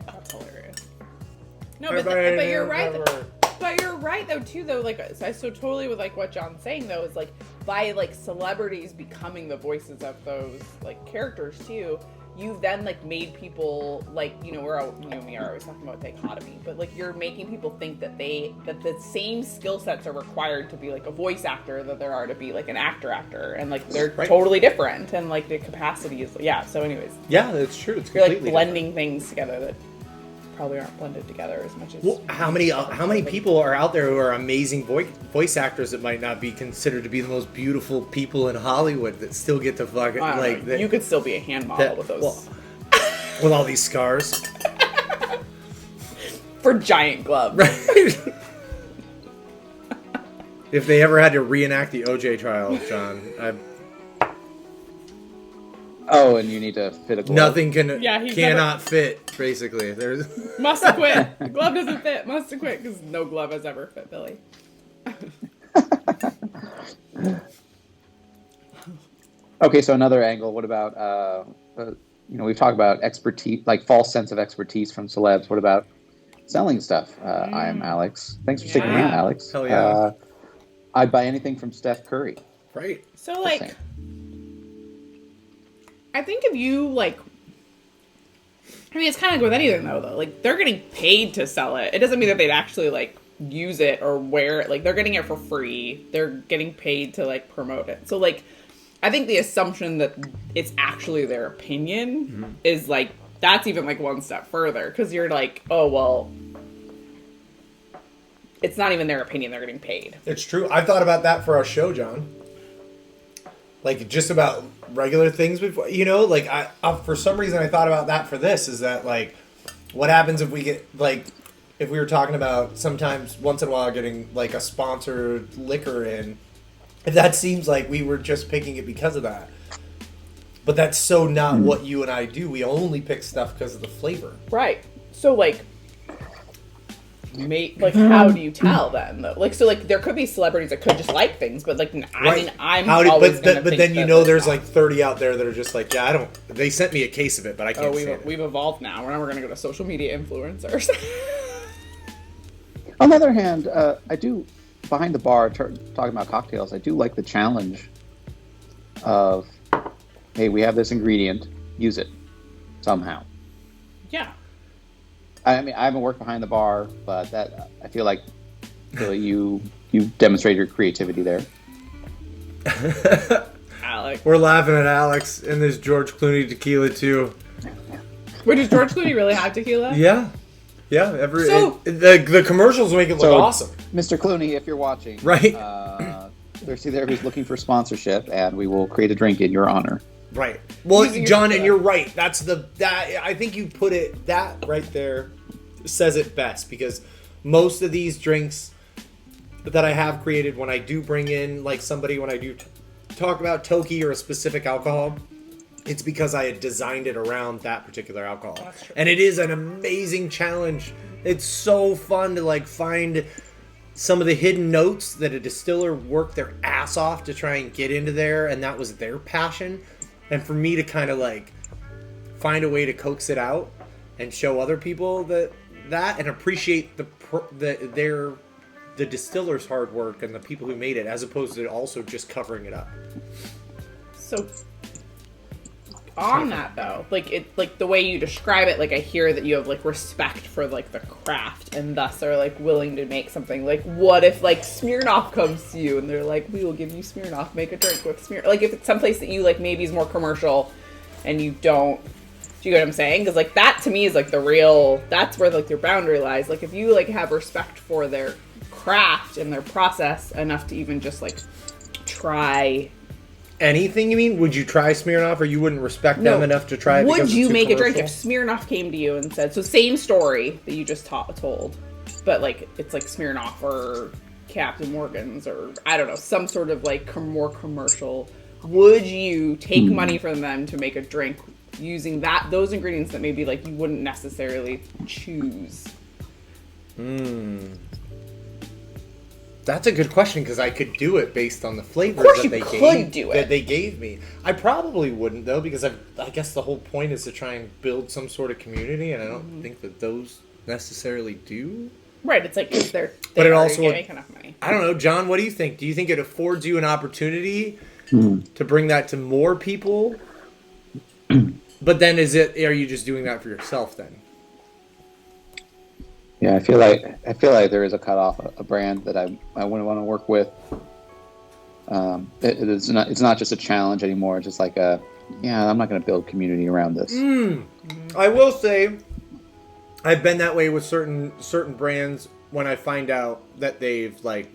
That's hilarious. No, but you're right. But you're right though too though. Like I so totally with like what John's saying though is like by like celebrities becoming the voices of those like characters too. You've then like made people like we are always talking about dichotomy, but like you're making people think that the same skill sets are required to be like a voice actor that there are to be like an actor, and like they're Right. totally different, and like the capacity is So, anyways, Yeah, that's true. It's you're like completely blending things together that probably aren't blended together as much as. Well, how many people are out there who are amazing voice actors that might not be considered to be the most beautiful people in Hollywood that still get to fucking I don't like know. You could still be a hand model with those well, with all these scars, for giant gloves. right? If they ever had to reenact the OJ trial, John, Oh, and you need to fit a glove. nothing Yeah, he's cannot fit. Basically, there's Must have quit. The glove doesn't fit. Must have quit because no glove has ever fit Billy. Okay, so another angle. What about we've talked about expertise, like false sense of expertise from celebs. What about selling stuff? I am Alex. Thanks for sticking around, Yeah. Alex. Hell yeah. I'd buy anything from Steph Curry. right. So Just like, saying. I think if you like, I mean, it's kind of like with anything though. Like they're getting paid to sell it. It doesn't mean that they'd actually like use it or wear it. Like they're getting it for free. They're getting paid to like promote it. So like, I think the assumption that it's actually their opinion is like that's even like one step further because you're like, oh well, it's not even their opinion. They're getting paid. It's true. I've thought about that for our show, John. like just about regular things before, like I for some reason I thought about that for this, is that like what happens if we get like if we were talking about sometimes once in a while getting like a sponsored liquor in, if that seems like we were just picking it because of that. But that's so not what you and I do. We only pick stuff because of the flavor. Right. So like how do you tell then though? Like, so like there could be celebrities that could just like things, but like I mean I'm always gonna but think then that there's like 30 out there that are just like, yeah, I don't. They sent me a case of it, but I can't stand it. we've evolved now. We're gonna go to social media influencers. On the other hand, I do, behind the bar, talking about cocktails, I do like the challenge of, hey, we have this ingredient, use it somehow. Yeah. I mean, I haven't worked behind the bar, but that I feel like you demonstrated your creativity there. Alex. We're laughing at Alex and this George Clooney tequila too. Wait, does George Clooney really have tequila? Yeah. So- The commercials make it look awesome. Mr. Clooney, if you're watching, Right. Thirsty Therapy is looking for sponsorship, and we will create a drink in your honor. Right. Well, Using your John, tequila. and you're right. I think you put it, that right there says it best, because most of these drinks that I have created, when I do bring in like somebody, when I do talk about Toki or a specific alcohol, it's because I had designed it around that particular alcohol. That's true. And it is an amazing challenge. It's so fun to like find some of the hidden notes that a distiller worked their ass off to try and get into there, and that was their passion. And for me to kind of like find a way to coax it out and show other people that and appreciate the distiller's hard work and the people who made it, as opposed to also just covering it up. So on that though, like the way you describe it, like I hear that you have like respect for like the craft and thus are like willing to make something. Like what if like Smirnoff comes to you and they're like, we will give you Smirnoff, make a drink with Smirnoff. Like if it's someplace that you like maybe is more commercial and you don't, do you get what I'm saying? Because like that to me is like the real, that's where like their boundary lies. Like if you like have respect for their craft and their process enough to even just like try. Anything, you mean? Would you try Smirnoff, or you wouldn't respect them enough to try it? Would because you it's too make a drink if commercial? Smirnoff came to you and said, so same story that you just told, but like it's like Smirnoff or Captain Morgan's or I don't know, some sort of like more commercial. Would you take money from them to make a drink using those ingredients that maybe like you wouldn't necessarily choose? That's a good question, because I could do it based on the flavors course that you they could do it. that they gave me. I probably wouldn't though, because I guess the whole point is to try and build some sort of community, and I don't think that those necessarily do. Right, it's like because they're But it already also- make enough money. I don't know, John. What do you think? Do you think it affords you an opportunity to bring that to more people? But then, are you just doing that for yourself then? Yeah, I feel like there is a cutoff, a brand that I wouldn't want to work with. It's not just a challenge anymore. It's just like I'm not going to build community around this. I will say, I've been that way with certain brands when I find out that they've like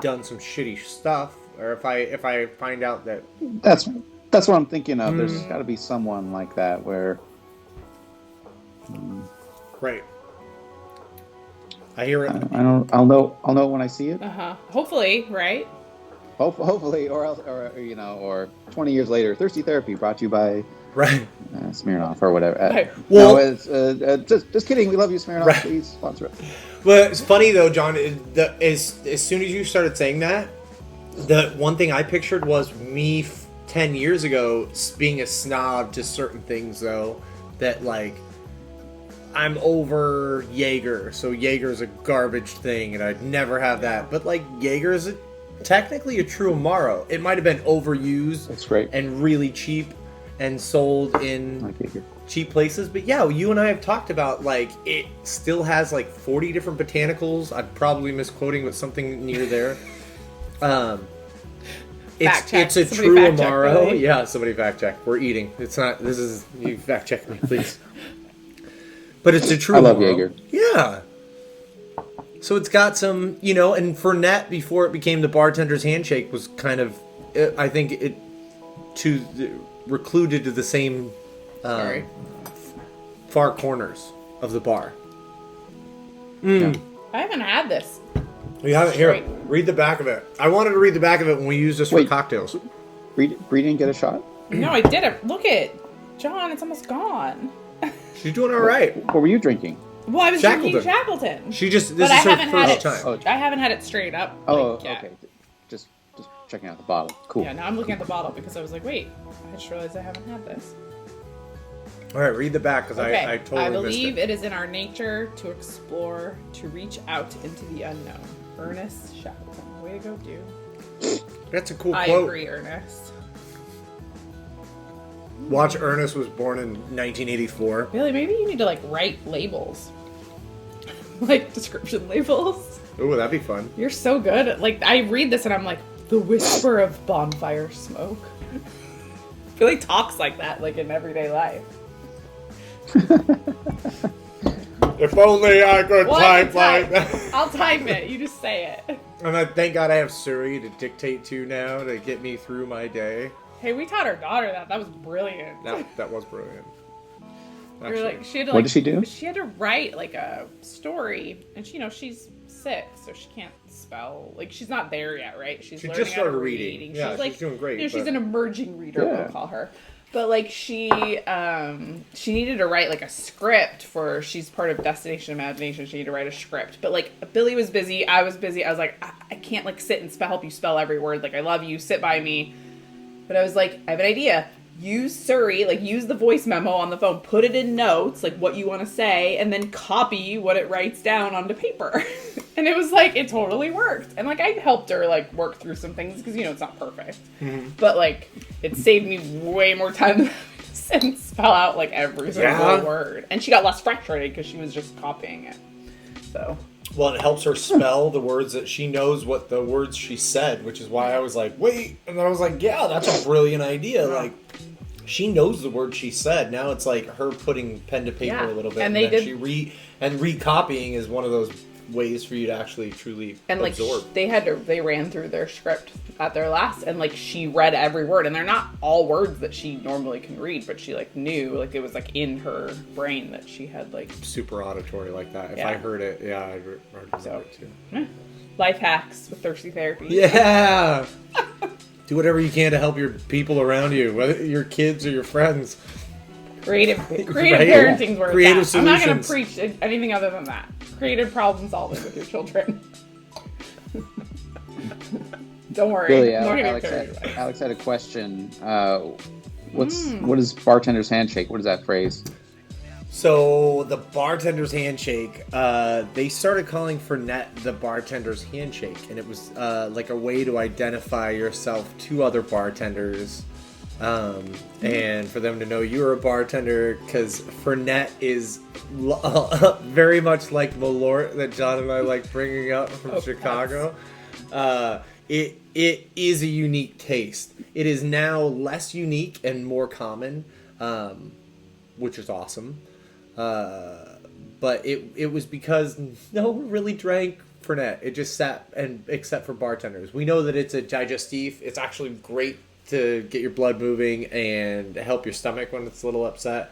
done some shitty stuff, or if I find out that That's what I'm thinking of. There's got to be someone like that where. right. I hear it. I'll know when I see it. Hopefully, right? Hopefully, or 20 years later, Thirsty Therapy brought to you by Right. Smirnoff or whatever. Right. Well- No, it's just kidding. We love you, Smirnoff. Right. Please sponsor us. But it's funny though, John. As soon as you started saying that, the one thing I pictured was me 10 years ago being a snob to certain things, though. That like I'm over Jaeger, so Jaeger's a garbage thing, and I'd never have that. But like Jaeger is technically a true Amaro. It might have been overused. That's great. And really cheap, and sold in Like Jaeger. cheap places. But yeah, you and I have talked about like it still has like 40 different botanicals. I'm probably misquoting with something near there. Fact check. It's a Somebody true fact check, Amaro. really. Yeah, somebody fact check. We're eating. It's not. This is you fact check me, please. But it's a true. I love Amaro. Jaeger. Yeah. So it's got some, and Fernet before it became the bartender's handshake was kind of, I think recluded to the same Sorry. far corners of the bar. Yeah. I haven't had this. You have it here. Straight. Read the back of it. I wanted to read the back of it when we used this for Wait. cocktails. Bree didn't get a shot. No, I did it. Look at John. It's almost gone. She's doing all right. What were you drinking? Well, I was Shackleton. drinking Shackleton. She just But this I is her haven't had first it. time. Oh. I haven't had it straight up. Oh, like, yet. okay. Just checking out the bottle. Cool. Yeah, now I'm looking at the bottle because I was like, wait, I just realized I haven't had this. All right, read the back because Okay, I totally believe missed it. it is in our nature to explore, to reach out into the unknown. Ernest Shackleton. Way to go, dude. That's a cool I quote. agree, Ernest. Watch Ernest was born in 1984. Billy, maybe you need to like write labels. Like description labels. Ooh, that'd be fun. You're so good at, like, I read this and I'm like, the whisper of bonfire smoke. Billy talks like that, like in everyday life. If only I could Well, I type can like type. that. I'll type it. You just say it. And thank God I have Suri to dictate to now to get me through my day. Hey, we taught our daughter that. That was brilliant. That was brilliant. We were Actually, like, she had to, What like, did she do? She had to write like a story, and she, she's 6, so she can't spell. Like, she's not there yet, right? She's She learning just how to started read. reading. Yeah, she's like, she's doing great, she's but- an emerging reader, Yeah. we'll call her. But like she needed to write like a script for. She's part of Destination Imagination. She needed to write a script, but like Billy was busy. I was busy. I was like, I can't like sit and help you spell every word. Like, I love you. Sit by me. But I was like, I have an idea. Use Suri, like use the voice memo on the phone, put it in notes, like what you want to say, and then copy what it writes down onto paper. And it was like, it totally worked. And like, I helped her like work through some things because, it's not perfect. But like, it saved me way more time than having to sit and spell out like every single Yeah. word. And she got less frustrated because she was just copying it. So, well, it helps her spell the words that she knows what the words she said, which is why I was like, wait. And then I was like, yeah, that's a brilliant idea. Like, she knows the word she said. Now it's like her putting pen to paper Yeah. a little bit. And And they then did- recopying is one of those ways for you to actually truly and like absorb. they ran through their script at their last, and like she read every word, and they're not all words that she normally can read, but she like knew, like it was like in her brain that she had like Super auditory like that. If Yeah. I heard it, yeah, I'd remember So. it too. life hacks with Thirsty Therapy. Yeah. Do whatever you can to help your people around you, whether your kids or your friends. Creative Right. parenting's where Creative it's at. I'm not going to solutions. preach anything other than that. Creative problem solving with your children. Don't worry. Billy, I'm not gonna Alex, tell you had, that. Alex had a question. What is bartender's handshake? What is that phrase? So the bartender's handshake, they started calling Fernet the bartender's handshake, and it was like a way to identify yourself to other bartenders, and for them to know you're a bartender, because Fernet is very much like Malort that John and I like bringing up from Chicago. It is a unique taste. It is now less unique and more common, which is awesome. But it was because no one really drank Fernet. It just sat, and except for bartenders. We know that it's a digestif. It's actually great to get your blood moving and help your stomach when it's a little upset.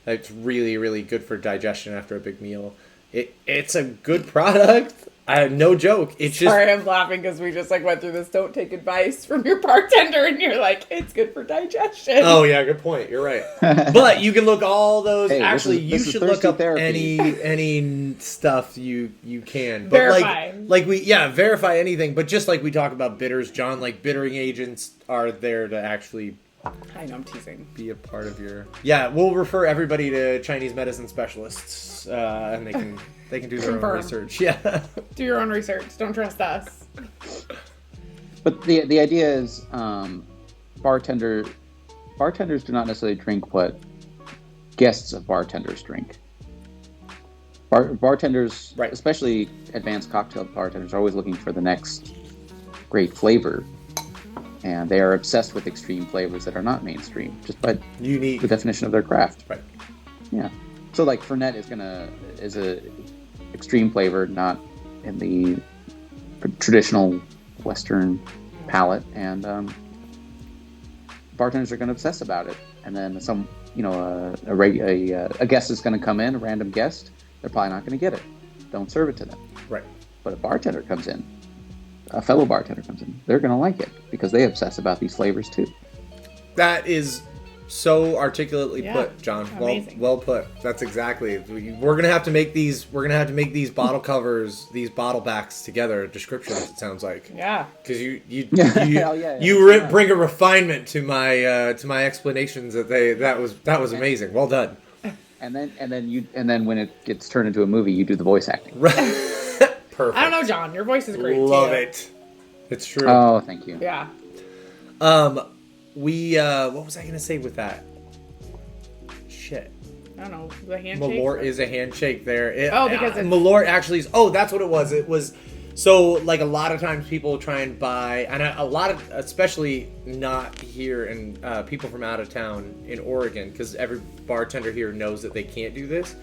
It's really, really good for digestion after a big meal. It's a good product. No joke. It's just Sorry, I'm laughing because we just like went through this. Don't take advice from your bartender, and you're like, it's good for digestion. Oh yeah, good point. You're right. But you can look all those. Hey, actually, this you is should look thirsty up therapy. any stuff you can. But Verify. like we verify anything. But just like we talk about bitters, John, like bittering agents are there to actually I know I'm teasing. be a part of your. Yeah, we'll refer everybody to Chinese medicine specialists, and they can do their own Confirm. research. Yeah. Do your own research. Don't trust us. But the idea is, bartenders do not necessarily drink what guests of bartenders drink. Bartenders, Right. especially advanced cocktail bartenders, are always looking for the next great flavor, and they are obsessed with extreme flavors that are not mainstream, just by Unique. the definition of their craft. Right. Yeah. So like Fernet is a extreme flavor, not in the traditional Western palate, and bartenders are going to obsess about it, and then some, a guest is going to come in, a random guest. They're probably not going to get it. Don't serve it to them. Right. But a bartender comes in, a fellow bartender comes in. They're going to like it because they obsess about these flavors too. That is so articulately Yeah, put, John. amazing. Well put. That's exactly. We're gonna have to make these. We're gonna have to make these bottle covers, these bottle backs together. Descriptions. It sounds like. Yeah. Because you Hell yeah. bring a refinement to my explanations that was amazing. Well done. And then when it gets turned into a movie, you do the voice acting. Perfect. I don't know, John. Your voice is great Love too. it. It's true. Oh, thank you. Yeah. What was I gonna say with that? Shit. I don't know. The handshake. Malort is a handshake there. Because it's... Malort actually is. Oh, that's what it was. It was so like a lot of times people try and buy, and a lot of, especially not here, and people from out of town in Oregon, because every bartender here knows that they can't do this.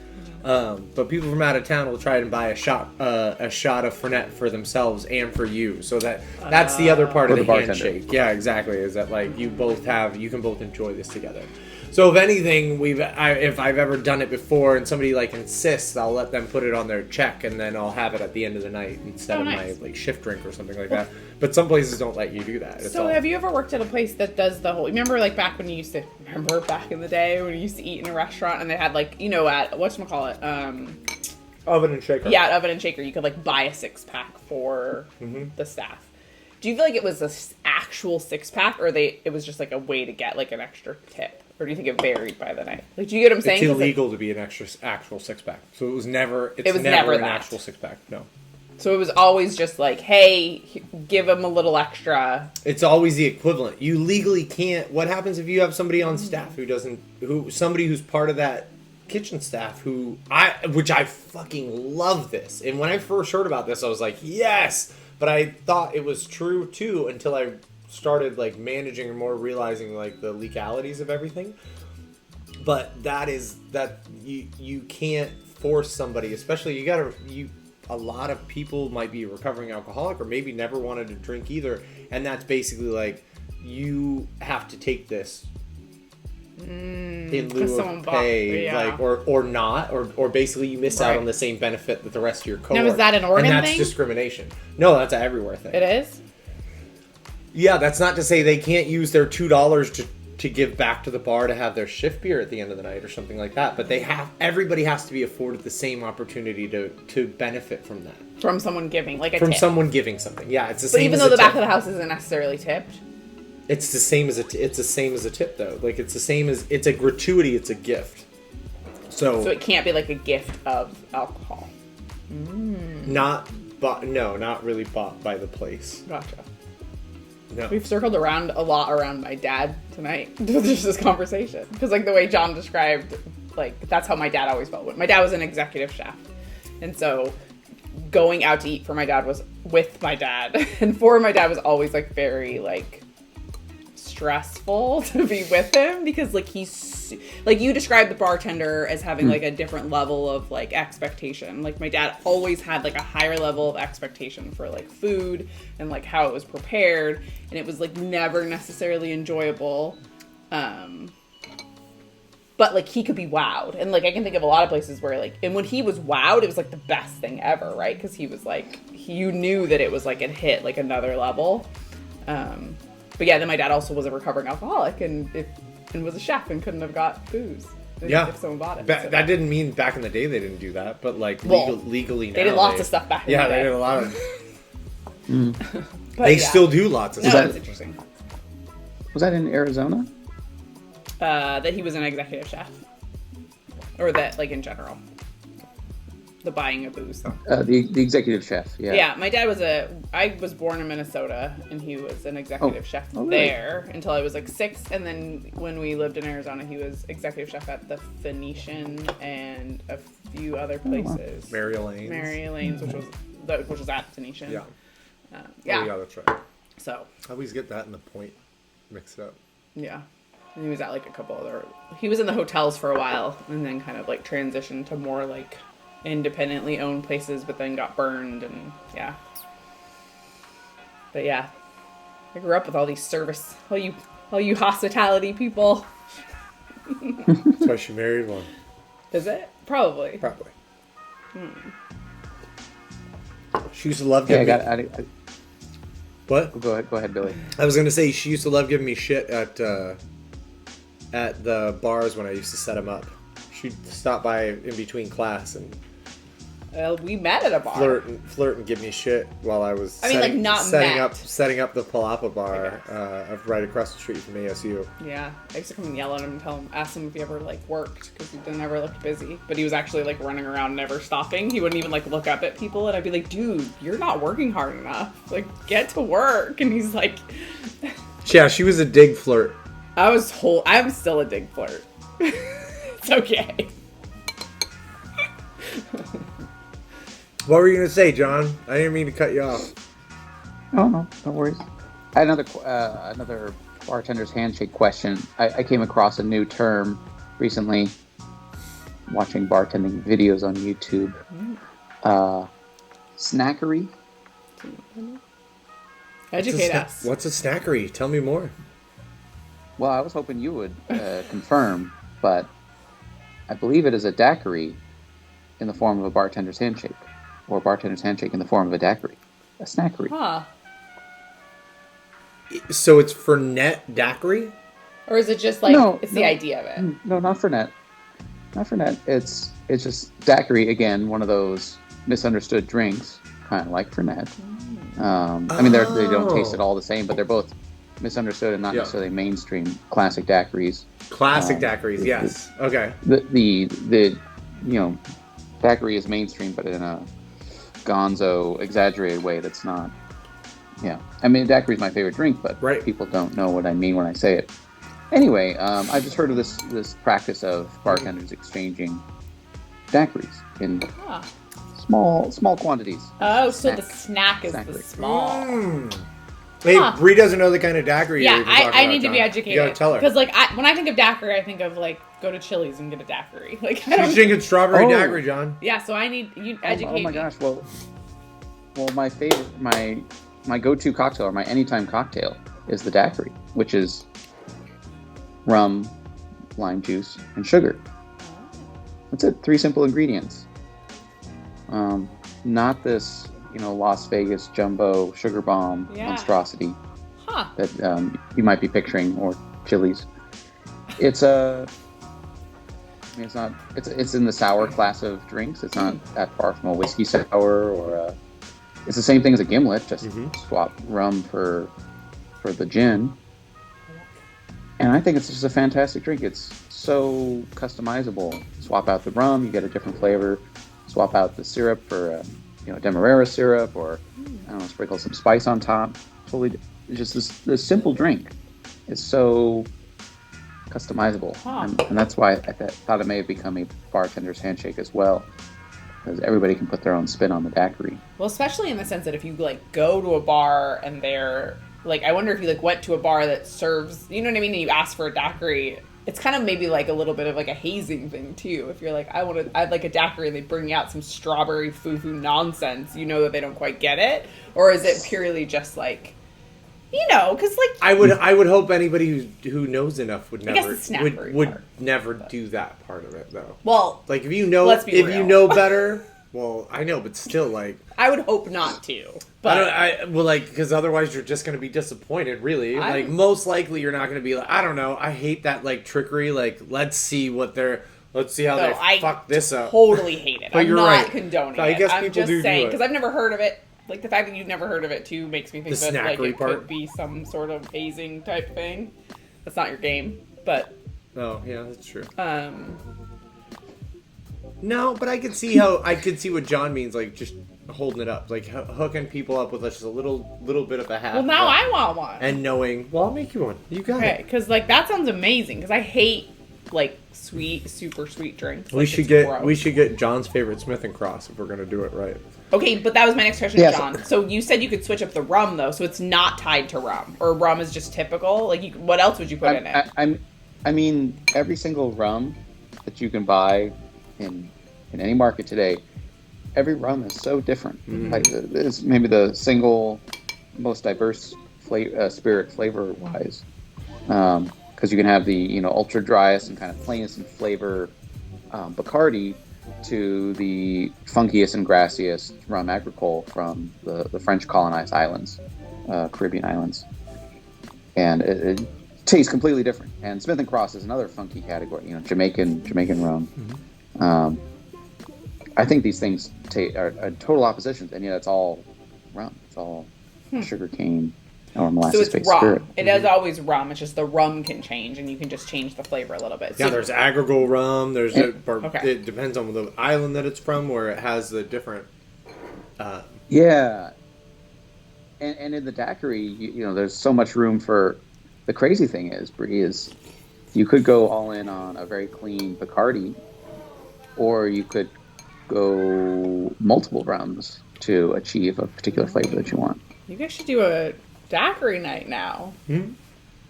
But people from out of town will try and buy a shot of Fernet for themselves and for you. So that's the other part of For the the bartender. handshake. Yeah, exactly. Is that like you can both enjoy this together. So if anything, if I've ever done it before and somebody like insists, I'll let them put it on their check and then I'll have it at the end of the night instead of nice. my like shift drink or something like that. But some places don't let you do that. It's So all- have you ever worked at a place that does the whole... Remember like back when you used to... Remember back in the day when you used to eat in a restaurant and they had like, at... Whatchamacallit? oven and shaker? Yeah, at Oven and Shaker. You could like buy a 6-pack for the staff. Do you feel like it was an actual 6-pack or it was just like a way to get like an extra tip? Or do you think it varied by the night? Like, do you get what I'm saying? It's 'Cause, like, illegal to be an actual 6-pack. So it was never. It's It was never never an that. actual 6-pack. No. so it was always just like, hey, give them a little extra. It's always the equivalent. You legally can't. What happens if you have somebody on staff somebody who's part of that kitchen staff which I fucking love this. And when I first heard about this, I was like, yes. But I thought it was true too until I started like managing and more realizing like the legalities of everything. But you can't force somebody, especially a lot of people might be a recovering alcoholic or maybe never wanted to drink either, and that's basically like you have to take this in lieu someone of bought- pay, yeah. like or not, or basically you miss out Right. on the same benefit that the rest of your cohort. Now, is that an Oregon and that's thing? discrimination. No, that's an everywhere thing. It is? Yeah, that's not to say they can't use their $2 to give back to the bar to have their shift beer at the end of the night or something like that. But everybody has to be afforded the same opportunity to benefit from that. From someone giving, like a From tip. someone giving something. Yeah, it's the But same even as though a the back tip. of the house isn't necessarily tipped. It's the same as a tip though. Like it's a gratuity, it's a gift. So it can't be like a gift of alcohol. not really bought by the place. Gotcha. No. We've circled around a lot around my dad tonight with just this conversation. Because like the way John described, like that's how my dad always felt. My dad was an executive chef. And so going out to eat for my dad was with my dad. And for my dad was always like very like stressful to be with him because like he's like you described the bartender as having like a different level of like expectation. Like my dad always had like a higher level of expectation for like food and like how it was prepared, and it was like never necessarily enjoyable. But like he could be wowed, and like I can think of a lot of places where like, and when he was wowed, it was like the best thing ever, right? Because he was like, you knew that it was like it hit like another level. But yeah, then my dad also was a recovering alcoholic and was a chef and couldn't have got booze. Yeah. If someone bought it. So- That didn't mean back in the day they didn't do that, but like Well, legally now they did lots of stuff back in Yeah, the day. they did a lot of. But They yeah. still do lots of No, stuff. it's interesting. Was that in Arizona? That he was an executive chef. Or that, like, in general. The buying of booze. The executive chef. Yeah. Yeah, my dad was I was born in Minnesota, and he was an executive chef really? there until I was like 6. And then when we lived in Arizona, he was executive chef at the Phoenician and a few other places. Mary Elaine's. Mary Elaine's, which was at Phoenician. Yeah. Yeah. Oh, yeah, that's right. So, I always get that and the point mixed up. yeah. And he was at like a couple other. He was in the hotels for a while, and then kind of like transitioned to more like independently owned places, but then got burned, and yeah. But yeah, I grew up with all these service. All you All you hospitality people. That's why she married one. Is it? Probably. Probably. She used to love Yeah, giving me... What? Go ahead, Billy. I was gonna say she used to love giving me shit at the bars when I used to set them up. She'd stop by in between class and We met at a bar. flirt and give me shit while I was setting up the Palapa bar right across the street from ASU. Yeah, I used to come and yell at him and ask him if he ever like worked because he never looked busy. But he was actually like running around, never stopping. He wouldn't even like look up at people, and I'd be like, "Dude, you're not working hard enough. Like, get to work." And he's like, Yeah, she was a dig flirt. I'm still a dig flirt. It's okay. What were you gonna say, John? I didn't mean to cut you off. Oh no, no worries. I had another bartender's handshake question. I came across a new term recently, watching bartending videos on YouTube. Snackery. Educate us. What's a snackery? Tell me more. Well, I was hoping you would confirm, but I believe it is a daiquiri in the form of a bartender's handshake, or a bartender's handshake in the form of a daiquiri, a snackery. Huh. So it's for net daiquiri? Or is it just like the idea of it? No, not for net. Not for net. It's just daiquiri, again, one of those misunderstood drinks, kind of like for net. I mean, they don't taste at all the same, but they're both misunderstood and not necessarily mainstream classic daiquiris. Classic daiquiris, yes. Okay. The daiquiri is mainstream, but in a gonzo, exaggerated way that's not. Yeah. I mean, daiquiri is my favorite drink, but people don't know what I mean when I say it. Anyway, I just heard of this practice of bartenders exchanging daiquiris in small quantities. Oh, so the snack is the small. Hey, Bree doesn't know the kind of daiquiri. Yeah, I need to be educated. You gotta tell her. Because when I think of daiquiri, I think of like go to Chili's and get a daiquiri. Like she's drinking strawberry daiquiri, John. Yeah, so I need you educate me. Oh my gosh! Well, my favorite, my go-to cocktail or my anytime cocktail is the daiquiri, which is rum, lime juice, and sugar. That's it. 3 simple ingredients. Not this, Las Vegas jumbo sugar bomb monstrosity that you might be picturing, or Chili's. It's it's in the sour class of drinks. It's not that far from a whiskey sour or it's the same thing as a gimlet. Just swap rum for the gin. And I think it's just a fantastic drink. It's so customizable. Swap out the rum, you get a different flavor. Swap out the syrup for demerara syrup, or sprinkle some spice on top. Totally, just this simple drink is so customizable, and that's why I thought it may have become a bartender's handshake as well, because everybody can put their own spin on the daiquiri. Well, especially in the sense that if you go to a bar and they're I wonder if you went to a bar that serves, you know what I mean, and you ask for a daiquiri. It's kind of maybe a little bit of a hazing thing too. If you're I'd like a daiquiri and they bring out some strawberry foo-foo nonsense, that they don't quite get it? Or is it purely just because I would hope anybody who knows enough would never do that part of it though. Well, if you know, let's be real. You know better. Well, I know, but still, I would hope not to. But because otherwise you're just going to be disappointed, really. Most likely you're not going to be I don't know, I hate that, trickery, let's see how they fuck this up. Totally hate it. But I'm you're not right. condoning I guess it. I'm people just do saying, it. because I've never heard of it. The fact that you've never heard of it, too, makes me think The that, snackery it part? could be some sort of hazing type thing. That's not your game, but... Oh, yeah, that's true. No, but I could see what John means, just holding it up, hooking people up with just a little bit of a half. Well, now I want one. And knowing, I'll make you one. You got it. Okay, because that sounds amazing. Because I hate sweet, super sweet drinks. We should get John's favorite Smith and Cross if we're gonna do it right. Okay, but that was my next question, John. So you said you could switch up the rum though, so it's not tied to rum, or rum is just typical. What else would you put in it? I mean, every single rum that you can buy in any market today, every rum is so different. It's maybe the single most diverse spirit flavor wise because you can have the ultra driest and kind of plainest in flavor Bacardi to the funkiest and grassiest rum agricole from the French colonized islands, Caribbean islands, and it tastes completely different. And Smith and Cross is another funky category, Jamaican rum. I think these things are total oppositions, and yet it's all rum. It's all sugarcane or So molasses-based it's rum. spirit. It is always rum. It's just the rum can change, and you can just change the flavor a little bit. Yeah, So, there's agricole rum. There's Okay. it depends on the island that it's from, where it has the different. Yeah, and in the daiquiri, there's so much room for. The crazy thing is, Brie, is you could go all in on a very clean Bacardi, or you could go multiple rums to achieve a particular flavor that you want. you guys should do a daiquiri night now. I'm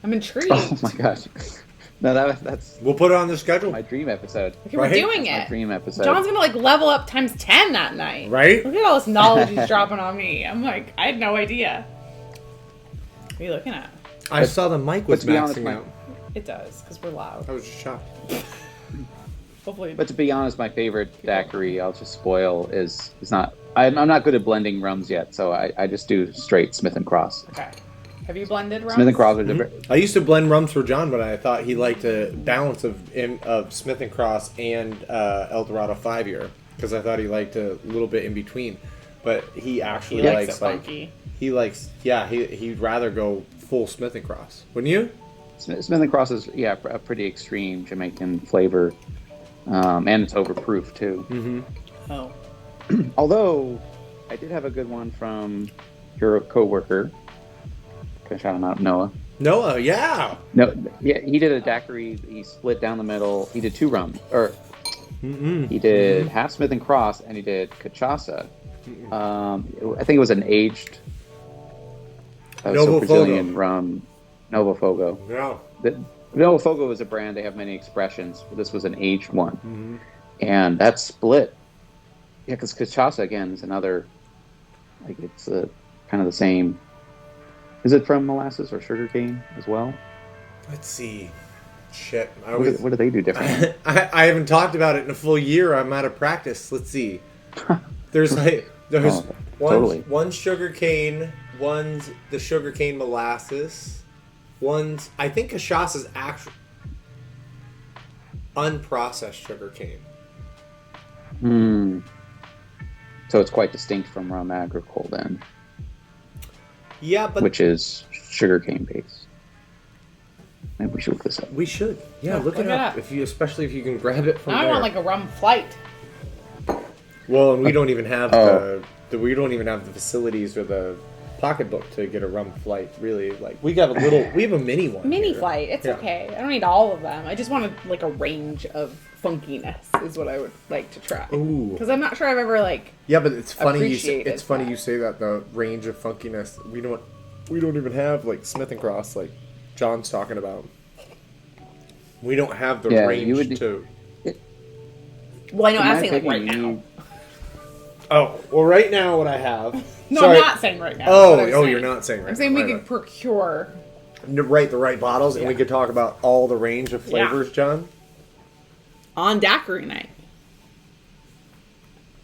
intrigued. Oh my gosh, no, that's We'll put it on the schedule, my dream episode. Okay, we're right? doing My it. dream episode. John's gonna level up times 10 that night. right? Look at all this knowledge he's dropping on me. I'm like, I had no idea. What are you looking at? I saw the mic was to be honest, maxing my- out. It does, because we're loud. I was just shocked. Hopefully. But to be honest, my favorite daiquiri, I'll just spoil, is not. I'm not good at blending rums yet, so I just do straight Smith and Cross. Okay. Have you blended rum? Smith and Cross are different. I used to blend rums for John, but I thought he liked a balance of Smith and Cross and El Dorado 5-year because I thought he liked a little bit in between. But he actually He likes likes it funky. he likes he'd rather go full Smith and Cross, wouldn't you? Smith and Cross is a pretty extreme Jamaican flavor, and it's overproof too. Oh. Although I did have a good one from your coworker. Can I shout him out, Noah? Noah, yeah. No, yeah, he did a daiquiri. He split down the middle. He did two rum, or he did half Smith and Cross, and he did cachaça. I think it was an aged Novo Brazilian Fogo. rum, Novo Fogo. Yeah. Novo Fogo is a brand. They have many expressions. But this was an aged one, and that split. Yeah, because cachaça again is another. Like it's kind of the same. Is it from molasses or sugarcane as well? Let's see. Shit. What do they do differently? I haven't talked about it in a full year. I'm out of practice. Let's see. There's totally. one sugar cane, one's the sugar cane molasses, one's I think cachaça is actually unprocessed sugar cane. So it's quite distinct from rum agricole then, Yeah, but which is sugarcane based. Maybe we should look this up. we should. Yeah, look it up. Especially if you can grab it from Now I there. want like a rum flight. Well, and we don't even have we don't even have the facilities or the pocketbook to get a rum flight. Really, like we have a mini one. Mini here. flight. It's Yeah. okay. I don't need all of them. I just wanted like a range of funkiness is what I would like to try. Ooh. Because I'm not sure I've ever like. Yeah, but it's funny. Appreciated It's funny that. you say that. The range of funkiness. We don't even have like Smith and Cross like John's talking about. We don't have the Yeah, range you would- to. Well, I know In I'm my saying like right opinion, now. you- Oh well, right now what I have. No, Sorry. I'm not saying right now. Oh, That's what I'm saying. you're not saying right. I'm saying now. we Right, could procure. right. The right bottles, and we Yeah. could talk about all the range of flavors, John. On daiquiri night.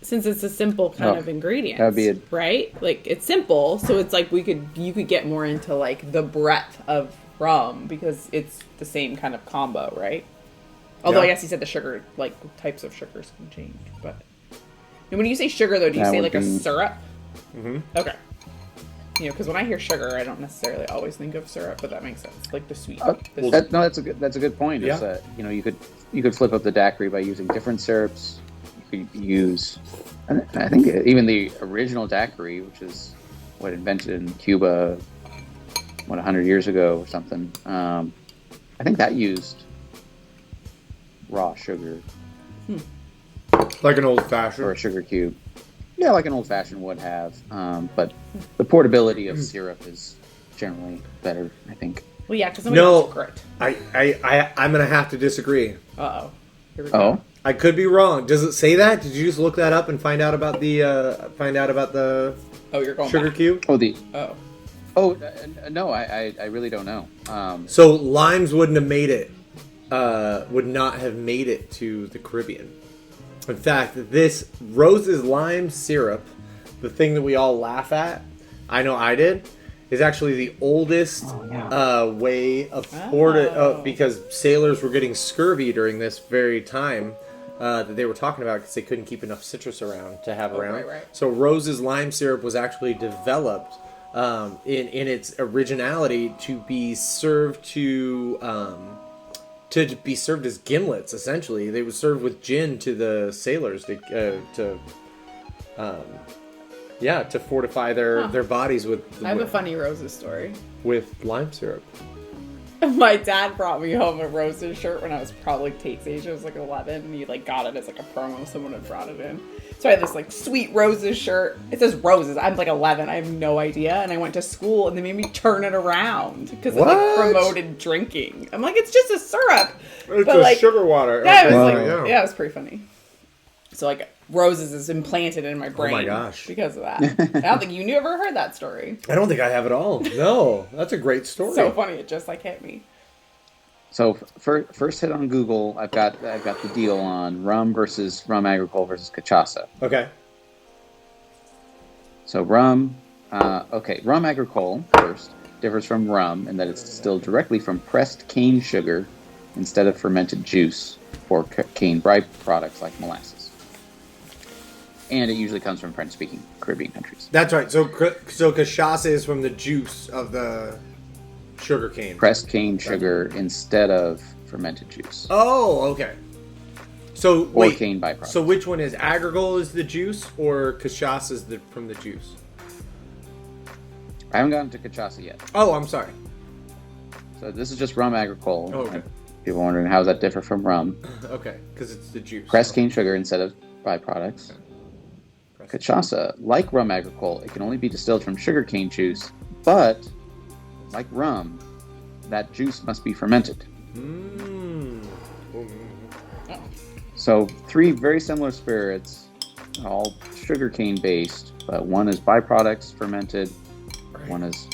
Since it's a simple kind Oh, of ingredient, that'd be right? Like it's simple, so it's like you could get more into like the breadth of rum because it's the same kind of combo, right? Although I Yeah. guess you said the sugar, like types of sugars can change, but and when you say sugar though, do you That say would like a be- syrup? Mm-hmm. Okay. Because when I hear sugar, I don't necessarily always think of syrup, but that makes sense. Like the sweet. the sweet- that's a good point. Yeah. Is that you could flip up the daiquiri by using different syrups. You could use, and I think even the original daiquiri, which is invented in Cuba, 100 years ago or something. I think that used raw sugar Like an old or a fashioned. sugar cube. Yeah, like an old fashioned would have. But the portability of syrup is generally better, I think. well, yeah, because somebody No. wants grit. I'm gonna have to disagree. Uh oh. Here we go. Oh, I could be wrong. Does it say that? Did you just look that up and find out about the Oh, you're going sugar back. cube? oh the Oh. Oh no, I really don't know. So limes wouldn't have made it, would not have made it to the Caribbean. In fact, this Rose's lime syrup, the thing that we all laugh at, I know I did, is actually the oldest way of because sailors were getting scurvy during this very time that they were talking about because they couldn't keep enough citrus around to have around. Right. So Rose's lime syrup was actually developed in its originality to be served to be served as gimlets. Essentially, they would serve with gin to the sailors to fortify their bodies with I have a funny Roses story. with lime syrup. My dad brought me home a Roses shirt when I was probably Tate's age. I was like 11, and he like got it as like a promo. Someone had brought it in. So I had this like sweet Roses shirt. It says Roses. I'm like 11. I have no idea. And I went to school, and they made me turn it around because it like What? promoted drinking. I'm like, it's just a syrup. It's But, like, sugar water. Yeah, it was Wow. like, yeah, it was pretty funny. So like Roses is implanted in my brain. gosh. Because of that. I don't think you ever heard that story. I don't think I have it all. No, that's a great story. So funny. It just like hit me. So first hit on Google, I've got the deal on rum agricole versus cachaça. Okay. So rum agricole first differs from rum in that it's distilled directly from pressed cane sugar instead of fermented juice or cane byproducts like molasses. And it usually comes from French-speaking Caribbean countries. That's right. So cachaça is from the juice of the sugar cane. Pressed cane sugar instead of fermented juice. Oh, okay. So Or wait. cane byproducts. So which one is agricole is the juice or cachaça is from the juice? I haven't gotten to cachaça yet. Oh, I'm sorry. So this is just rum agricole. Oh, okay. People are wondering how does that differ from rum? Okay, because it's the juice. Pressed cane sugar instead of byproducts. Cachaça, like rum agricole, it can only be distilled from sugarcane juice, but like rum, that juice must be fermented. Mm. So 3 very similar spirits, all sugarcane based, but one is byproducts fermented, one is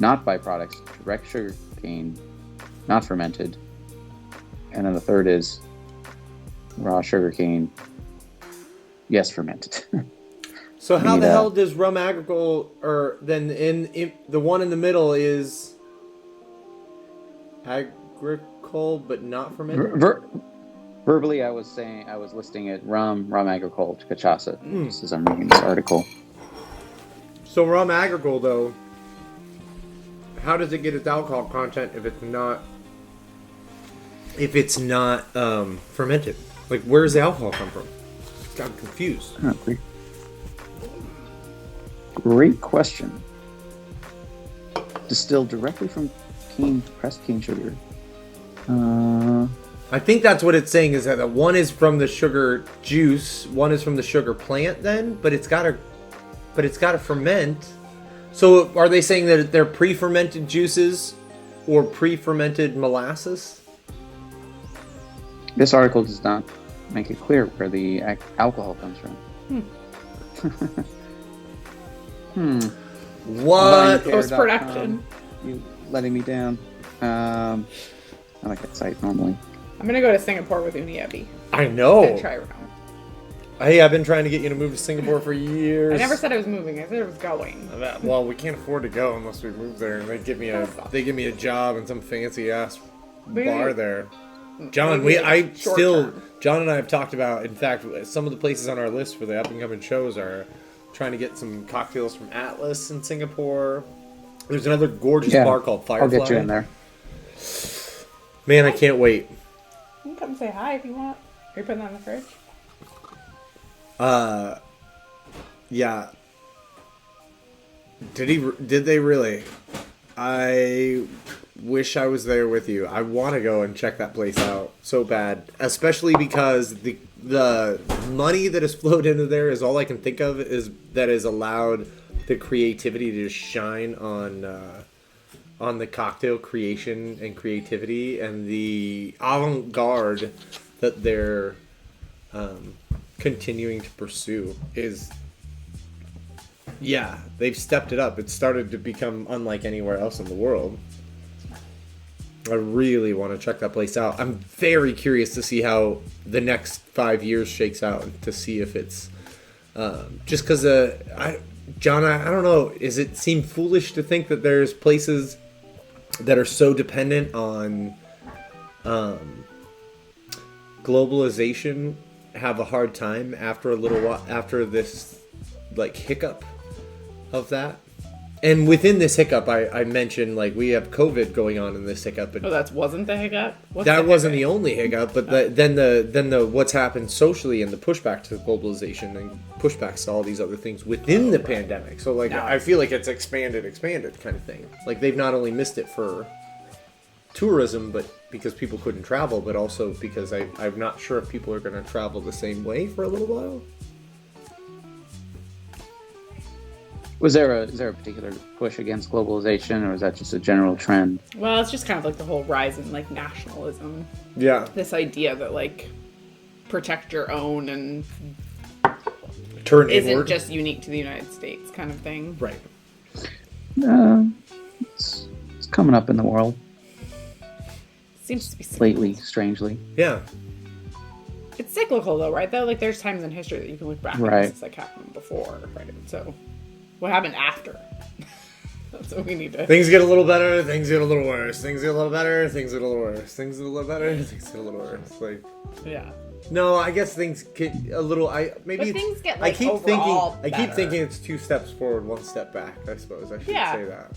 not byproducts, direct sugarcane, not fermented, and then the third is raw sugarcane, yes, fermented. So how need the a- hell does rum agricole, or then in the one in the middle is agricole but not fermented? Verbally, I was listing it rum agricole to cachaça, just as I'm reading this article. So rum agricole though, how does it get its alcohol content if it's not fermented? Like where does the alcohol come from? I'm confused. Oh, great question. Distilled directly from pressed cane sugar. I think that's what it's saying is that one is from the sugar juice, one is from the sugar plant then, but it's got to ferment. So are they saying that they're pre-fermented juices or pre-fermented molasses? This article does not make it clear where the alcohol comes from. What? Post-production. You letting me down. I like that site normally. I'm gonna go to Singapore with Uniabi I and know. try around. Hey, I've been trying to get you to move to Singapore for years. I never said I was moving. I said I was going. Well, we can't afford to go unless we move there, and they give me a job in some fancy ass bar there. John, Maybe short term. John and I have talked about. In fact, some of the places on our list for the up and coming shows are trying to get some cocktails from Atlas in Singapore. There's another gorgeous bar called Firefly. I'll get you in there. Man, I can't wait. You can come say hi if you want. Are you putting that in the fridge? Yeah. Did they really? I wish I was there with you. I want to go and check that place out so bad, especially because the money that has flowed into there is all I can think of is that has allowed the creativity to shine on the cocktail creation and creativity and the avant-garde that they're continuing to pursue is Yeah, they've stepped it up. It started to become unlike anywhere else in the world. I really want to check that place out. I'm very curious to see how the next 5 years shakes out, to see if it's just because John, I don't know. Does it seem foolish to think that there's places that are so dependent on globalization have a hard time after a little while, after this like hiccup of that? And within this hiccup, I mentioned like we have COVID going on in this hiccup, and Oh, that wasn't the hiccup? What's that the wasn't hiccup? the only hiccup, but then the what's happened socially and the pushback to globalization and pushbacks to all these other things within the pandemic. So like No. I feel like it's expanded kind of thing. Like they've not only missed it for tourism, but because people couldn't travel, but also because I'm not sure if people are going to travel the same way for a little while. Is there a particular push against globalization, or is that just a general trend? Well, it's just kind of like the whole rise in like nationalism. Yeah. This idea that like protect your own and Turn isn't inward. just unique to the United States kind of thing. Right. It's coming up in the world Seems to be lately, strangely. Yeah. It's cyclical though, right? Though, like there's times in history that you can look back Right. and it's like happened before, right? So, what happened after? That's what we need to. Things get a little better, things get a little worse. Things get a little better, things get a little worse. Things get a little better, things get a little worse. Like, Yeah. no, I guess things get a little. But things get, like, I keep thinking. overall I keep better. thinking it's 2 steps forward, 1 step back. I suppose I should Yeah. say that.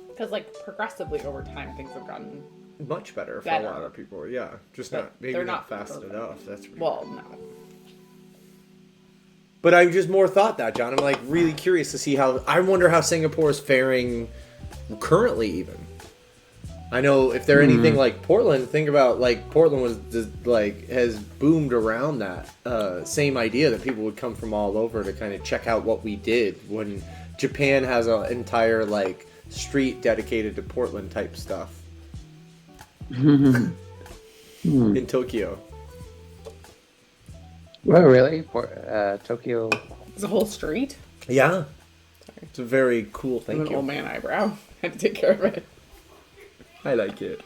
Because like progressively over time, things have gotten Much better, Better. for a lot of people. Yeah, just But not maybe they're not not fast perfect. enough. That's well, no. But I just more thought that, John. I'm like really curious to see how. I wonder how Singapore is faring currently, even. I know if they're anything like Portland, think about like Portland was just, like has boomed around that same idea that people would come from all over to kind of check out what we did. When Japan has an entire like street dedicated to Portland type stuff in Tokyo. Well, really? Tokyo. It's a whole street. Yeah, it's a very cool I'm thing. an old man eyebrow. Had to take care of it. I like it.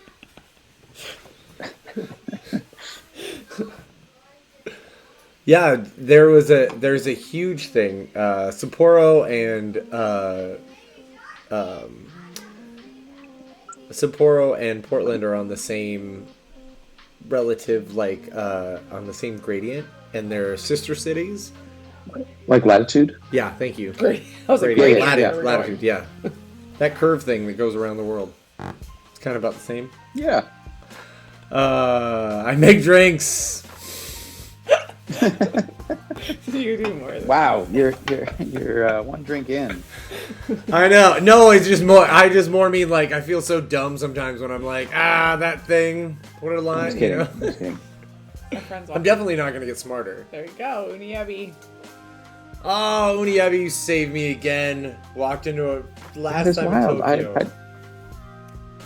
Yeah, there's a huge thing. Sapporo and Portland are on the same relative, like on the same gradient, and they're sister cities. Like latitude? Yeah, thank you. Great. I was like, Gradient, great. yeah, latitude, yeah. That curve thing that goes around the world. It's kind of about the same. Yeah. I make drinks. You do more. Than Wow, you're one drink in. I know. No, it's just more. I just more mean like I feel so dumb sometimes when I'm like, that thing. What a I'm line. just You kidding. know? I'm just kidding. My friends I'm watch. definitely not gonna get smarter. There you go, Uniabi. Oh, Uniabi, you saved me again. Walked into a That last is time wild. in I, Tokyo.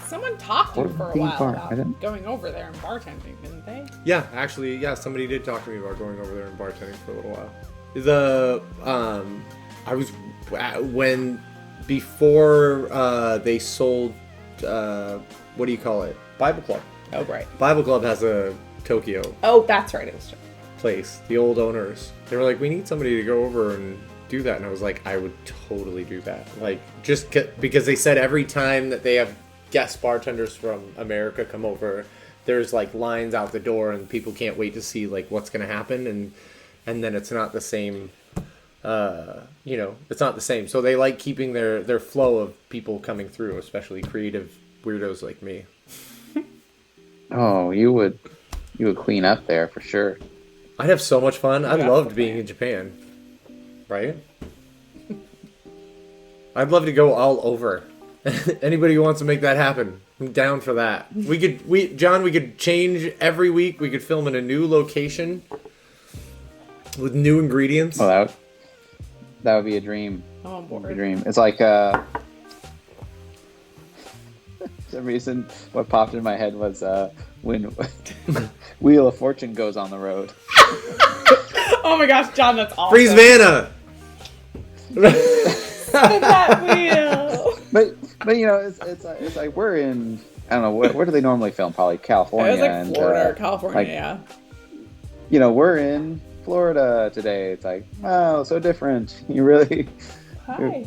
Someone talked to you for a Theme while park, I about didn't- going over there and bartending, didn't they? Yeah, actually, yeah. Somebody did talk to me about going over there and bartending for a little while. The I was when before they sold what do you call it? Bible Club. Oh, right. Bible Club has a Tokyo Oh, that's right. It was. place. The old owners, they were like, we need somebody to go over and do that, and I was like, I would totally do that. Like, just because they said every time that they have guest bartenders from America come over, there's like lines out the door, and people can't wait to see like what's gonna happen, and then it's not the same. It's not the same. So they like keeping their flow of people coming through, especially creative weirdos like me. Oh, you would clean up there for sure. I'd have so much fun. I Yeah, loved okay. being in Japan. Right? I'd love to go all over. Anybody who wants to make that happen, I'm down for that. We could change every week. We could film in a new location with new ingredients. Well, that would be a dream. I'm on That would be a board. dream. It's like for some reason, what popped in my head was when Wheel of Fortune goes on the road. Oh my gosh, John, that's awesome. Freeze Vanna! Spin that wheel. But you know, it's like we're in. I don't know where do they normally film? Probably California. It was like and, Florida or California, like, yeah. You know, we're in Florida today. It's like, wow, so different. You really Hi.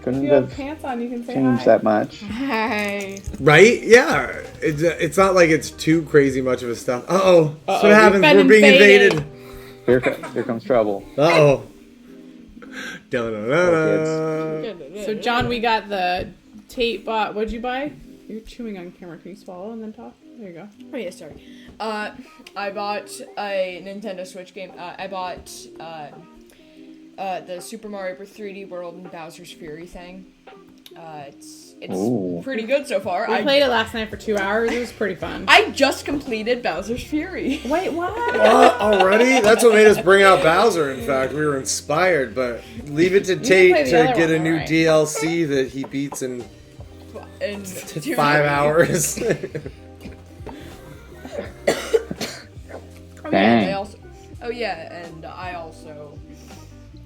couldn't If you have have pants on, you can say changed hi. that much. Hi. Right? Yeah. It's not like it's too crazy much of a stuff. Uh-oh. That's Uh-oh, what happens. we've been We're being invaded. invaded. Here comes trouble. Uh-oh. Dun-dun-dun-dun. So, John, we got the tape bot. What'd you buy? You're chewing on camera. Can you swallow and then talk? There you go. Oh yeah, sorry. I bought a Nintendo Switch game. I bought the Super Mario Bros. 3D World and Bowser's Fury thing. It's Ooh. pretty good so far. We played it last night for 2 hours. It was pretty fun. I just completed Bowser's Fury. Wait, what? Already? That's what made us bring out Bowser, in fact. We were inspired, but leave it to play Tate the to other get a one, new alright. DLC that he beats in In 5 hours. Oh, Dang. and I also.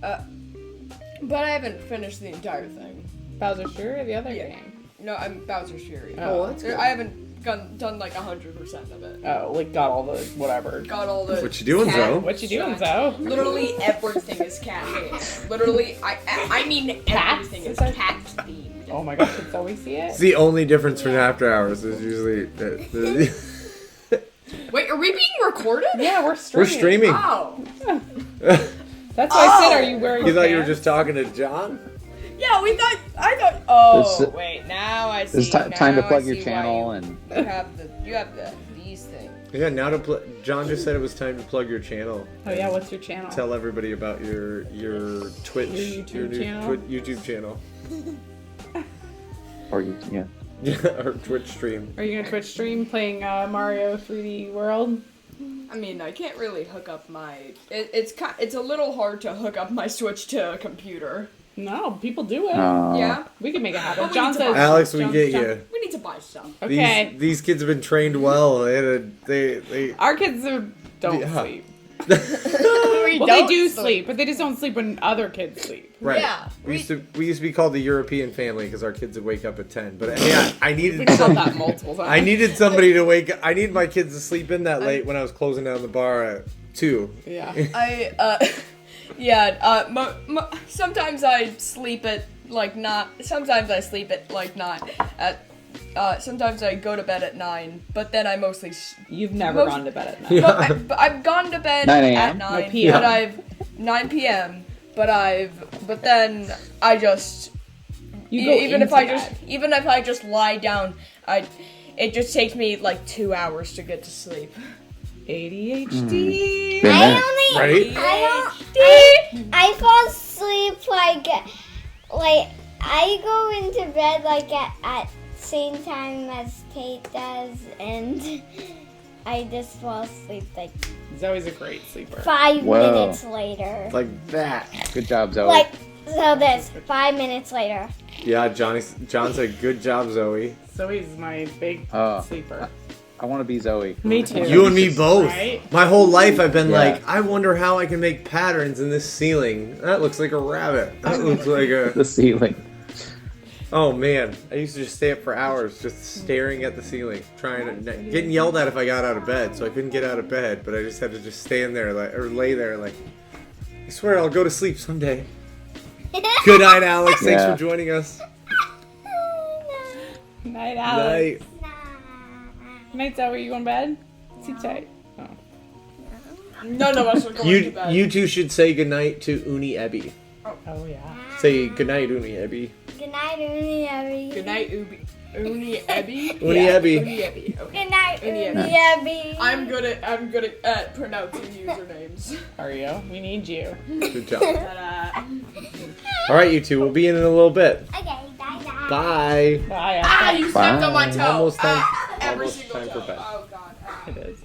But I haven't finished the entire thing. Bowser's Fury or the other Yeah. game? No, I'm Bowser's Fury. Oh, that's I haven't done like 100% of it. Oh, like got all the whatever. Got all the. What you doing, cat Zoe? What you doing, shots. Zoe? Literally everything is cat themed. Literally, I mean Cats? everything is Is that- cat themed. Oh my gosh, did Zoe see it? It's the only difference from after hours is usually Wait, are we being recorded? Yeah, we're we're streaming. streaming. Oh. That's why I said, are you wearing You thought you were pants? just talking to John? Yeah, I thought. Oh, This- wait. Now I see. It's time to now plug I your see channel why and you have these things. Yeah, now to John just said it was time to plug your channel. Oh yeah, what's your channel? Tell everybody about your Twitch, Your YouTube new channel? YouTube channel, or you, yeah. or Twitch stream. Are you gonna Twitch stream playing Mario 3D World? I mean, I can't really hook up my. It's a little hard to hook up my Switch to a computer. No, people do it. Yeah, We can make it happen. Well, we John need to says. buy- Alex, we John- get John- you. we need to buy stuff. Okay. These kids have been trained well. They Our kids don't Yeah. sleep. We Well, they don't do sleep, but they just don't sleep when other kids sleep. right. Yeah, We used to be called the European family because our kids would wake up at 10. But yeah, I We needed called some. that multiple times. I needed somebody to wake. I needed my kids to sleep in that late when I was closing down the bar at 2. Yeah. sometimes I sleep at like not. Sometimes I sleep at like not at. Sometimes I go to bed at 9, but then I mostly. You've never Most- gone to bed at night. Yeah. But I've gone to bed 9 at a.m.? 9. No, PM. But I've 9 p.m. But then I just. You go even if into I bed. even if I just lie down, it just takes me like 2 hours to get to sleep. ADHD. Been there. I only Right? I fall asleep like I go into bed like at same time as Tate does, and I just fall asleep like Zoe's a great sleeper. 5 Whoa. minutes later. Like that. Good job, Zoe. Like so this 5 minutes later. Yeah, John said, "Good job, Zoe." Zoe's my big Oh. sleeper. I want to be Zoe. Me too. You and me both. Right? My whole life I've been Yeah. like, I wonder how I can make patterns in this ceiling. That looks like a rabbit. That looks like a. The ceiling. Oh man, I used to just stay up for hours just staring at the ceiling, getting yelled at if I got out of bed. So I couldn't get out of bed, but I just had to just stand there or lay there like. I swear I'll go to sleep someday. Good night, Alex. Thanks Yeah. for joining us. Night, Alex. Night. Night, Zoe. You going to bed? Sleep tight. Oh. None of us are going to bed. You two should say goodnight to Uni Ebby. Oh, yeah. Say goodnight, Uni Ebby. Good night, Uni Abby. Good night, Uni Ebby. Uni Ebby. Uni Ebby. Okay. Good night, Uni Uni Abby. I'm good at pronouncing usernames. Are you? We need you. Good job. Ta-da. All right, you two. We'll be in a little bit. Okay, bye bye. Bye. Bye. Ah, you stepped on my Bye. toe. Almost time. Ah, every almost single time toe. for bed. Oh god. Ah. It is.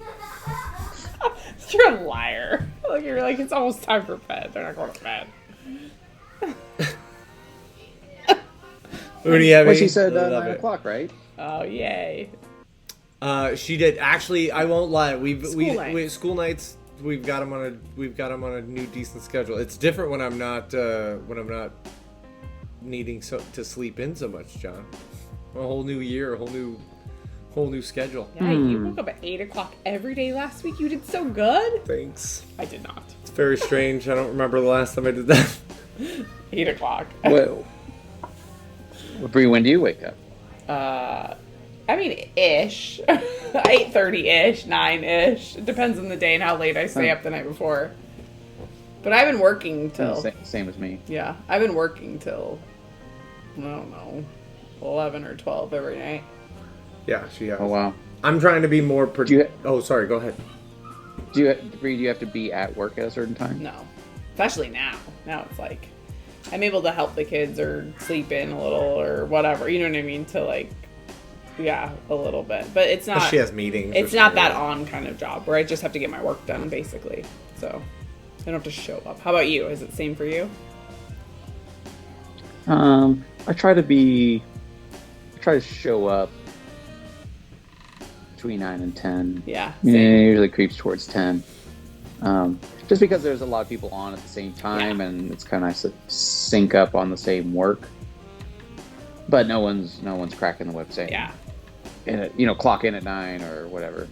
You're a liar. Like you're like it's almost time for bed. They're not going to bed. Uni Ebby. Well, she said I love 9 it. o'clock, right? Oh yay! She did. Actually, I won't lie. School nights. School nights. We've got them on a new decent schedule. It's different when I'm not needing to sleep in so much, John. A whole new year, a whole new schedule. Yeah, you woke up at 8 o'clock every day last week. You did so good. Thanks. I did not. It's very strange. I don't remember the last time I did that. 8 o'clock. Whoa. Bree, when do you wake up? I mean, ish. 8:30-ish, 9-ish. It depends on the day and how late I stay up the night before. But I've been working till... Same as me. Yeah, I've been working till, I don't know, 11 or 12 every night. Yeah, she has. Oh, wow. I'm trying to be more... you- Oh, sorry, go ahead. Bree, do you have to be at work at a certain time? No. Especially now. Now it's like, I'm able to help the kids or sleep in a little or whatever. You know what I mean? To like, yeah, a little bit. But it's not... She has meetings. It's not that on kind of job where I just have to get my work done, basically. So, I don't have to show up. How about you? Is it the same for you? I try to show up between 9 and 10. Yeah. Yeah, Same. it usually creeps towards 10. Just because there's a lot of people on at the same time, and it's kind of nice to sync up on the same work. But no one's cracking the whip saying, Yeah. Clock in at 9 or whatever.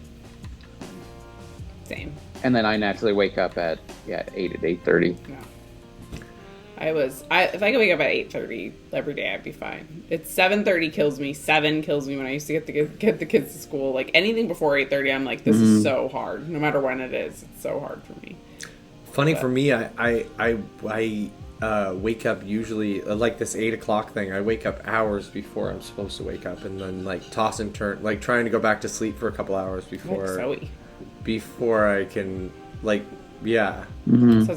Same. And then I naturally wake up at 8 at 8:30. No. If I could wake up at 8:30 every day, I'd be fine. It's 7:30 kills me. 7 kills me when I used to get the kids to school. Like anything before 8:30, I'm like, this is so hard. No matter when it is, it's so hard for me. Funny for me, I wake up usually like this 8 o'clock thing. I wake up hours before I'm supposed to wake up, and then like toss and turn, like trying to go back to sleep for a couple hours before I can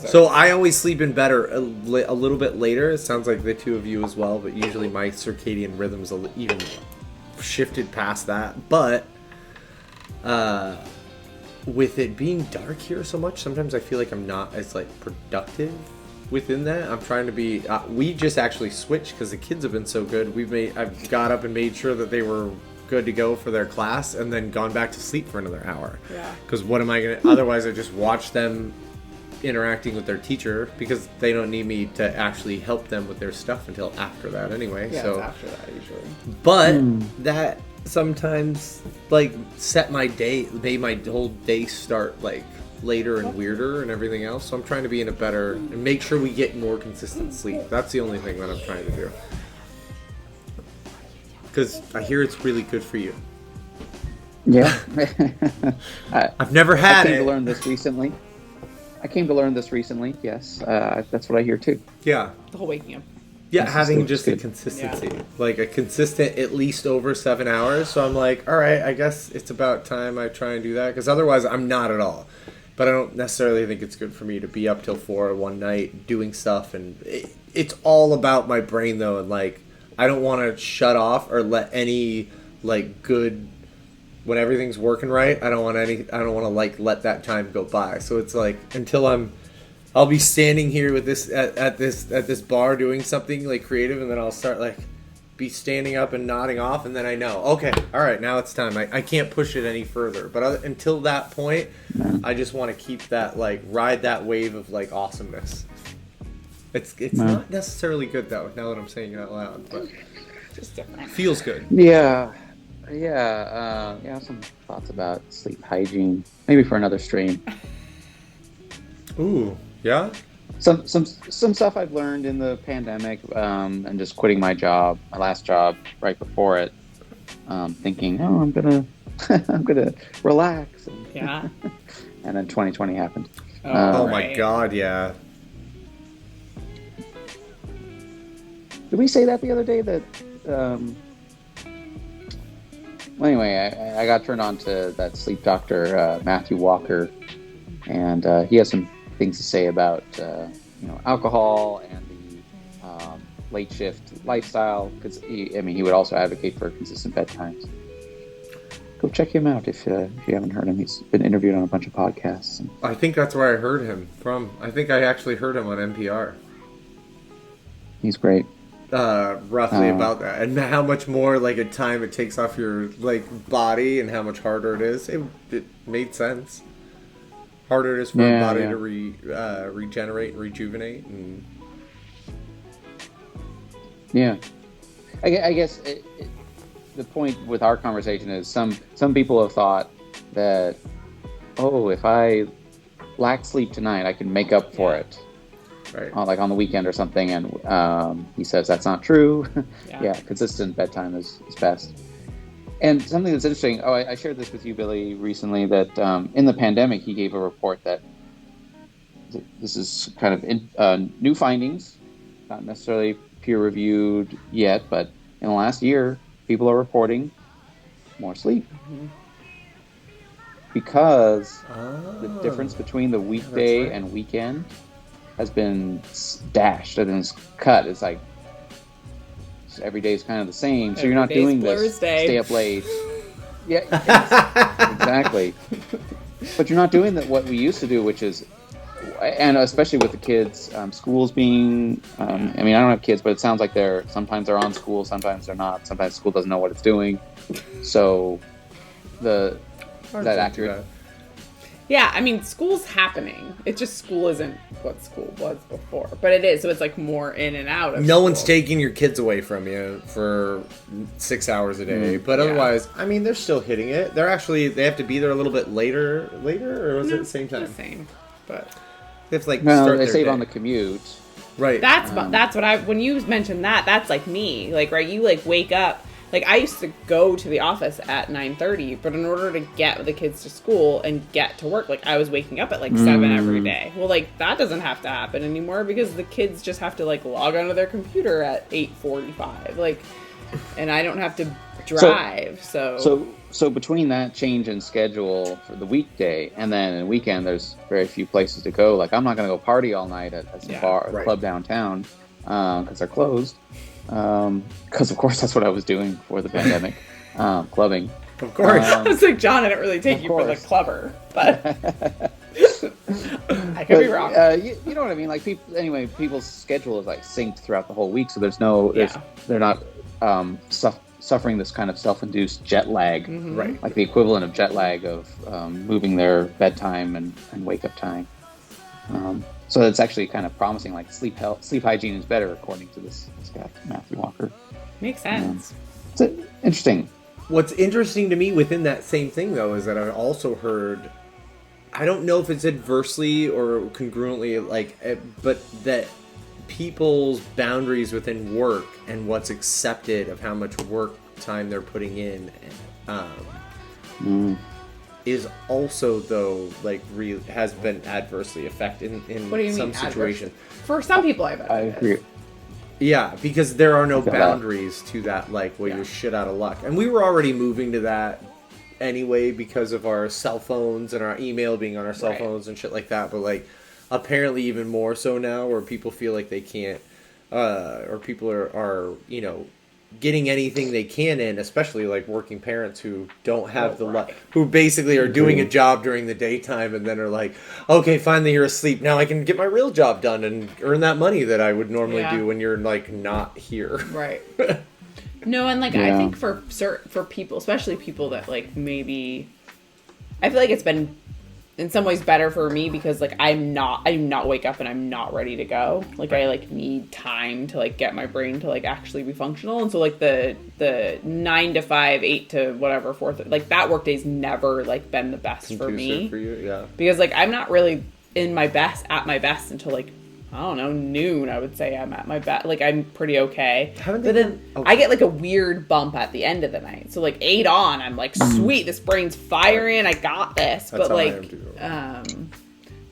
So I always sleep in better a little bit later. It sounds like the two of you as well, but usually my circadian rhythm's even shifted past that. But with it being dark here so much, sometimes I feel like I'm not as like productive within that. I'm trying to be. We just actually switched because the kids have been so good. I've got up and made sure that they were good to go for their class, and then gone back to sleep for another hour. Yeah. Because what am I gonna? Otherwise, I just watch them interacting with their teacher because they don't need me to actually help them with their stuff until after that anyway. Yeah, so it's after that usually. But that sometimes like set my day, made my whole day start like later and weirder and everything else. So I'm trying to be in a better and make sure we get more consistent sleep. That's the only thing that I'm trying to do. Because I hear it's really good for you. Yeah. I've never had I came it. to learn this recently. Yes, that's what I hear too. Yeah. The whole waking up. Yeah, This is having good. just a Good. consistency. Like a consistent at least over 7 hours. So I'm like, all right, I guess it's about time I try and do that. Because otherwise I'm not at all. But I don't necessarily think it's good for me to be up till 4 one night doing stuff. And it's all about my brain though. And like, I don't want to shut off or let any like good, when everything's working right, I don't want to like let that time go by. So it's like until I'll be standing here with this at this bar doing something like creative, and then I'll start like be standing up and nodding off, and then I know, okay, all right, now it's time. I can't push it any further. But until that point, I just want to keep that like ride that wave of like awesomeness. It's not necessarily good though. Now that I'm saying it out loud, but Just different. feels good. Yeah. Some thoughts about sleep hygiene, maybe for another stream. Ooh, yeah. Some stuff I've learned in the pandemic, and just quitting my last job right before it, thinking, oh, I'm gonna relax, and, Yeah. and then 2020 happened. Oh my right. God, yeah. Did we say that the other day that? Well, anyway, I got turned on to that sleep doctor, Matthew Walker, and he has some things to say about alcohol and the late shift lifestyle. Because he would also advocate for consistent bedtimes. Go check him out if you haven't heard him. He's been interviewed on a bunch of podcasts. I think that's where I heard him from. I think I actually heard him on NPR. He's great. Roughly about that, and how much more like a time it takes off your like body, and how much harder it is. It made sense. Harder it is for a body to regenerate and rejuvenate, and Yeah. I guess the point with our conversation is some people have thought that, oh, if I lack sleep tonight, I can make up for it. Right. Like on the weekend or something, and he says that's not true. Yeah. Consistent bedtime is best. And something that's interesting, I shared this with you, Billy, recently, that in the pandemic, he gave a report that this is kind of new findings, not necessarily peer-reviewed yet, but in the last year, people are reporting more sleep. Because the difference between the weekday right. and weekend has been dashed and it's cut. It's like every day is kind of the same, so you're not Every day's doing this Thursday. stay up late. Yeah, exactly. But you're not doing what we used to do, which is, and especially with the kids, schools being. I mean, I don't have kids, but it sounds like sometimes they're on school, sometimes they're not. Sometimes school doesn't know what it's doing. So is that accurate? Yeah, I mean, school's happening. It's just school isn't what school was before. But it is, so it's like more in and out of No school. one's taking your kids away from you for 6 hours a day. But Yeah. otherwise, I mean, they're still hitting it. They have to be there a little bit later, or was it the same time? The same. But They have to, like, No, start they their save day. on the commute. Right. that's what when you mentioned that's like me. Like, right, you like wake up. Like, I used to go to the office at 9:30, but in order to get the kids to school and get to work, like, I was waking up at, like, 7 every day. Well, like, that doesn't have to happen anymore because the kids just have to, like, log onto their computer at 8:45. Like, and I don't have to drive, So between that change in schedule for the weekday and then in the weekend, there's very few places to go. Like, I'm not going to go party all night at some club downtown because they're closed. Because of course that's what I was doing before the pandemic, clubbing. Of course. I was like, John, I didn't really take you for the clubber, but I could be wrong. You know what I mean? Like, people's schedule is like synced throughout the whole week, so they're not suffering this kind of self-induced jet lag, Right. like the equivalent of jet lag of moving their bedtime and wake-up time. So it's actually kind of promising. Like, sleep hygiene is better according to this guy, Matthew Walker. Makes sense. It's interesting. What's interesting to me within that same thing, though, is that I also heard, I don't know if it's adversely or congruently, but that people's boundaries within work and what's accepted of how much work time they're putting in is also, though, like, has been adversely affected in What do you some mean, situations. For some people, I bet. I it is. agree. Yeah, because there are no Okay. boundaries to that, like, where you're shit out of luck. And we were already moving to that anyway because of our cell phones and our email being on our cell Right. phones and shit like that. But, like, apparently even more so now, where people feel like they can't, or people are getting anything they can in, especially, like, working parents who don't have who basically are doing a job during the daytime and then are like, okay, finally you're asleep, now I can get my real job done and earn that money that I would normally do when you're, like, not here. Right. No, and, like, I think for people, especially people that, like, maybe, I feel like it's been in some ways better for me because, like, I do not wake up and I'm not ready to go. Like, I, like, need time to, like, get my brain to, like, actually be functional. And so, like, the 9 to 5, 8 to whatever, 4, like, that workday's never, like, been the best for me. For you, yeah. Because, like, I'm not really at my best until, like, I don't know, noon, I would say I'm at my best. Like, I'm pretty okay. Haven't But they then done- I get, like, a weird bump at the end of the night. So, like, 8 on, I'm like, sweet, this brain's firing, I got this. That's but, how I like, am too.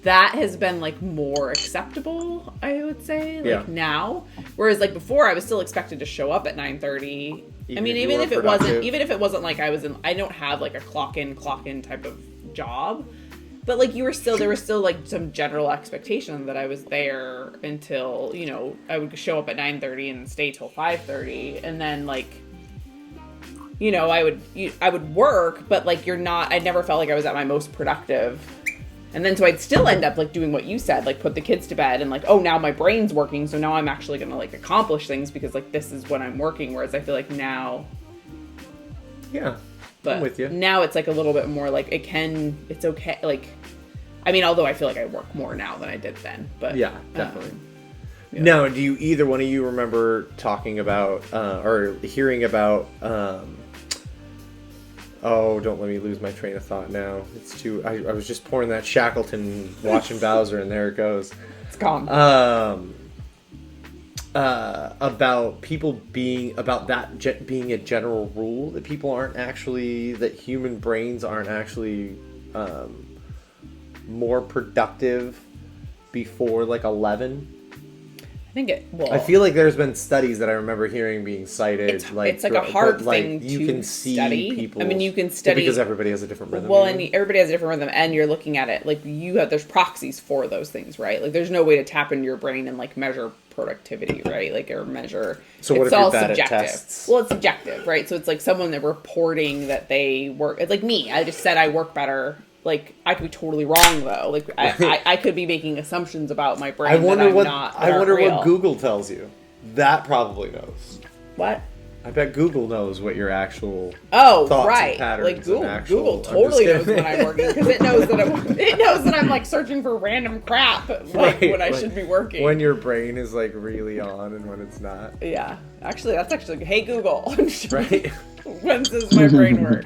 that has been, like, more acceptable, I would say, like, now. Whereas, like, before, I was still expected to show up at 9:30. I mean, even if it wasn't like I don't have, like, a clock in type of job. But, like, there was still, like, some general expectation that I was there until, I would show up at 9:30 and stay till 5:30. And then, like, I would work, but, like, I never felt like I was at my most productive. And then, so I'd still end up, like, doing what you said, like, put the kids to bed and, like, oh, now my brain's working, so now I'm actually going to, like, accomplish things because, like, this is when I'm working. Whereas I feel like now... Yeah. But I'm with you. now it's, like, a little bit more, like, it's okay, like, I mean, although I feel like I work more now than I did then, but... Yeah, definitely. Now, do you either one of you remember talking about or hearing about? Oh, don't let me lose my train of thought now. It's too. I was just pouring that Shackleton watching Bowser, and there it goes. It's gone. About people being being a general rule that people aren't actually that human brains aren't actually more productive before like 11. I think it. Well, I feel like there's been studies that I remember hearing being cited. it's like a hard thing you to can see study. people. I mean, you can study because everybody has a different rhythm. Well, and everybody has a different rhythm, and you're looking at it like there's proxies for those things, right? Like, there's no way to tap into your brain and like measure productivity, right? Like, or measure. So what it's if you're all bad at subjective. tests? Well, it's subjective, right? So it's like someone that reporting that they work. It's like me. I just said I work better. Like, I could be totally wrong though. Like, I could be making assumptions about my brain. I wonder that I wonder real. what Google tells you. That probably knows. What? I bet Google knows what your actual Oh, thoughts right. and patterns Like Google, and actual. Google I'm just totally knows kidding. when I'm working because it knows that I'm like searching for random crap like Right, when I like, should be working. When your brain is like really on and when it's not. Yeah, actually, that's actually. Hey Google, Right? when does my brain work?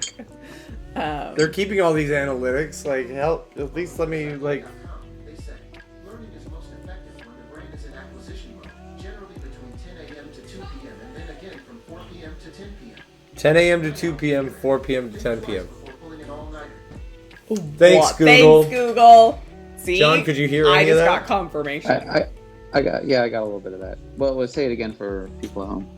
They're keeping all these analytics. Like, help. At least let me like. They say learning is most effective when the brain is in acquisition mode, generally between 10 a.m. to 2 p.m. and then again from 4 p.m. to 10 p.m. 10 a.m. to 2 p.m., 4 p.m. to 10 p.m. Before pulling an all-nighter. Thanks, What? Google. Thanks, Google. See, John, could you hear I any of just that? got confirmation. I got a little bit of that. Well, let's say it again for people at home.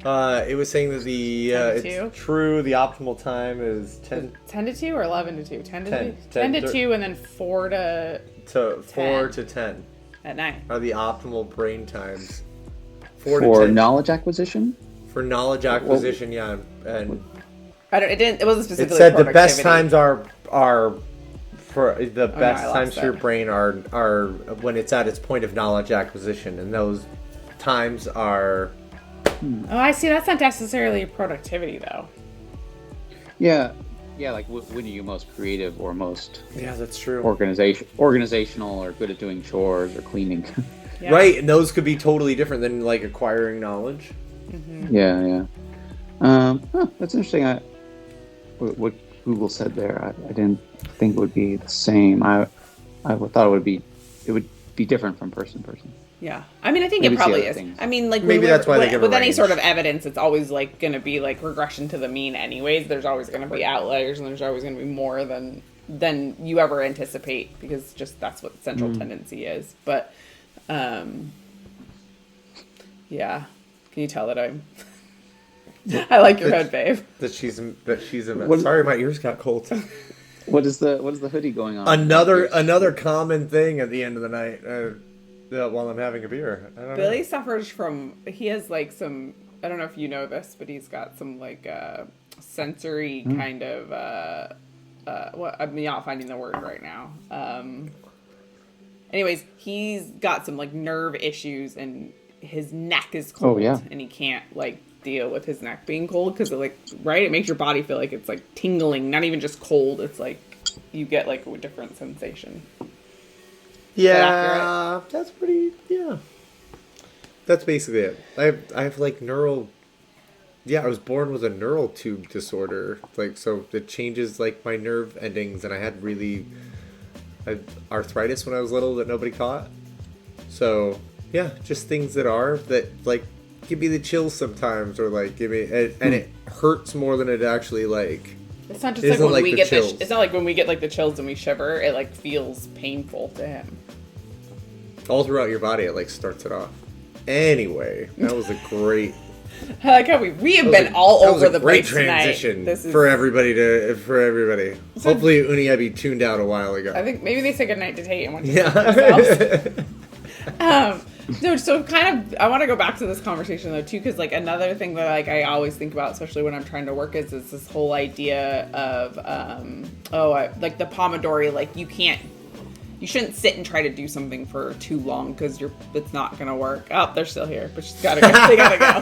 It was saying that the 10 to 2? it's true. The optimal time is 10 10 to 2 or 11 to 2? 10 to 10, 10 to 10 2 and then 4 to to 4 10. to 10 at night. are the optimal brain times. 4 to For 10 knowledge acquisition? for knowledge acquisition. Yeah, and I don't. It wasn't it specifically. said the best productivity. times are for the no, best I lost times for your that. brain are when it's at its point of knowledge acquisition, and those times are. Oh, I see. That's not necessarily productivity, though. Yeah, like when are you most creative or most Yeah, that's true. organizational or good at doing chores or cleaning? Yeah. Right, and those could be totally different than like acquiring knowledge. Yeah. That's interesting. What Google said there, I didn't think it would be the same. I thought it would be different from person to person. Yeah, I mean, I think Maybe it it's the probably other is. things. I mean, like Maybe that's why they give a with any range. sort of evidence, it's always like going to be like regression to the mean. Anyways, there's always going to be outliers, and there's always going to be more than you ever anticipate because just that's what central tendency is. But yeah, can you tell that I'm? I like your head, babe. That she's a mess. What- Sorry, my ears got cold. What is the hoodie going on? Another common thing at the end of the night while I'm having a beer. I don't Billy know. suffers from. He has like some. I don't know if you know this, but he's got some like sensory kind of. What I'm not finding the word right now. Anyways, he's got some like nerve issues, and his neck is cold, Oh, yeah. and he can't like deal with his neck being cold because it makes your body feel like it's like tingling, not even just cold. It's like you get like a different sensation. Yeah, that's pretty. Yeah, that's basically it. I have like neural. Yeah, I was born with a neural tube disorder. Like, so it changes like my nerve endings, and I had arthritis when I was little that nobody caught. So yeah, just things that like give me the chills sometimes, or like give me and it hurts more than it actually like. It's not just Isn't like when like we the get chills. it's not like when we get like the chills and we shiver. It like feels painful to him. All throughout your body, it like starts it off. Anyway, that was a great. I like how we have That was been all that was over a the great place tonight. transition This is, for everybody. Hopefully, Uniabi tuned out a while ago. I think maybe they said goodnight to Tate and went to sleep themselves. No, so kind of, I want to go back to this conversation though too, because like another thing that like I always think about, especially when I'm trying to work, is this whole idea of like the Pomodori, like you shouldn't sit and try to do something for too long because it's not gonna work. Oh, they're still here, but she's gotta go. They gotta go.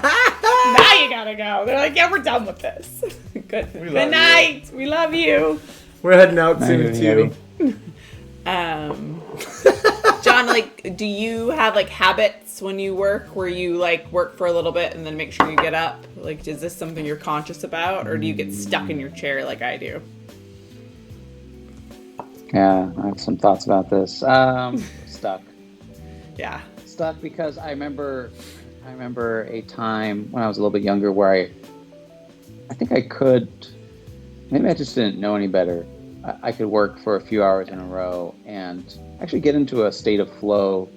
Now you gotta go. They're like, yeah, we're done with this. Good night. We love you. We're heading out soon too. John John, like, do you have like habits when you work where you like work for a little bit and then make sure you get up? Like, is this something you're conscious about, or do you get stuck in your chair like I do? Yeah, I have some thoughts about this. Stuck. Yeah. Stuck because I remember a time when I was a little bit younger where I think I could, maybe I just didn't know any better. I could work for a few hours in a row and actually get into a state of flow,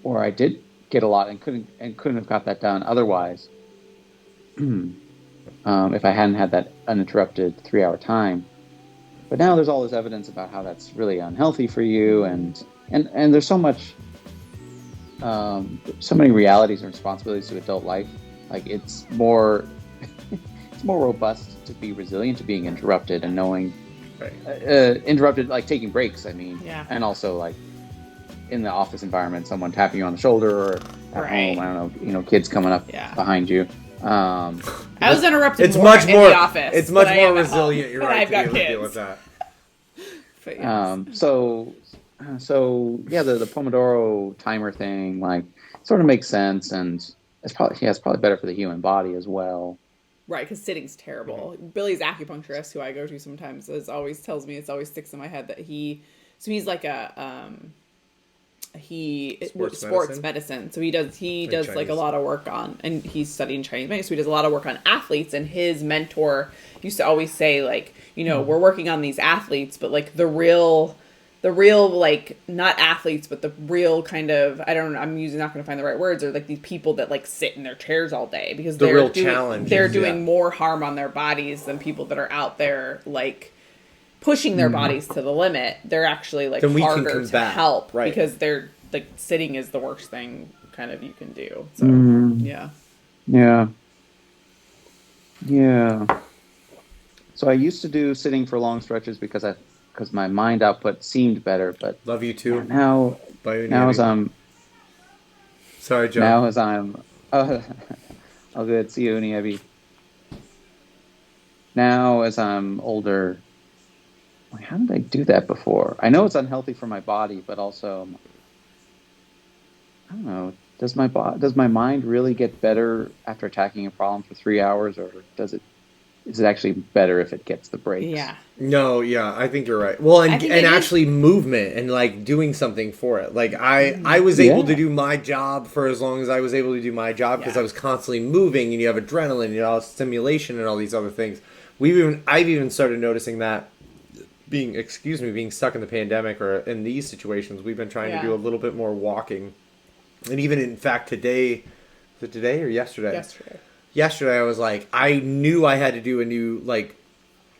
or I did get a lot and couldn't have got that done otherwise. If I hadn't had that uninterrupted 3-hour time. But now there's all this evidence about how that's really unhealthy for you, and there's so much, so many realities and responsibilities to adult life. Like it's more robust to be resilient to being interrupted and knowing. Interrupted, like taking breaks, I mean, Yeah. and also like in the office environment, someone tapping you on the shoulder, or at Right. home, I don't know, kids coming up Yeah. behind you. I was interrupted It's more much in more. the office. It's much than I more am at resilient. home, You're but right I've to got be able to kids. deal with that. But yes. So yeah, the Pomodoro timer thing, like, sort of makes sense, and it's probably better for the human body as well. Right, because sitting's terrible. Billy's acupuncturist, who I go to sometimes, always tells me, it's always sticks in my head that he's like a sports medicine. So he does like Chinese. a lot of work on, and he's studying Chinese medicine. So he does a lot of work on athletes. And his mentor used to always say, like, we're working on these athletes, but like the real like, not athletes, but the real kind of, I don't know, I'm usually not going to find the right words, or like these people that like sit in their chairs all day, because The they're real doing, challenge they're is, doing yeah. more harm on their bodies than people that are out there like pushing their bodies to the limit. They're actually like Then we can harder to combat, help, right. because they're like, sitting is the worst thing kind of you can do. So yeah. So I used to do sitting for long stretches because my mind output seemed better, but Love you too. now as I'm Sorry, Joe. Now as I'm... Oh, good. See you, Niebi. Now as I'm older... Like, how did I do that before? I know it's unhealthy for my body, but also... I don't know. Does my mind really get better after attacking a problem for 3 hours, or is it actually better if it gets the breaks? Yeah. No, yeah, I think you're right. Well, I and think it is- actually movement and like doing something for it. Like I was able to do my job for as long as I was able to do my job, because Yeah. I was constantly moving, and you have adrenaline, you know, stimulation, and all these other things. I've even started noticing that being stuck in the pandemic or in these situations, we've been trying to Yeah. do a little bit more walking. And even in fact today, was it today or yesterday? Yesterday I was like, I knew I had to do a new like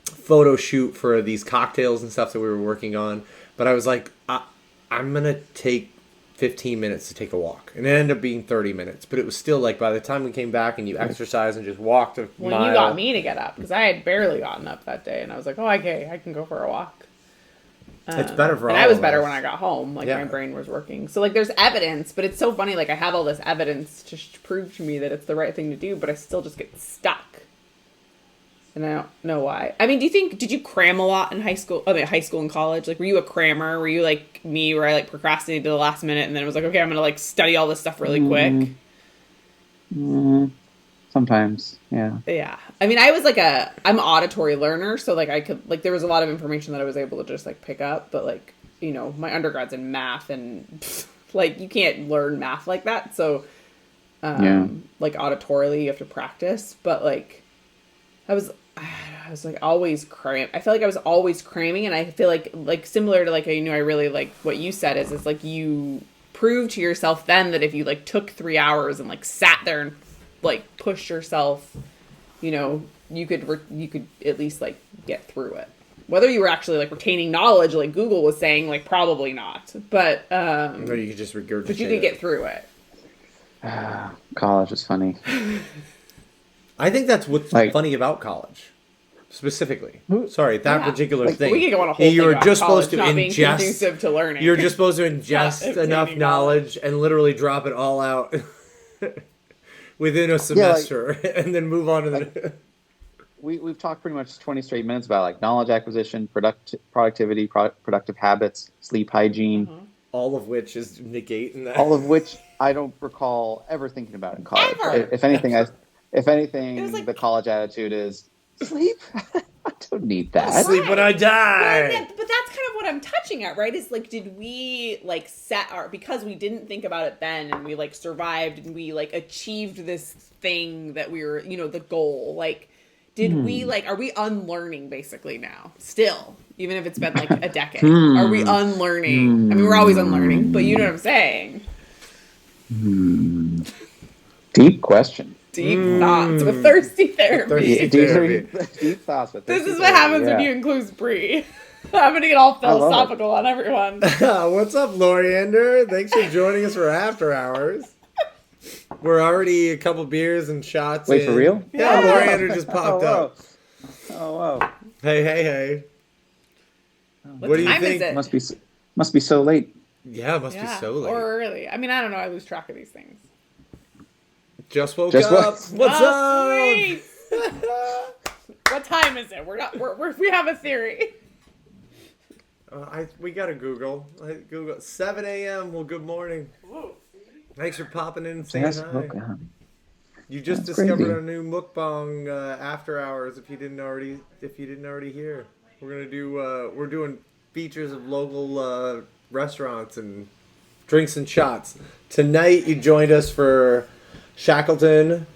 photo shoot for these cocktails and stuff that we were working on, but I was like, I'm gonna take 15 minutes to take a walk, and it ended up being 30 minutes, but it was still like, by the time we came back and you exercise and just walked a When mile. you got me to get up, because I had barely gotten up that day, and I was like, oh, okay, I can go for a walk. It's better for all and I was of better us. when I got home. Like, Yeah. my brain was working. So, like, there's evidence, but it's so funny. Like, I have all this evidence to prove to me that it's the right thing to do, but I still just get stuck. And I don't know why. I mean, did you cram a lot in high school and college? Like, were you a crammer? Were you like me, where I like procrastinated to the last minute and then it was like, okay, I'm going to like study all this stuff really quick? Sometimes, yeah. Yeah. I mean, I'm an auditory learner, so like I could, like, there was a lot of information that I was able to just like pick up, but like, my undergrad's in math, and like, you can't learn math like that. So, like, auditorily you have to practice, but like, I was like always I feel like I was always cramming, and I feel like similar to like, I really like what you said is it's like you prove to yourself then that if you like took 3 hours and like sat there and like pushed yourself, you could at least like get through it. Whether you were actually like retaining knowledge, like Google was saying, like probably not, but No, you could just regurgitate. but you could get through it. College is funny. I think that's what's Like- funny about college, specifically. Sorry, that Yeah. particular Like, thing. we could go on a whole You thing were about just college supposed to not being ingest. conducive to learning. You're just supposed to Not ingest obtaining enough knowledge and literally drop it all out within a semester, and then move on to the. We've talked pretty much 20 straight minutes about like knowledge acquisition, productivity, productive habits, sleep hygiene. All of which is negating that. All of which I don't recall ever thinking about in college. Ever. If anything, It was like- the college attitude is sleep. I don't need that. Sleep when I die. But that's kind of what I'm touching at, right? Is like, did we like set our, because we didn't think about it then, and we like survived and we like achieved this thing that we were, the goal. Like, did we like, are we unlearning basically now? Still, even if it's been like a decade, are we unlearning? I mean, we're always unlearning, but you know what I'm saying? Deep question. Deep thoughts with thirsty therapy. Deep thoughts with This thirsty is what happens therapy, when you include Bree. I'm gonna get all philosophical on everyone. What's up, Loriander? Thanks for joining us for After Hours. We're already a couple beers and shots. Wait, for real? Yeah, Loriander just popped up. Oh, wow. Hey. What do you time think? Is it? Must be so late. Yeah, it must be so late. Or early. I mean, I don't know. I lose track of these things. Just woke Just up. woke- What's Oh, up? sweet. What time is it? We have a theory. We got to Google. Google 7 a.m. Well, good morning. Thanks for popping in and saying Yes, hi. okay. You just That's discovered crazy. our new mukbang After Hours. If you didn't already hear, we're doing features of local restaurants and drinks and shots. Tonight you joined us for Shackleton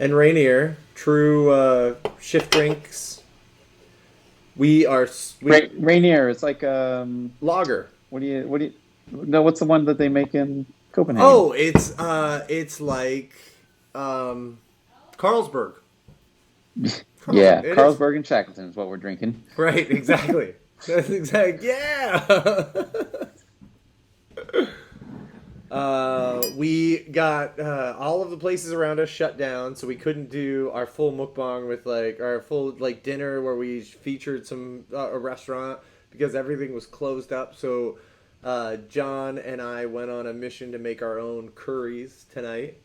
and Rainier, true shift drinks. Rainier, it's like lager. What's the one that they make in Copenhagen? Oh, it's like Carlsberg. Yeah, It is. Carlsberg and Shackleton is what we're drinking. Right, exactly. That's exact. Yeah. We got all of the places around us shut down, so we couldn't do our full mukbang with like our full like dinner where we featured some a restaurant because everything was closed up. So John and I went on a mission to make our own curries tonight.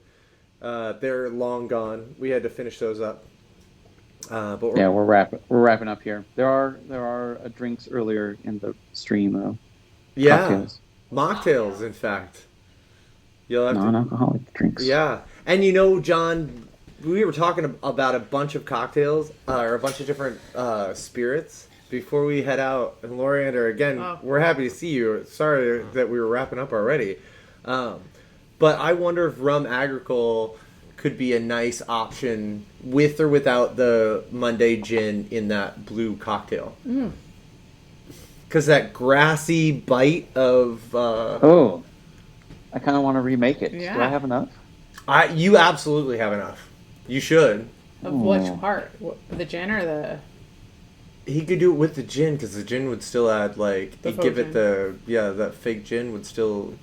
They're long gone. We had to finish those up. But We're wrapping up here. There are drinks earlier in the stream though. yeah, Cocktails. mocktails, in fact. You'll have to. Non-alcoholic drinks. Yeah, and John, we were talking about a bunch of cocktails or a bunch of different spirits before we head out. And Loriander, again, we're happy to see you. Sorry that we were wrapping up already, but I wonder if rum agricole could be a nice option with or without the Monday gin in that blue cocktail. Because that grassy bite of I kind of want to remake it. Yeah. Do I have enough? You absolutely have enough. You should. Of which part? The gin or the... He could do it with the gin because the gin would still add like The he'd give faux it that fake gin would still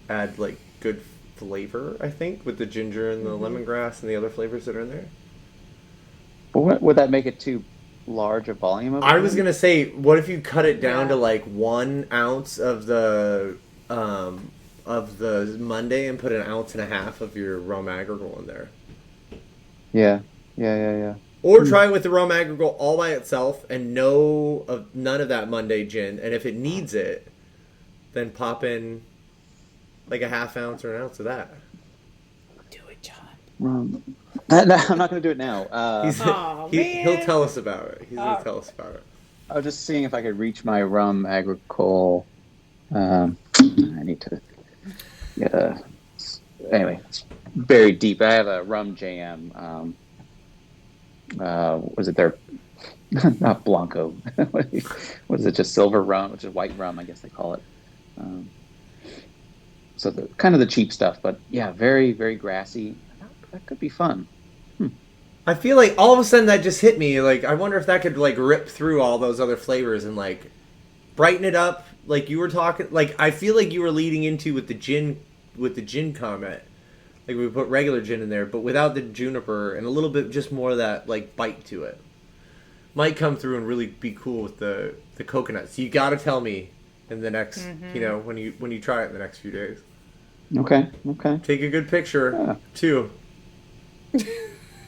add like good flavor, I think, with the ginger and the lemongrass and the other flavors that are in there. But would that make it too large a volume of it? I was gonna say, what if you cut it down to like 1 ounce of the Monday and put 1.5 ounces of your rum agricole in there? Yeah. Or try it with the rum agricole all by itself and none of that Monday gin. And if it needs it, then pop in like 1/2 ounce or 1 ounce of that. Do it, John. No, I'm not going to do it now. He'll tell us about it. He's going to tell us about it. I was just seeing if I could reach my rum agricole. I need to get anyway, it's very deep. I have a rum jam. Was it their not Blanco? What is it? Just silver rum, which is white rum, I guess they call it. So kind of the cheap stuff, but yeah, very, very grassy. That could be fun. I feel like all of a sudden that just hit me. Like, I wonder if that could like rip through all those other flavors and like brighten it up. Like you were talking, like I feel like you were leading into with the gin comment. Like we put regular gin in there, but without the juniper and a little bit just more of that like bite to it. Might come through and really be cool with the coconuts. You got to tell me in the next, when you try it in the next few days. Okay. Take a good picture too.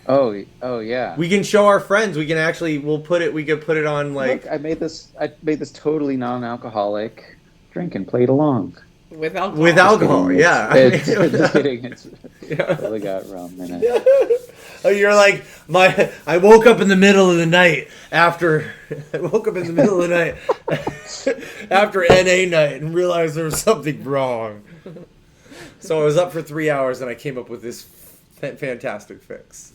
Oh yeah. We can show our friends. We can actually we could put it on like Look, I made this totally non-alcoholic drink and played along. With alcohol. With alcohol, yeah. It's, just kidding. It's Yeah. really got rum in it. Oh, you're like I woke up in the middle of the night after after NA night and realized there was something wrong. So I was up for 3 hours and I came up with this fantastic fix.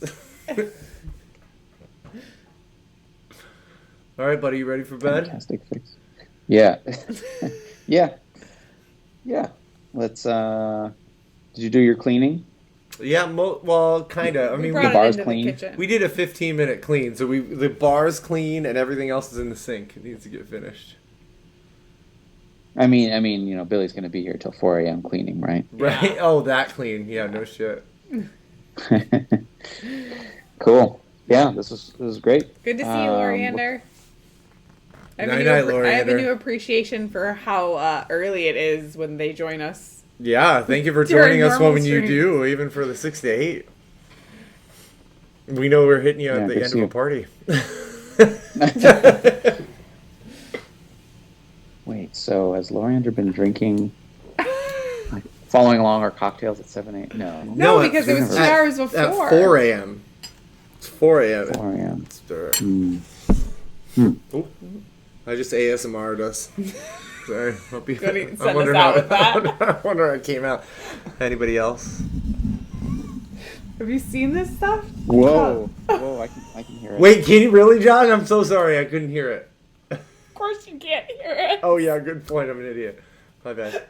All right, buddy, you ready for bed? Fantastic fix. Yeah. Yeah. Let's. Did you do your cleaning? Yeah, well, kind of. I We mean, brought the it bar's into clean. the kitchen. we did a 15-minute clean, so the bar's clean and everything else is in the sink. It needs to get finished. I mean, Billy's gonna be here till 4 a.m. cleaning, right? Right? Oh, that clean. Yeah, no shit. Cool. Yeah, this was great. Good to see you, Loriander. I have, Night-night, I have a Loriander. new appreciation for how early it is when they join us. Yeah, thank you for During joining us normal when you streams. do, even for the 6 to 8. We know we're hitting you Yeah, at the good end to of see a party. Wait, so has Loriander been drinking, like, following along our cocktails at 7 8? No. No, because it was 2 at- hours before. At 4 a.m. It's 4 a.m. 4 a.m. Stir. Hmm. I just ASMR'd us. Sorry. Hope you, Gonna I send wonder us out how- with that. I wonder how it came out. Anybody else? Have you seen this stuff? Whoa. Whoa, I can hear it. Wait, can you really, John? I'm so sorry. I couldn't hear it. Of course you can't hear it. Oh, yeah, good point. I'm an idiot. My bad.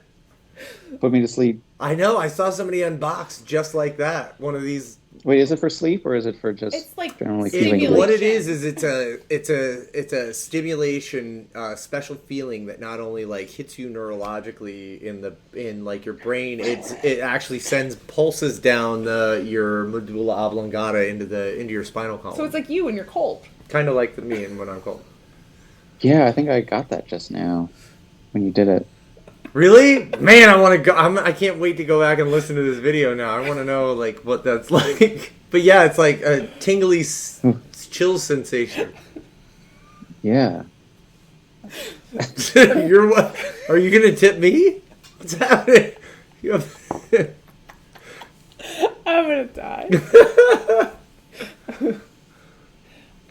Put me to sleep. I know. I saw somebody unbox just like that. One of these. Wait, is it for sleep or is it for just It's like generally It- feeling? what good? it is it's a stimulation special feeling that not only like hits you neurologically in like your brain, it actually sends pulses down your medulla oblongata into your spinal column. So it's like you when you're cold. kind of like me and when I'm cold. Yeah, I think I got that just now when you did it. Really? Man, I want to go. I can't wait to go back and listen to this video now. I want to know like what that's like. But yeah, it's like a tingly chill sensation. Yeah. You're what? Are you gonna tip me? What's happening? You have- I'm gonna die.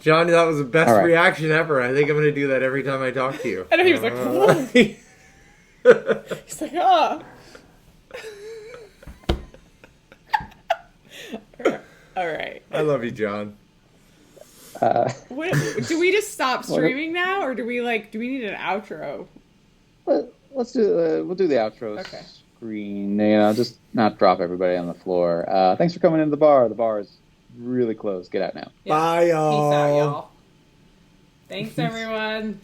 Johnny, that was the best All right. reaction ever. I think I'm gonna do that every time I talk to you. I know, he was like, "Whoa." He's like, oh. All right. I love you, John. What, do we just stop streaming now, or do we need an outro? Let's do. We'll do the outro Okay. screen. Just not drop everybody on the floor. Thanks for coming into the bar. The bar is really close. Get out now. Bye, y'all. Peace out, y'all. Thanks, everyone.